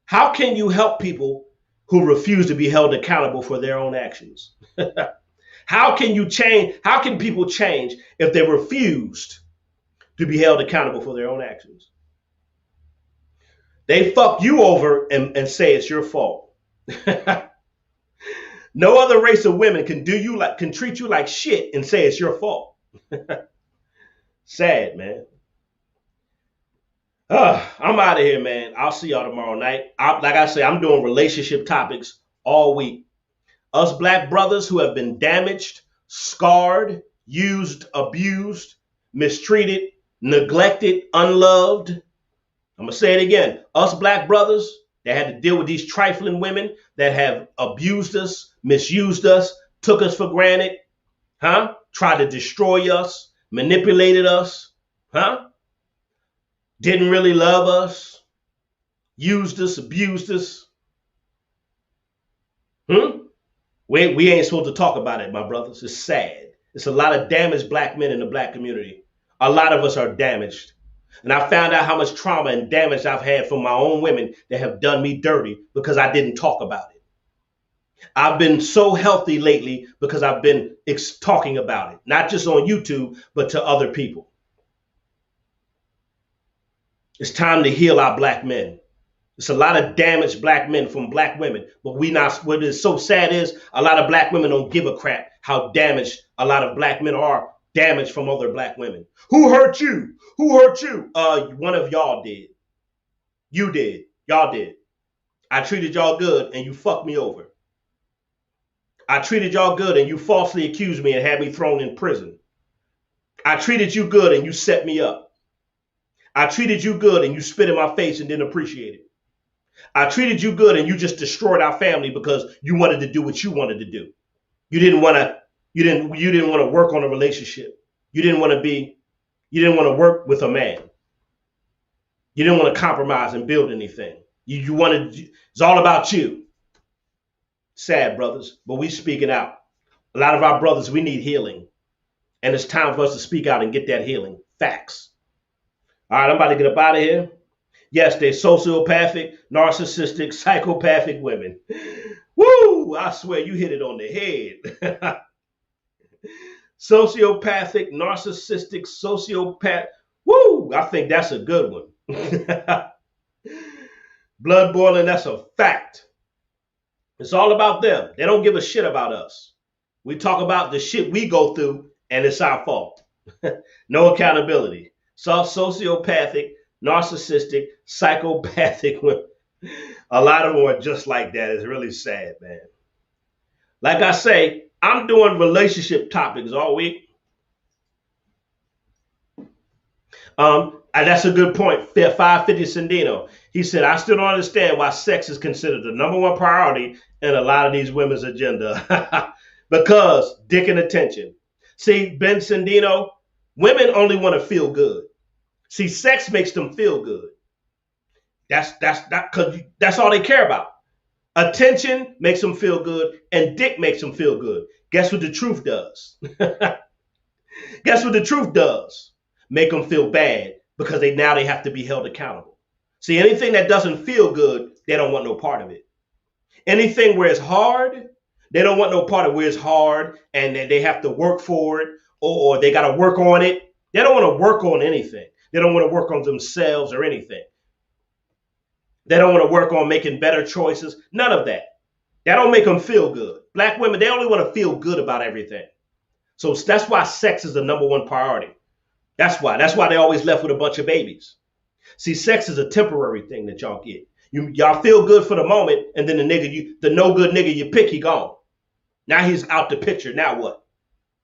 How can you help people who refuse to be held accountable for their own actions? How can you change? How can people change if they refused to be held accountable for their own actions? They fuck you over and say it's your fault. No other race of women can treat you like shit and say it's your fault. Sad, man. I'm out of here, man. I'll see y'all tomorrow night. Like I say, I'm doing relationship topics all week. Us black brothers who have been damaged, scarred, used, abused, mistreated, neglected, unloved. I'm going to say it again. Us black brothers that had to deal with these trifling women that have abused us, misused us, took us for granted, tried to destroy us, manipulated us, didn't really love us, used us, abused us. We ain't supposed to talk about it, my brothers. It's sad. It's a lot of damaged black men in the black community. A lot of us are damaged. And I found out how much trauma and damage I've had from my own women that have done me dirty because I didn't talk about it. I've been so healthy lately because I've been talking about it, not just on YouTube, but to other people. It's time to heal our black men. It's a lot of damaged black men from black women, but what is so sad is a lot of black women don't give a crap how damaged a lot of black men are, damaged from other black women. Who hurt you? Who hurt you? One of y'all did. You did. Y'all did. I treated y'all good and you fucked me over. I treated y'all good and you falsely accused me and had me thrown in prison. I treated you good and you set me up. I treated you good and you spit in my face and didn't appreciate it. I treated you good and you just destroyed our family because you wanted to do what you wanted to do. You didn't want to work on a relationship. You didn't want to work with a man. You didn't want to compromise and build anything. You wanted, it's all about you. Sad, brothers, but we speaking out. A lot of our brothers, we need healing. And it's time for us to speak out and get that healing. Facts. All right, I'm about to get up out of here. Yes, they're sociopathic, narcissistic, psychopathic women. Woo! I swear you hit it on the head. Sociopathic, narcissistic, sociopath. Woo! I think that's a good one. Blood boiling, that's a fact. It's all about them. They don't give a shit about us. We talk about the shit we go through, and it's our fault. No accountability. So sociopathic, narcissistic, psychopathic women. A lot of them are just like that. It's really sad, man. Like I say, I'm doing relationship topics all week. And that's a good point. 550 Sandino. He said, I still don't understand why sex is considered the number one priority in a lot of these women's agenda. Because dick and attention. See, Ben Sandino, women only want to feel good. See, sex makes them feel good. That's all they care about. Attention makes them feel good, and dick makes them feel good. Guess what the truth does? Guess what the truth does? Make them feel bad because they have to be held accountable. See, anything that doesn't feel good, they don't want no part of it. Anything where it's hard, they don't want no part of where it's hard and they have to work for it or they got to work on it. They don't want to work on anything. They don't want to work on themselves or anything. They don't want to work on making better choices. None of that. That don't make them feel good. Black women, they only want to feel good about everything. So that's why sex is the number one priority. That's why they always left with a bunch of babies. See, sex is a temporary thing that y'all get. Y'all feel good for the moment, and then the no good nigga you pick, he gone. Now he's out the picture. Now what?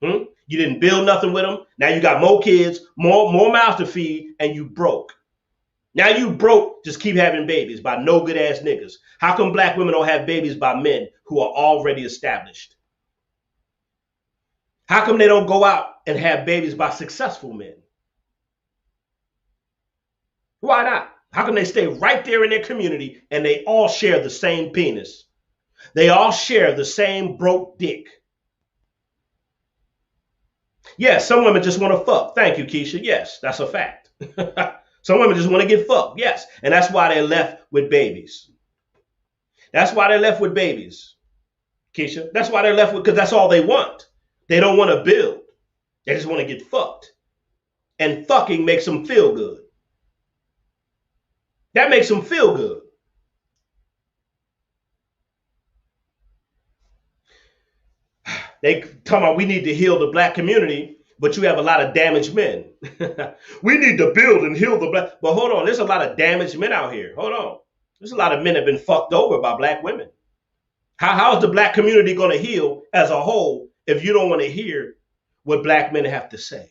You didn't build nothing with him. Now you got more kids, more mouths to feed, and you broke. Now you broke, just keep having babies by no good ass niggas. How come black women don't have babies by men who are already established? How come they don't go out and have babies by successful men? Why not? How come they stay right there in their community and they all share the same penis? They all share the same broke dick. Yes, some women just want to fuck. Thank you, Keisha. Yes, that's a fact. Some women just want to get fucked. Yes, and that's why they're left with babies. That's why they're left with babies, Keisha. That's why they're left with, because that's all they want. They don't want to build. They just want to get fucked. And fucking makes them feel good. That makes them feel good. They talking about we need to heal the black community, but you have a lot of damaged men. We need to build and heal the black. But hold on, there's a lot of damaged men out here. Hold on. There's a lot of men that have been fucked over by black women. How is the black community going to heal as a whole if you don't want to hear what black men have to say?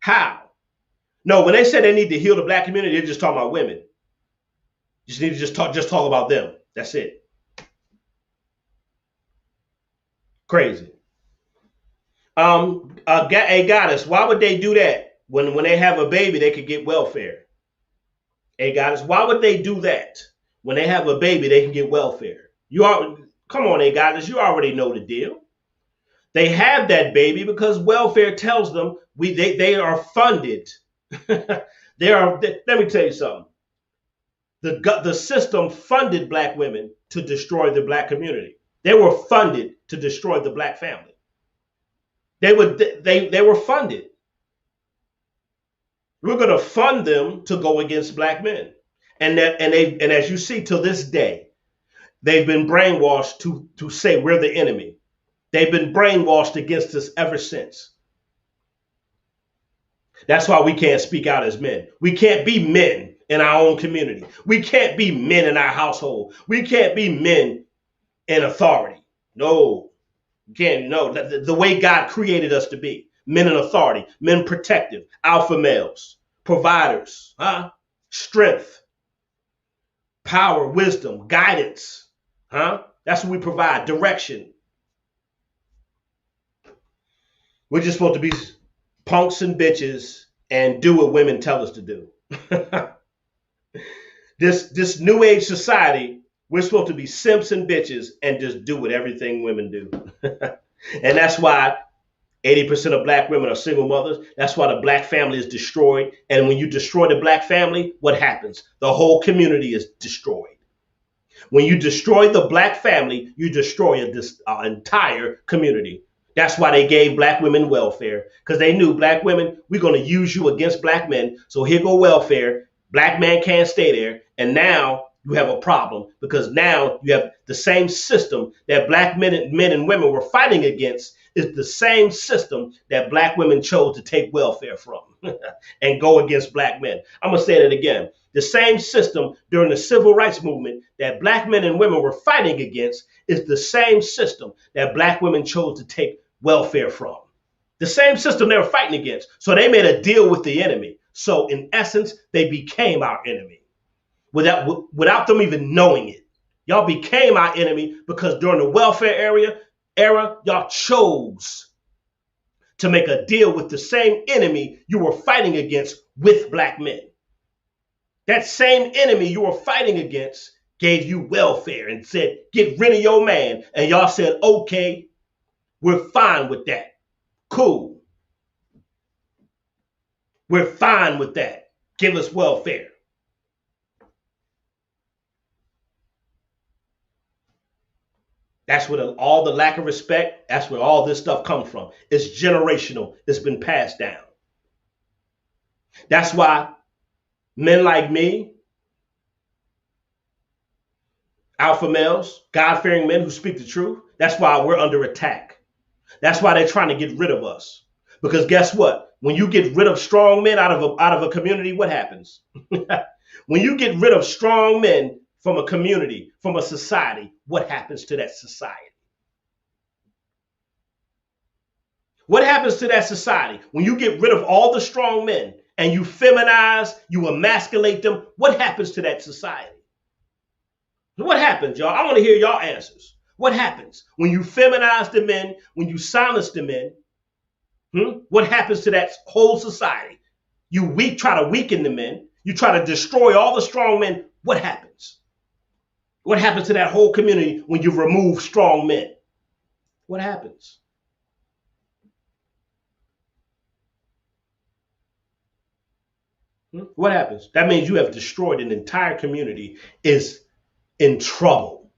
How? No, when they say they need to heal the black community, they're just talking about women. You just need to just talk about them. That's it. Crazy. A goddess, why would they do that? When they have a baby, they could get welfare. A goddess, why would they do that? When they have a baby, they can get welfare. Come on, a goddess, you already know the deal. They have that baby because welfare tells them they are funded. Let me tell you something. The system funded black women to destroy the black community. They were funded to destroy the black family. They were funded. We're going to fund them to go against black men. And as you see to this day, they've been brainwashed to say we're the enemy. They've been brainwashed against us ever since. That's why we can't speak out as men. We can't be men in our own community. We can't be men in our household. We can't be men in authority. No, you can't. No, the way God created us to be. Men in authority, men protective, alpha males, providers, strength, power, wisdom, guidance. That's what we provide, direction. We're just supposed to be punks and bitches and do what women tell us to do. This new age society, we're supposed to be simps and bitches and just do what everything women do. And that's why 80% of black women are single mothers. That's why the black family is destroyed. And when you destroy the black family, what happens? The whole community is destroyed. When you destroy the black family, you destroy an entire community. That's why they gave black women welfare, because they knew black women, we're going to use you against black men. So here go welfare. Black man can't stay there. And now you have a problem, because now you have the same system that black men and women were fighting against is the same system that black women chose to take welfare from and go against black men. I'm going to say that again. The same system during the civil rights movement that black men and women were fighting against is the same system that black women chose to take welfare from. The same system they were fighting against. So they made a deal with the enemy. So in essence, they became our enemy without them even knowing it. Y'all became our enemy because during the welfare era, y'all chose to make a deal with the same enemy you were fighting against with black men. That same enemy you were fighting against gave you welfare and said, get rid of your man. And y'all said, okay, we're fine with that. Cool. We're fine with that. Give us welfare. That's where all the lack of respect, that's where all this stuff comes from. It's generational. It's been passed down. That's why men like me, alpha males, God-fearing men who speak the truth, that's why we're under attack. That's why they're trying to get rid of us. Because guess what? When you get rid of strong men out of a community, what happens? When you get rid of strong men from a community, from a society, what happens to that society? What happens to that society? When you get rid of all the strong men and you feminize, you emasculate them, what happens to that society? What happens, y'all? I want to hear y'all answers. What happens when you feminize the men, when you silence the men? What happens to that whole society? You try to weaken the men. You try to destroy all the strong men. What happens? What happens to that whole community when you remove strong men? What happens? What happens? That means you have destroyed an entire community is in trouble.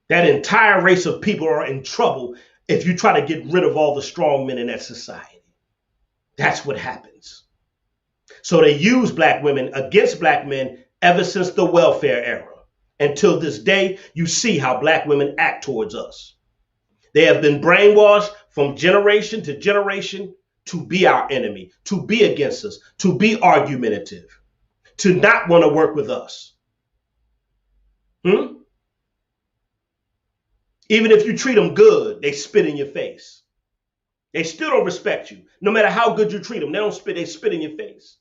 That entire race of people are in trouble if you try to get rid of all the strong men in that society. That's what happens. So they use black women against black men ever since the welfare era. Until this day, you see how black women act towards us. They have been brainwashed from generation to generation to be our enemy, to be against us, to be argumentative, to not want to work with us. Even if you treat them good, they spit in your face. They still don't respect you. No matter how good you treat them, they don't spit, they spit in your face.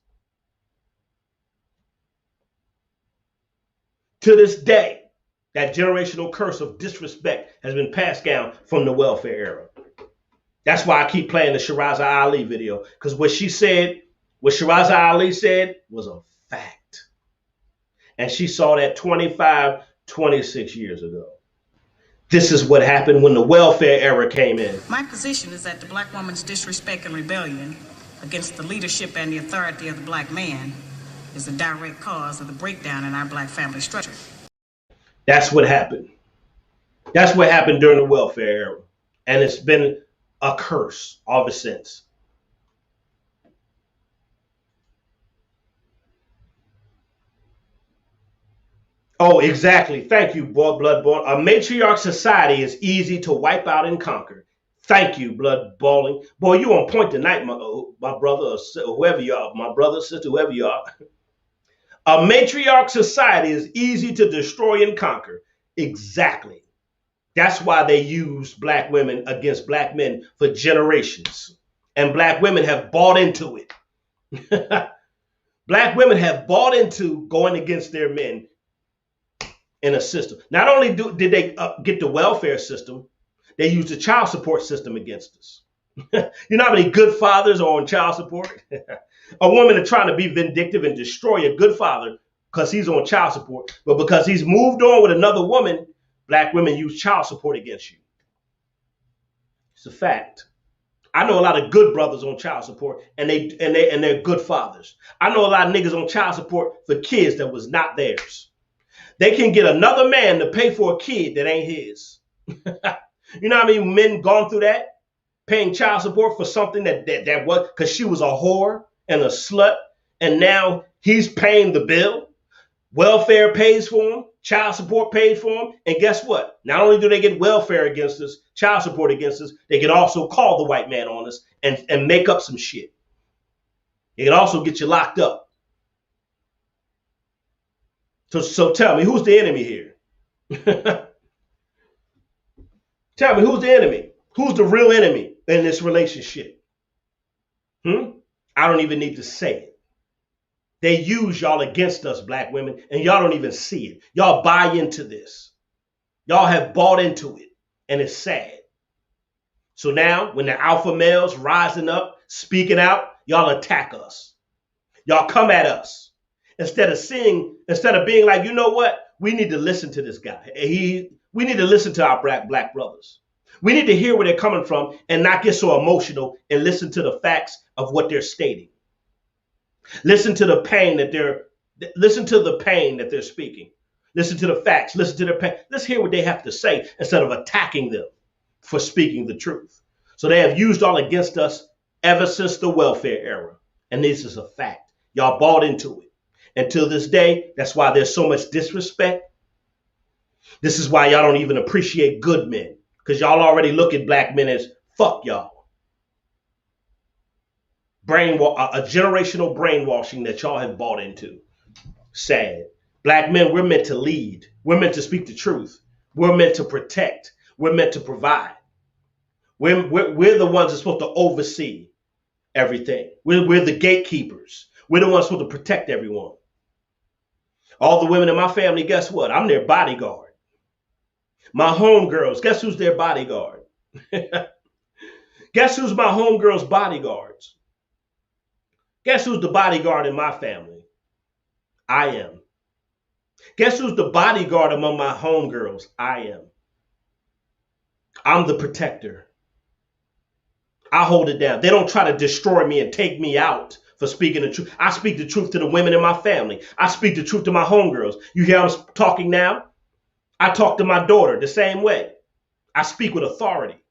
To this day, that generational curse of disrespect has been passed down from the welfare era. That's why I keep playing the Shiraza Ali video, because what Shiraza Ali said was a fact. And she saw that 25, 26 years ago. This is what happened when the welfare era came in. My position is that the black woman's disrespect and rebellion against the leadership and the authority of the black man is a direct cause of the breakdown in our black family structure. That's what happened. That's what happened during the welfare era. And it's been a curse ever since. Oh, exactly. Thank you, Bloodborne. A matriarch society is easy to wipe out and conquer. Thank you, Bloodballing. Boy, you on point tonight, my brother or whoever you are, my brother, sister, whoever you are. A matriarch society is easy to destroy and conquer. Exactly. That's why they used black women against black men for generations. And black women have bought into it. Black women have bought into going against their men in a system. Not only did they get the welfare system, they used the child support system against us. You know how many good fathers are on child support? A woman is trying to be vindictive and destroy a good father because he's on child support, but because he's moved on with another woman, black women use child support against you. It's a fact. I know a lot of good brothers on child support, and they're good fathers. I know a lot of niggas on child support for kids that was not theirs. They can get another man to pay for a kid that ain't his. You know how many men gone through that? Paying child support for something that was because she was a whore and a slut, and now he's paying the bill. Welfare pays for him, child support paid for him, and guess what? Not only do they get welfare against us, child support against us, they can also call the white man on us and make up some shit. It can also get you locked up. So tell me, who's the enemy here? Tell me, who's the enemy? Who's the real enemy in this relationship? I don't even need to say it. They use y'all against us, black women, and y'all don't even see it. Y'all buy into this. Y'all have bought into it, and it's sad. So now, when the alpha males rising up, speaking out, y'all attack us. Y'all come at us. Instead of being like, you know what? We need to listen to this guy. We need to listen to our black brothers. We need to hear where they're coming from and not get so emotional and listen to the facts of what they're stating. Listen to the pain that they're speaking. Listen to the facts. Listen to their pain. Let's hear what they have to say instead of attacking them for speaking the truth. So they have used all against us ever since the welfare era. And this is a fact. Y'all bought into it. Until this day, that's why there's so much disrespect. This is why y'all don't even appreciate good men. Because y'all already look at black men as fuck y'all. A generational brainwashing that y'all have bought into. Sad. Black men, we're meant to lead. We're meant to speak the truth. We're meant to protect. We're meant to provide. We're the ones that's supposed to oversee everything. We're the gatekeepers. We're the ones supposed to protect everyone. All the women in my family, guess what? I'm their bodyguard. My homegirls, guess who's their bodyguard? Guess who's my homegirls' bodyguards? Guess who's the bodyguard in my family? I am. Guess who's the bodyguard among my homegirls? I am. I'm the protector. I hold it down. They don't try to destroy me and take me out for speaking the truth. I speak the truth to the women in my family. I speak the truth to my homegirls. You hear I'm talking now? I talk to my daughter the same way. I speak with authority.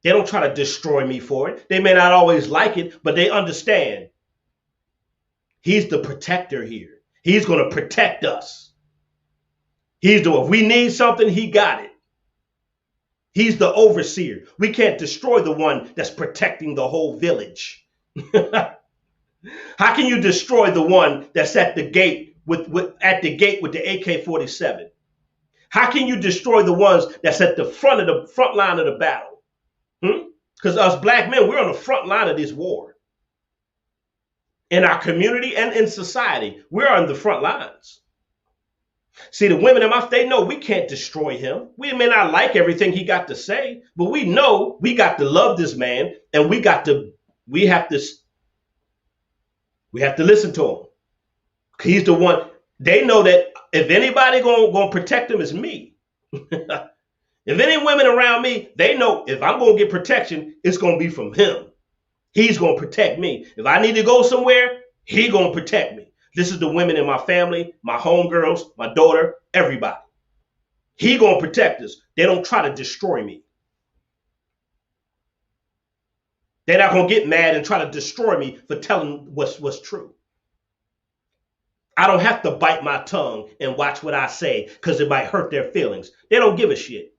They don't try to destroy me for it. They may not always like it, but they understand. He's the protector here. He's going to protect us. If we need something, he got it. He's the overseer. We can't destroy the one that's protecting the whole village. How can you destroy the one that's at the gate with the AK-47? How can you destroy the ones that's at the front line of the battle? Because us black men, we're on the front line of this war. In our community and in society, we're on the front lines. See, the women in they know we can't destroy him. We may not like everything he got to say, but we know we got to love this man, and we have to listen to him. He's the one. They know that if anybody gonna protect him, it's me. If any women around me, they know if I'm gonna get protection, it's gonna be from him. He's gonna protect me. If I need to go somewhere, he gonna protect me. This is the women in my family, my homegirls, my daughter, everybody. He gonna protect us. They don't try to destroy me. They're not gonna get mad and try to destroy me for telling what's true. I don't have to bite my tongue and watch what I say because it might hurt their feelings. They don't give a shit.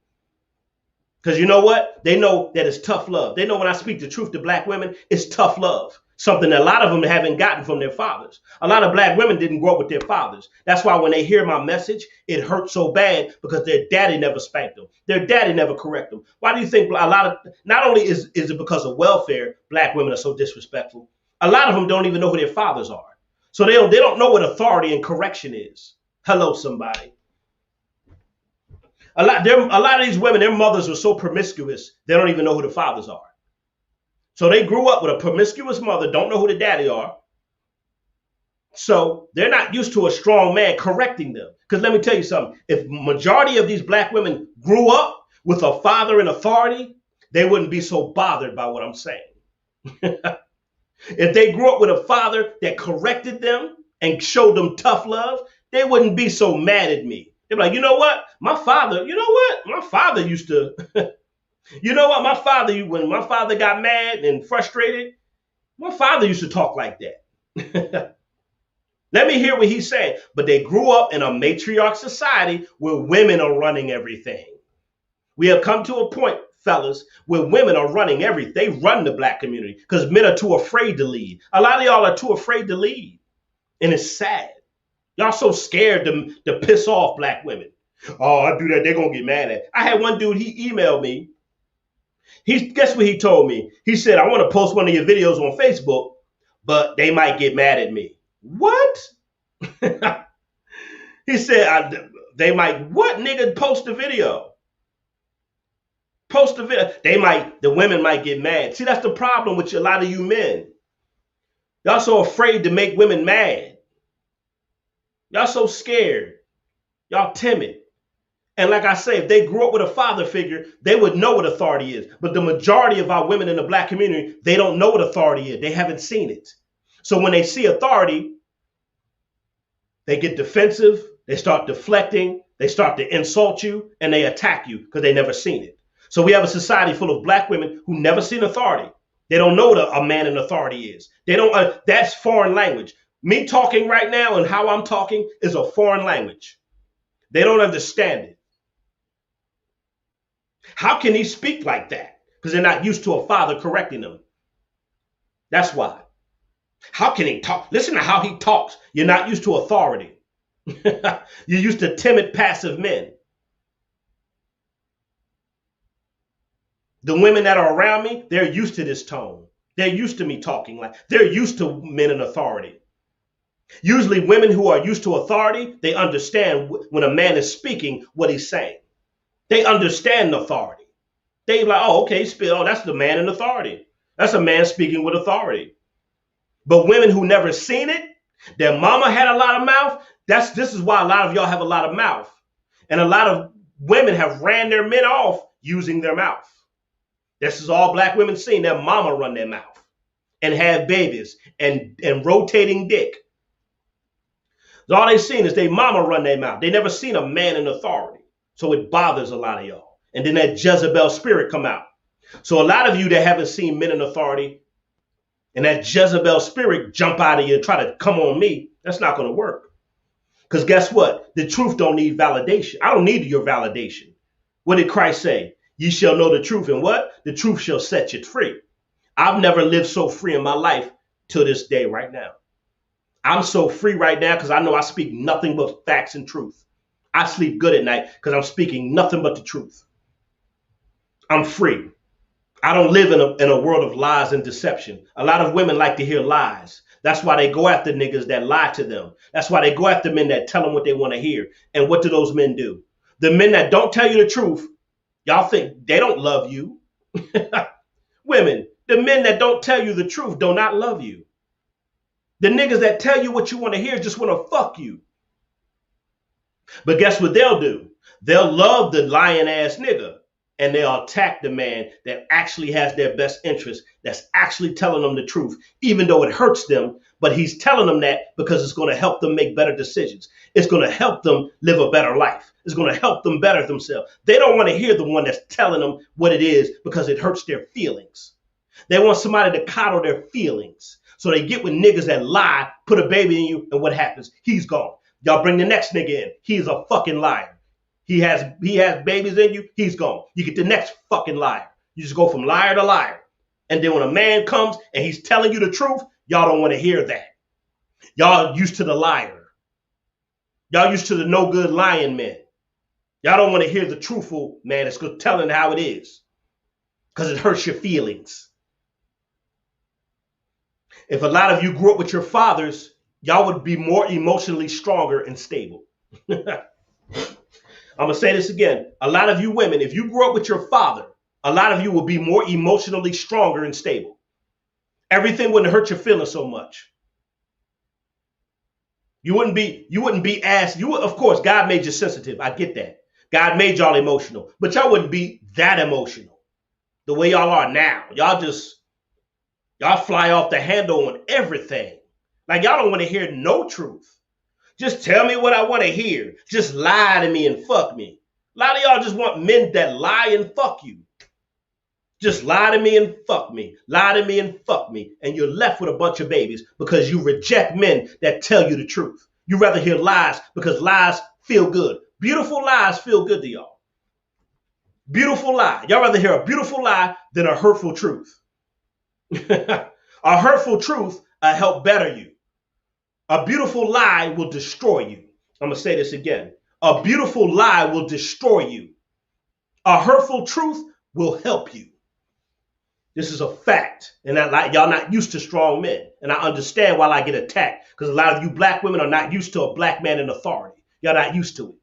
Because you know what? They know that it's tough love. They know when I speak the truth to black women, it's tough love. Something that a lot of them haven't gotten from their fathers. A lot of black women didn't grow up with their fathers. That's why when they hear my message, it hurts so bad because their daddy never spanked them. Their daddy never corrected them. Why do you think not only is it because of welfare, black women are so disrespectful, a lot of them don't even know who their fathers are. So they don't know what authority and correction is. Hello, somebody. A lot of these women, their mothers were so promiscuous, they don't even know who the fathers are. So they grew up with a promiscuous mother, don't know who the daddy are. So they're not used to a strong man correcting them. Because let me tell you something, if majority of these black women grew up with a father in authority, they wouldn't be so bothered by what I'm saying. If they grew up with a father that corrected them and showed them tough love, they wouldn't be so mad at me. They'd be like, you know what? My father used to, you know what? When my father got mad and frustrated, my father used to talk like that. Let me hear what he's saying. But they grew up in a matriarch society where women are running everything. We have come to a point, fellas, where women are running everything. They run the black community because men are too afraid to lead. A lot of y'all are too afraid to lead. And it's sad. Y'all so scared to piss off black women. Oh, I do that, they're going to get mad at. I had one dude, he emailed me. Guess what he told me? He said, I want to post one of your videos on Facebook, but they might get mad at me. What? He said, they might, what, nigga, post a video? Post a video. The women might get mad. See, that's the problem with a lot of you men. Y'all so afraid to make women mad. Y'all so scared. Y'all timid. And like I say, if they grew up with a father figure, they would know what authority is. But the majority of our women in the black community, they don't know what authority is. They haven't seen it. So when they see authority, they get defensive, they start deflecting, they start to insult you, and they attack you because they never seen it. So we have a society full of black women who never seen authority. They don't know what a man in authority is. They don't. That's foreign language. Me talking right now and how I'm talking is a foreign language. They don't understand it. How can he speak like that? Because they're not used to a father correcting them. That's why. How can he talk? Listen to how he talks. You're not used to authority. You're used to timid, passive men. The women that are around me, they're used to this tone. They're used to me talking like, they're used to men in authority. Usually women who are used to authority, they understand when a man is speaking what he's saying. They understand authority. They like, oh, okay, that's the man in authority. That's a man speaking with authority. But women who never seen it, their mama had a lot of mouth. This is why a lot of y'all have a lot of mouth. And a lot of women have ran their men off using their mouth. This is all black women seen. Their mama run their mouth and have babies and rotating dick. So all they seen is their mama run their mouth. They never seen a man in authority. So it bothers a lot of y'all. And then that Jezebel spirit come out. So a lot of you that haven't seen men in authority and that Jezebel spirit jump out of you and try to come on me, that's not going to work. Because guess what? The truth don't need validation. I don't need your validation. What did Christ say? Ye shall know the truth, and what? The truth shall set you free. I've never lived so free in my life till this day right now. I'm so free right now because I know I speak nothing but facts and truth. I sleep good at night because I'm speaking nothing but the truth. I'm free. I don't live in a world of lies and deception. A lot of women like to hear lies. That's why they go after niggas that lie to them. That's why they go after men that tell them what they want to hear. And what do those men do? The men that don't tell you the truth, y'all think they don't love you. Women, the men that don't tell you the truth do not love you. The niggas that tell you what you want to hear just want to fuck you. But guess what they'll do? They'll love the lying ass nigga and they'll attack the man that actually has their best interest, that's actually telling them the truth, even though it hurts them. But he's telling them that because it's going to help them make better decisions. It's going to help them live a better life. It's going to help them better themselves. They don't want to hear the one that's telling them what it is because it hurts their feelings. They want somebody to coddle their feelings. So they get with niggas that lie, put a baby in you, and what happens? He's gone. Y'all bring the next nigga in. He's a fucking liar. He has babies in you. He's gone. You get the next fucking liar. You just go from liar to liar. And then when a man comes and he's telling you the truth, y'all don't want to hear that. Y'all used to the liar. Y'all used to the no good lying men. Y'all don't want to hear the truthful man that's telling how it is because it hurts your feelings. If a lot of you grew up with your fathers, y'all would be more emotionally stronger and stable. I'm going to say this again. A lot of you women, if you grew up with your father, a lot of you will be more emotionally stronger and stable. Everything wouldn't hurt your feelings so much. You wouldn't be asked. Of course, God made you sensitive. I get that. God made y'all emotional, but y'all wouldn't be that emotional the way y'all are now. Y'all fly off the handle on everything. Like y'all don't want to hear no truth. Just tell me what I want to hear. Just lie to me and fuck me. A lot of y'all just want men that lie and fuck you. Just lie to me and fuck me. Lie to me and fuck me. And you're left with a bunch of babies because you reject men that tell you the truth. You rather hear lies because lies feel good. Beautiful lies feel good to y'all. Beautiful lie. Y'all rather hear a beautiful lie than a hurtful truth. A hurtful truth will help better you. A beautiful lie will destroy you. I'm going to say this again. A beautiful lie will destroy you. A hurtful truth will help you. This is a fact. And y'all not used to strong men. And I understand why I get attacked. Because a lot of you black women are not used to a black man in authority. Y'all not used to it.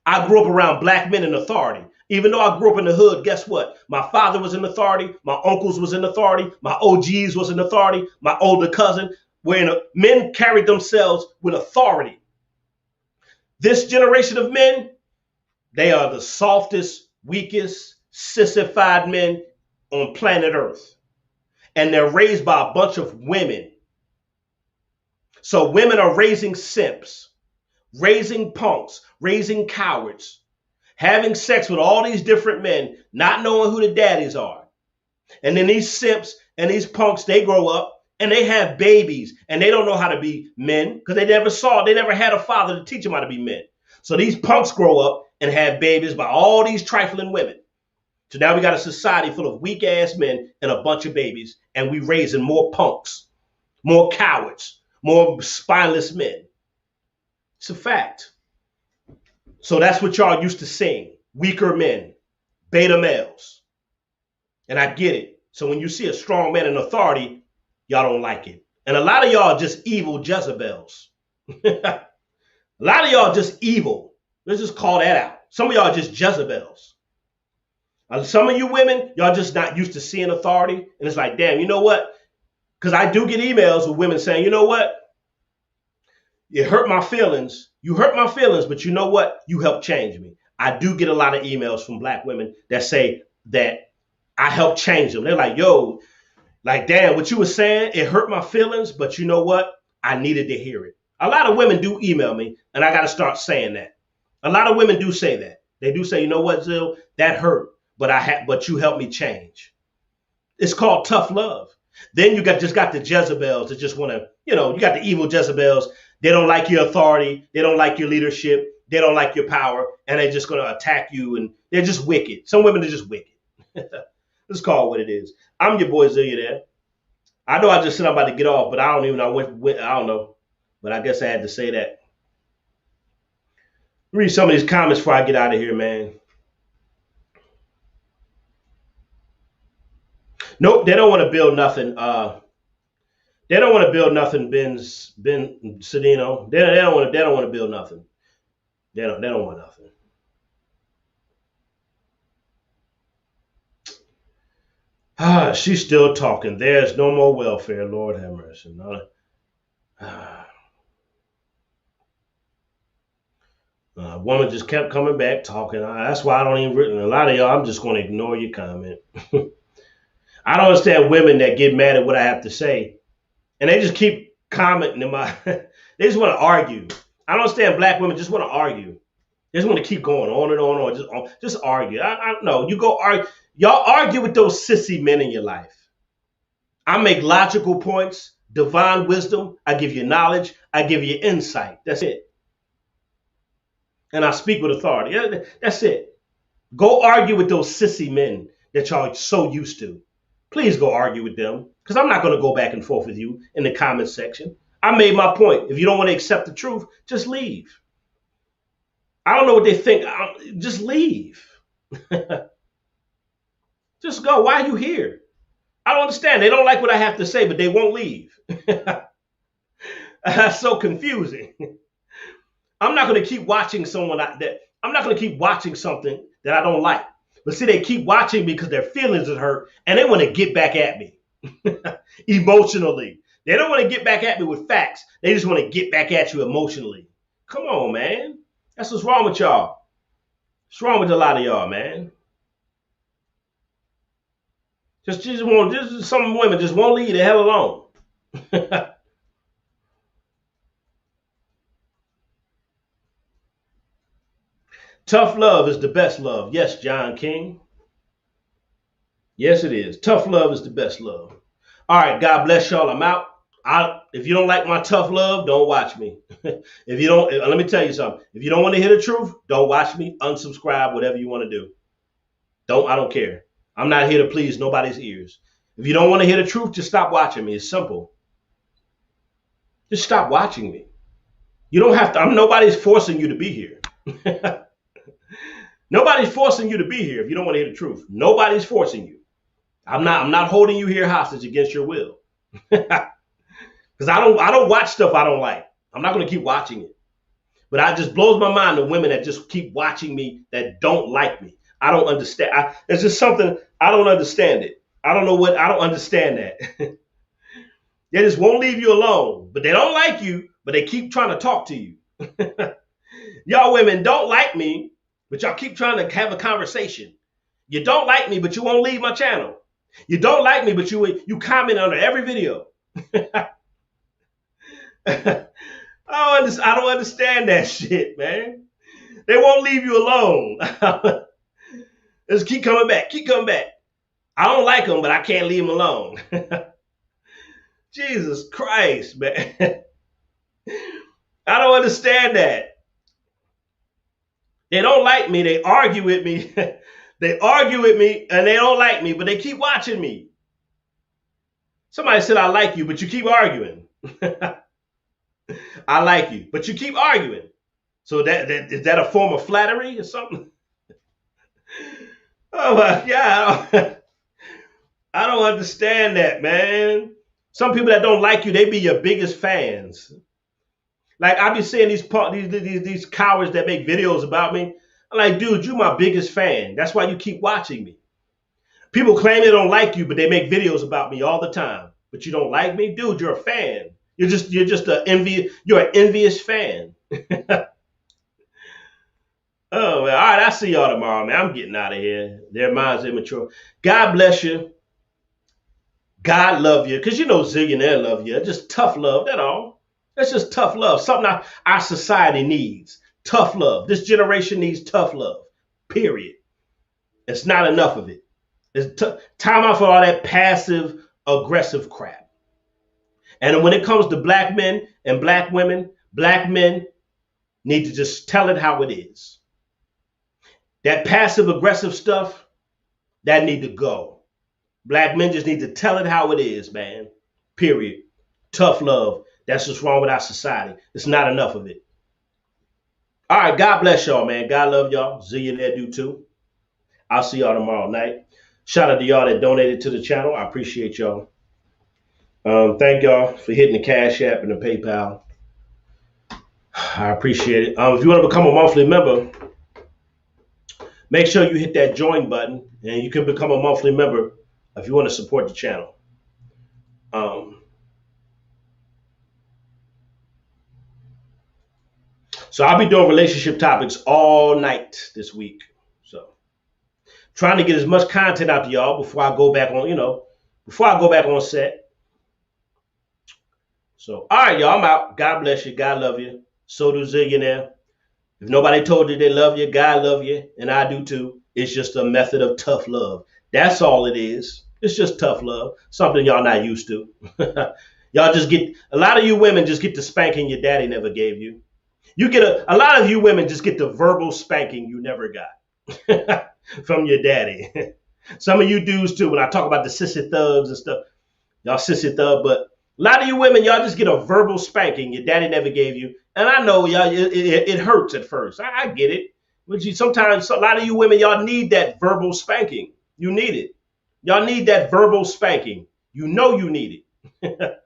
I grew up around black men in authority. Even though I grew up in the hood, guess what? My father was in authority. My uncles was in authority. My OGs was in authority. My older cousin. Men carried themselves with authority. This generation of men, they are the softest, weakest, sissified men on planet Earth. And they're raised by a bunch of women. So women are raising simps, raising punks, raising cowards, having sex with all these different men, not knowing who the daddies are. And then these simps and these punks, they grow up and they have babies and they don't know how to be men because they never had a father to teach them how to be men. So these punks grow up and have babies by all these trifling women. So now we got a society full of weak ass men and a bunch of babies, and we raising more punks, more cowards, more spineless men. It's a fact. So that's what y'all used to seeing. Weaker men, beta males. And I get it. So when you see a strong man in authority, y'all don't like it. And a lot of y'all just evil Jezebels. A lot of y'all just evil. Let's just call that out. Some of y'all just Jezebels. Some of you women, y'all just not used to seeing authority. And it's like, damn, you know what? Because I do get emails with women saying, you know what? It hurt my feelings. You hurt my feelings, but you know what? You helped change me. I do get a lot of emails from black women that say that I helped change them. They're like, yo, like, damn, what you were saying, it hurt my feelings, but you know what? I needed to hear it. A lot of women do email me, and I got to start saying that. A lot of women do say that. They do say, you know what, Zill, that hurt, but you helped me change. It's called tough love. Then you got the Jezebels that just want to, you got the evil Jezebels. They don't like your authority. They don't like your leadership. They don't like your power, and they're just going to attack you, and they're just wicked. Some women are just wicked. Let's call it what it is. I'm your boy Zillionaire. I know I just said I'm about to get off, but I don't even know. I don't know. But I guess I had to say that. Read some of these comments before I get out of here, man. Nope, they don't want to build nothing. They don't want to build nothing, Ben Cedino. They don't want to build nothing. They don't want nothing. She's still talking. There's no more welfare. Lord have mercy. Woman just kept coming back talking. That's why I don't even written. A lot of y'all, I'm just going to ignore your comment. I don't understand women that get mad at what I have to say. And they just keep commenting in my, they just want to argue. I don't understand black women just want to argue. They just want to keep going on and on and on. Just argue. I don't know. You go argue. Y'all argue with those sissy men in your life. I make logical points, divine wisdom. I give you knowledge. I give you insight. That's it. And I speak with authority. That's it. Go argue with those sissy men that y'all so used to. Please go argue with them, because I'm not going to go back and forth with you in the comment section. I made my point. If you don't want to accept the truth, just leave. I don't know what they think. Just leave. Just go. Why are you here? I don't understand. They don't like what I have to say, but they won't leave. That's so confusing. I'm not going to keep watching I'm not going to keep watching something that I don't like. But see, they keep watching me because their feelings are hurt and they want to get back at me. Emotionally. They don't want to get back at me with facts. They just want to get back at you emotionally. Come on, man. That's what's wrong with y'all. What's wrong with a lot of y'all, man? Just some women just won't leave the hell alone. Tough love is the best love. Yes, John King. Yes, it is. Tough love is the best love. All right, God bless y'all. I'm out. If you don't like my tough love, don't watch me. If you don't, let me tell you something. If you don't want to hear the truth, don't watch me. Unsubscribe, whatever you want to do. I don't care. I'm not here to please nobody's ears. If you don't want to hear the truth, just stop watching me. It's simple. Just stop watching me. You don't have to. Nobody's forcing you to be here. Nobody's forcing you to be here if you don't want to hear the truth. Nobody's forcing you. I'm not holding you here hostage against your will. Because I don't watch stuff I don't like. I'm not going to keep watching it. But it just blows my mind the women that just keep watching me that don't like me. I don't understand. It's just something, I don't understand it. I don't understand that. They just won't leave you alone. But they don't like you, but they keep trying to talk to you. Y'all women don't like me, but y'all keep trying to have a conversation. You don't like me, but you won't leave my channel. You don't like me, but you comment under every video. I don't understand that shit, man. They won't leave you alone. Just keep coming back. Keep coming back. I don't like them, but I can't leave them alone. Jesus Christ, man. I don't understand that. They don't like me. They argue with me. They argue with me and they don't like me, but they keep watching me. Somebody said, I like you, but you keep arguing. I like you, but you keep arguing. So is that a form of flattery or something? Oh my God. I don't understand that, man. Some people that don't like you, they be your biggest fans. Like I be seeing these cowards that make videos about me. I'm like, dude, you my biggest fan. That's why you keep watching me. People claim they don't like you, but they make videos about me all the time. But you don't like me? Dude, you're a fan. You're just an envious fan. Oh, man. All right, I'll see y'all tomorrow, man. I'm getting out of here. Their minds immature. God bless you. God love you. Because you know Zillionaire love you. It's just tough love, that's all. That's just tough love. Something our society needs. Tough love. This generation needs tough love. Period. It's not enough of it. It's time out for all that passive, aggressive crap. And when it comes to black men and black women, black men need to just tell it how it is. That passive aggressive stuff, that need to go. Black men just need to tell it how it is, man. Period. Tough love. That's what's wrong with our society. It's not enough of it. All right, God bless y'all, man. God love y'all. Zillionaire do too. I'll see y'all tomorrow night. Shout out to y'all that donated to the channel. I appreciate y'all. Thank y'all for hitting the Cash App and the PayPal. I appreciate it. If you want to become a monthly member, make sure you hit that join button and you can become a monthly member if you want to support the channel. So I'll be doing relationship topics all night this week. So trying to get as much content out to y'all before I go back on, set. So, all right, y'all, I'm out. God bless you. God love you. So do Zillionaire. If nobody told you they love you, God love you, and I do too. It's just a method of tough love. That's all it is. It's just tough love. Something y'all not used to. Y'all just get, a lot of you women just get the spanking your daddy never gave you. You get a lot of you women just get the verbal spanking you never got from your daddy. Some of you dudes too, when I talk about the sissy thugs and stuff, y'all sissy thug, but a lot of you women, y'all just get a verbal spanking your daddy never gave you. And I know y'all, it hurts at first. I get it. But sometimes a lot of you women, y'all need that verbal spanking. You need it. Y'all need that verbal spanking. You know you need it.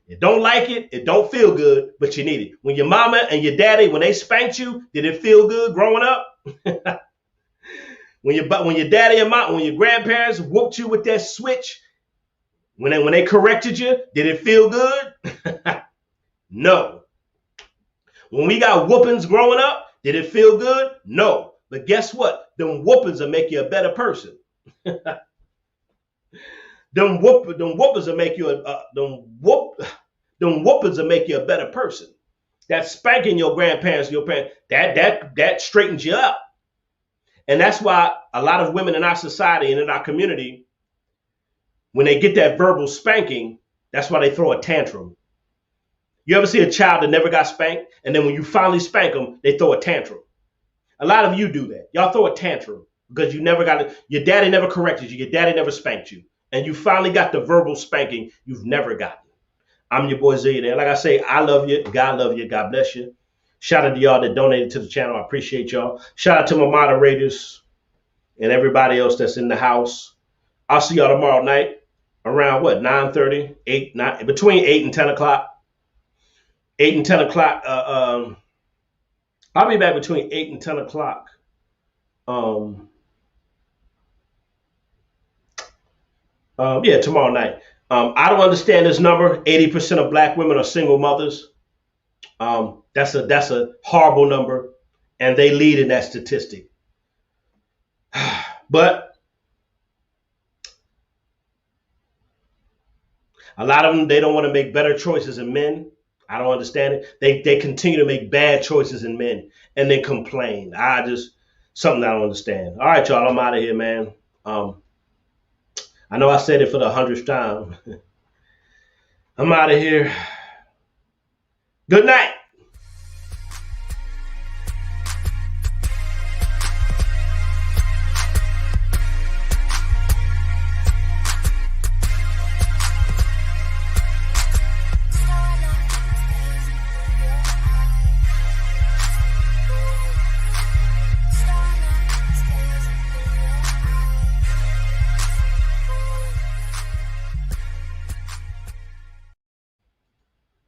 You don't like it, it don't feel good, but you need it. When your mama and your daddy, when they spanked you, did it feel good growing up? When your daddy and when your grandparents whooped you with that switch, When they corrected you, did it feel good? No. When we got whoopings growing up, did it feel good? No. But guess what? Them whoopings will make you a better person. them whoopings will make you them whoopings will make you a better person. That spanking your grandparents, your parents, that straightens you up. And that's why a lot of women in our society and in our community, when they get that verbal spanking, that's why they throw a tantrum. You ever see a child that never got spanked, and then when you finally spank them, they throw a tantrum? A lot of you do that. Y'all throw a tantrum because you never got it. Your daddy never corrected you. Your daddy never spanked you. And you finally got the verbal spanking you've never gotten. I'm your boy Zillionaire. Like I say, I love you. God love you. God bless you. Shout out to y'all that donated to the channel. I appreciate y'all. Shout out to my moderators and everybody else that's in the house. I'll see y'all tomorrow night around what, 9:30, 8, 9, between 8 and 10 o'clock. 8 and 10 o'clock. I'll be back between 8 and 10 o'clock. Yeah, tomorrow night. I don't understand this number. 80% of black women are single mothers. That's a horrible number, and they lead in that statistic. But a lot of them, they don't want to make better choices in men. I don't understand it. They continue to make bad choices in men and then complain. Something I don't understand. All right, y'all, I'm out of here, man. I know I said it for the 100th time. I'm out of here. Good night.